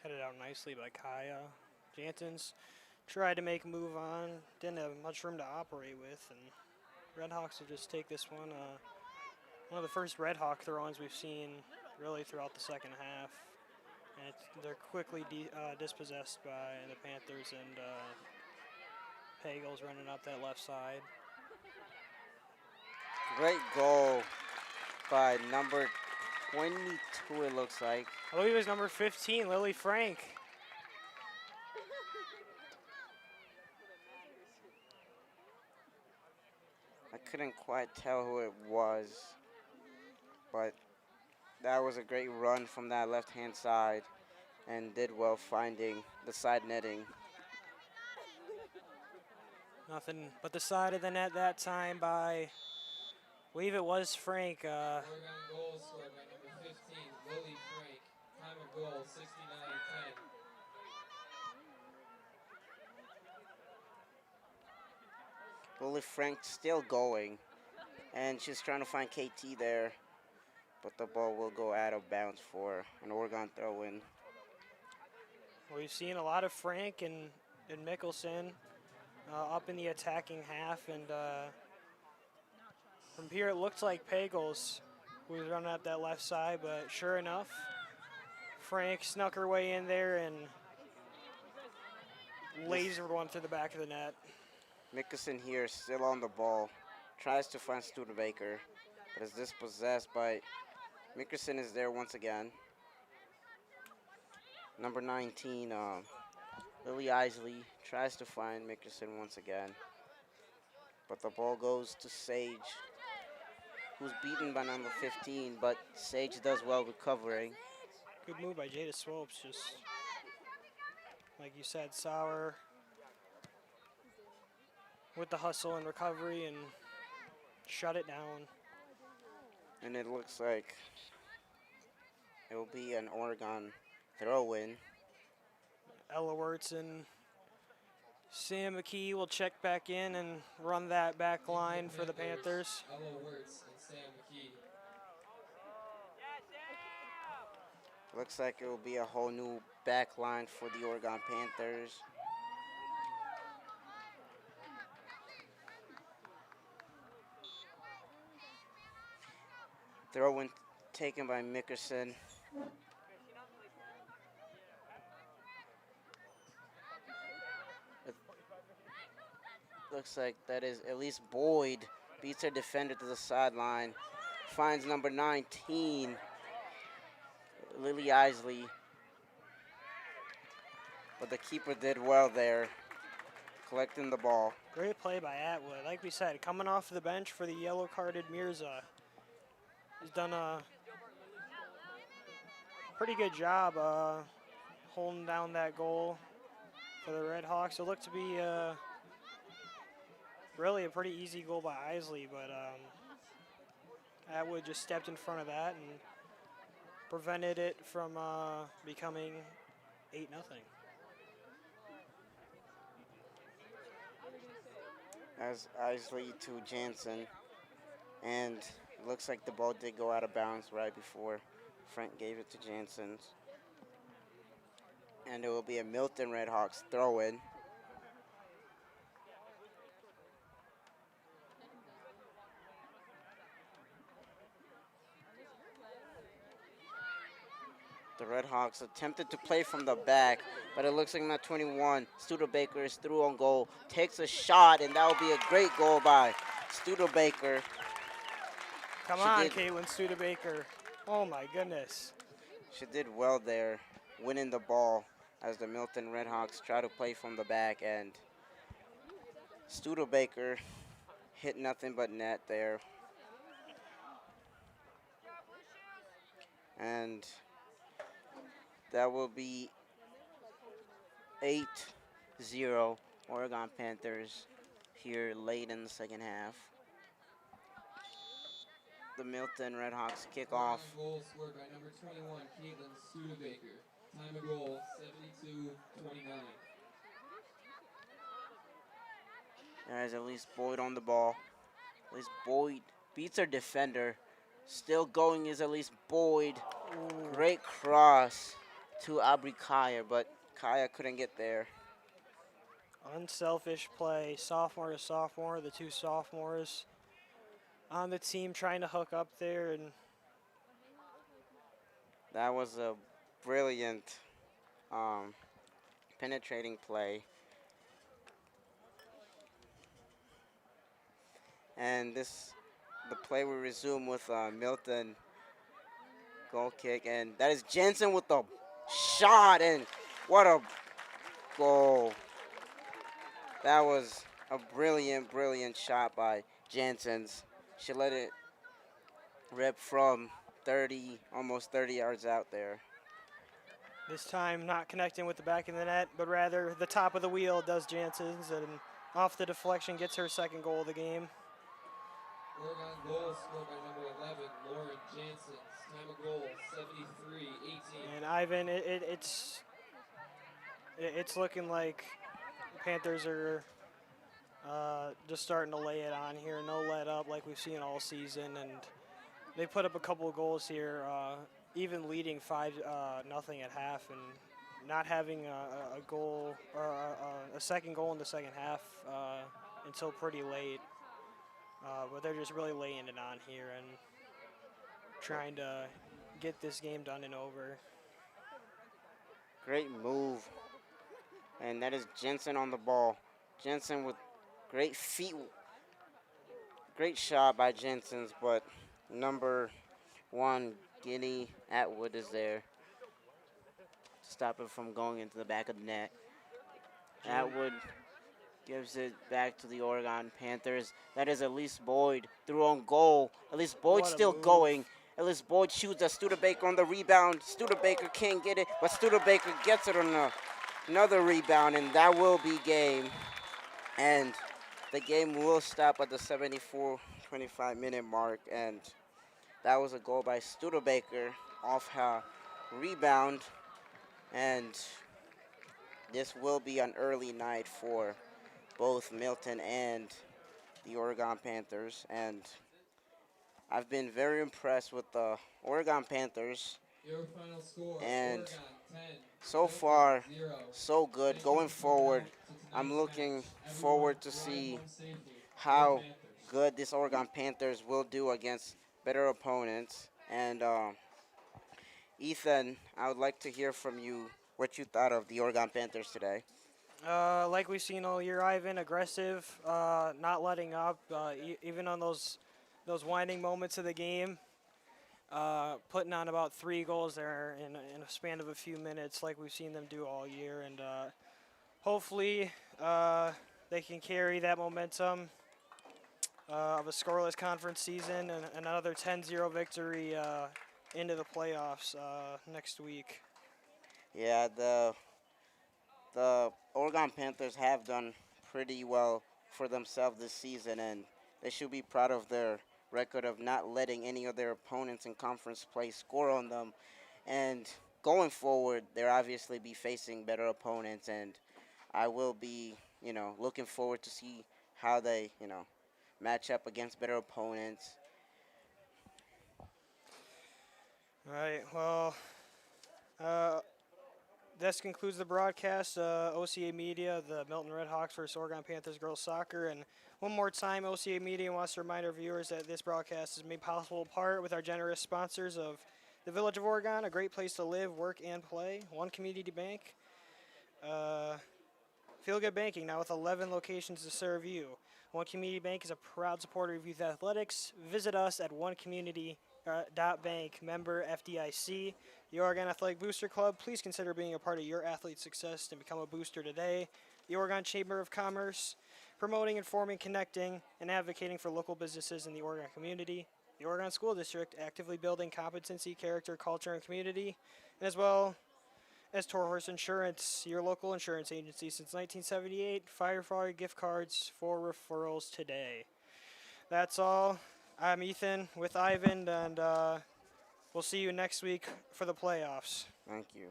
Headed out nicely by Kaya. Jantons tried to make a move on, didn't have much room to operate with, and Redhawks will just take this one. One of the first Redhawk throw-ins we've seen really throughout the second half. And they're quickly dispossessed by the Panthers, and Pagel's running up that left side. Great goal by number 22, it looks like. I believe it was number 15, Lily Frank. I couldn't quite tell who it was, but that was a great run from that left-hand side and did well finding the side netting. Nothing but the side of the net that time by, I believe it was Frank. Oregon goal scored by number 15, Lily Frank. Time of goal, 69-10. Lily Frank still going, and she's trying to find KT there, but the ball will go out of bounds for an Oregon throw-in. We've seen a lot of Frank and Mickelson up in the attacking half, and from here it looked like Pagels was running up that left side, but sure enough, Frank snuck her way in there and lasered one through the back of the net. Mickelson here still on the ball, tries to find Studebaker, but is dispossessed by Mickelson is there once again. Number 19, Lily Isley tries to find Mickelson once again, but the ball goes to Sage, who's beaten by number 15, but Sage does well recovering. Good move by Jada Swopes, just like you said, Sauer with the hustle and recovery and shut it down. And it looks like it will be an Oregon throw-in. Ella Wirtz and Sam McKee will check back in and run that back line for the Panthers. Ella Wirtz and Sam McKee. Looks like it will be a whole new back line for the Oregon Panthers. Throw in taken by Mickerson. It looks like that is at least Boyd beats her defender to the sideline. Finds number 19, Lily Isley. But the keeper did well there, collecting the ball. Great play by Atwood. Like we said, coming off the bench for the yellow-carded Mirza. He's done a pretty good job holding down that goal for the Red Hawks. It looked to be really a pretty easy goal by Isley, but Atwood just stepped in front of that and prevented it from becoming 8-0. As Isley to Jansen, and looks like the ball did go out of bounds right before Frank gave it to Jansen. And it will be a Milton Red Hawks throw-in. The Red Hawks attempted to play from the back, but it looks like not 21. Studebaker is through on goal, takes a shot, and that will be a great goal by Studebaker. Come on, Caitlin Studebaker. Oh my goodness. She did well there, winning the ball as the Milton Red Hawks try to play from the back, and Studebaker hit nothing but net there. And that will be 8-0 Oregon Panthers here late in the second half. The Milton Red Hawks kick off. Goal scored by number 21, Caitlin Studebaker. Time of goal, 72-29. There's at least Boyd on the ball. At least Boyd beats her defender. Still going is at least Boyd. Ooh. Great cross to Aubrey Kaya, but Kaya couldn't get there. Unselfish play, sophomore to sophomore, the two sophomores on the team trying to hook up there, and that was a brilliant penetrating play. And the play will resume with Milton goal kick, and that is Jensen with the shot, and what a goal. That was a brilliant, brilliant shot by Jensen's. She let it rip from 30, almost 30 yards out there. this time not connecting with the back of the net, but rather the top of the wheel does Jansen's, and off the deflection gets her second goal of the game. Oregon goal scored by number 11, Lauren Jansen. Time of goal, 73-18. And Ivan, it's looking like the Panthers are just starting to lay it on here. No let up like we've seen all season, and they put up a couple of goals here, even leading 5-0 at half, and not having a goal or a second goal in the second half until pretty late. But they're just really laying it on here and trying to get this game done and over. Great move. And that is Jensen on the ball. Jensen with great feet. Great shot by Jensen's, but number 1, Guinea Atwood, is there to stop it from going into the back of the net. Atwood gives it back to the Oregon Panthers. That is Elise Boyd through on goal. Elise Boyd still going. Elise Boyd shoots at Studebaker on the rebound. Studebaker can't get it, but Studebaker gets it on another rebound, and that will be game. And the game will stop at the 74-25-minute mark, and that was a goal by Studebaker off her rebound. And this will be an early night for both Milton and the Oregon Panthers, and I've been very impressed with the Oregon Panthers. Your final score, And Oregon 10. so Milton far, 0. so good. Thank you Going for coming forward, out to I'm tonight's looking match. Everyone, forward to drive see home safely. Go how Panthers. good this Oregon Panthers will do against better opponents. And Ethan, I would like to hear from you what you thought of the Oregon Panthers today. Like we've seen all year, Ivan, aggressive, not letting up, even on those winding moments of the game, putting on about 3 goals there in a span of a few minutes, like we've seen them do all year, and hopefully they can carry that momentum of a scoreless conference season and another 10-0 victory into the playoffs next week. Yeah, the Oregon Panthers have done pretty well for themselves this season, and they should be proud of their record of not letting any of their opponents in conference play score on them. And going forward, they'll obviously be facing better opponents, and I will be, looking forward to see how they, match up against better opponents. All right, well, this concludes the broadcast. OCA Media, the Milton Redhawks versus Oregon Panthers Girls Soccer. And one more time, OCA Media wants to remind our viewers that this broadcast is made possible in part with our generous sponsors of the Village of Oregon, a great place to live, work, and play. One Community Bank. Feel Good Banking, now with 11 locations to serve you. One Community Bank is a proud supporter of youth athletics. Visit us at onecommunity.bank, member FDIC. The Oregon Athletic Booster Club, please consider being a part of your athlete's success and become a booster today. The Oregon Chamber of Commerce, promoting, informing, connecting, and advocating for local businesses in the Oregon community. The Oregon School District, actively building competency, character, culture, and community. And as well as Toro Horse Insurance, your local insurance agency since 1978. Firefly gift cards for referrals today. That's all. I'm Ethan with Ivan, and we'll see you next week for the playoffs. Thank you.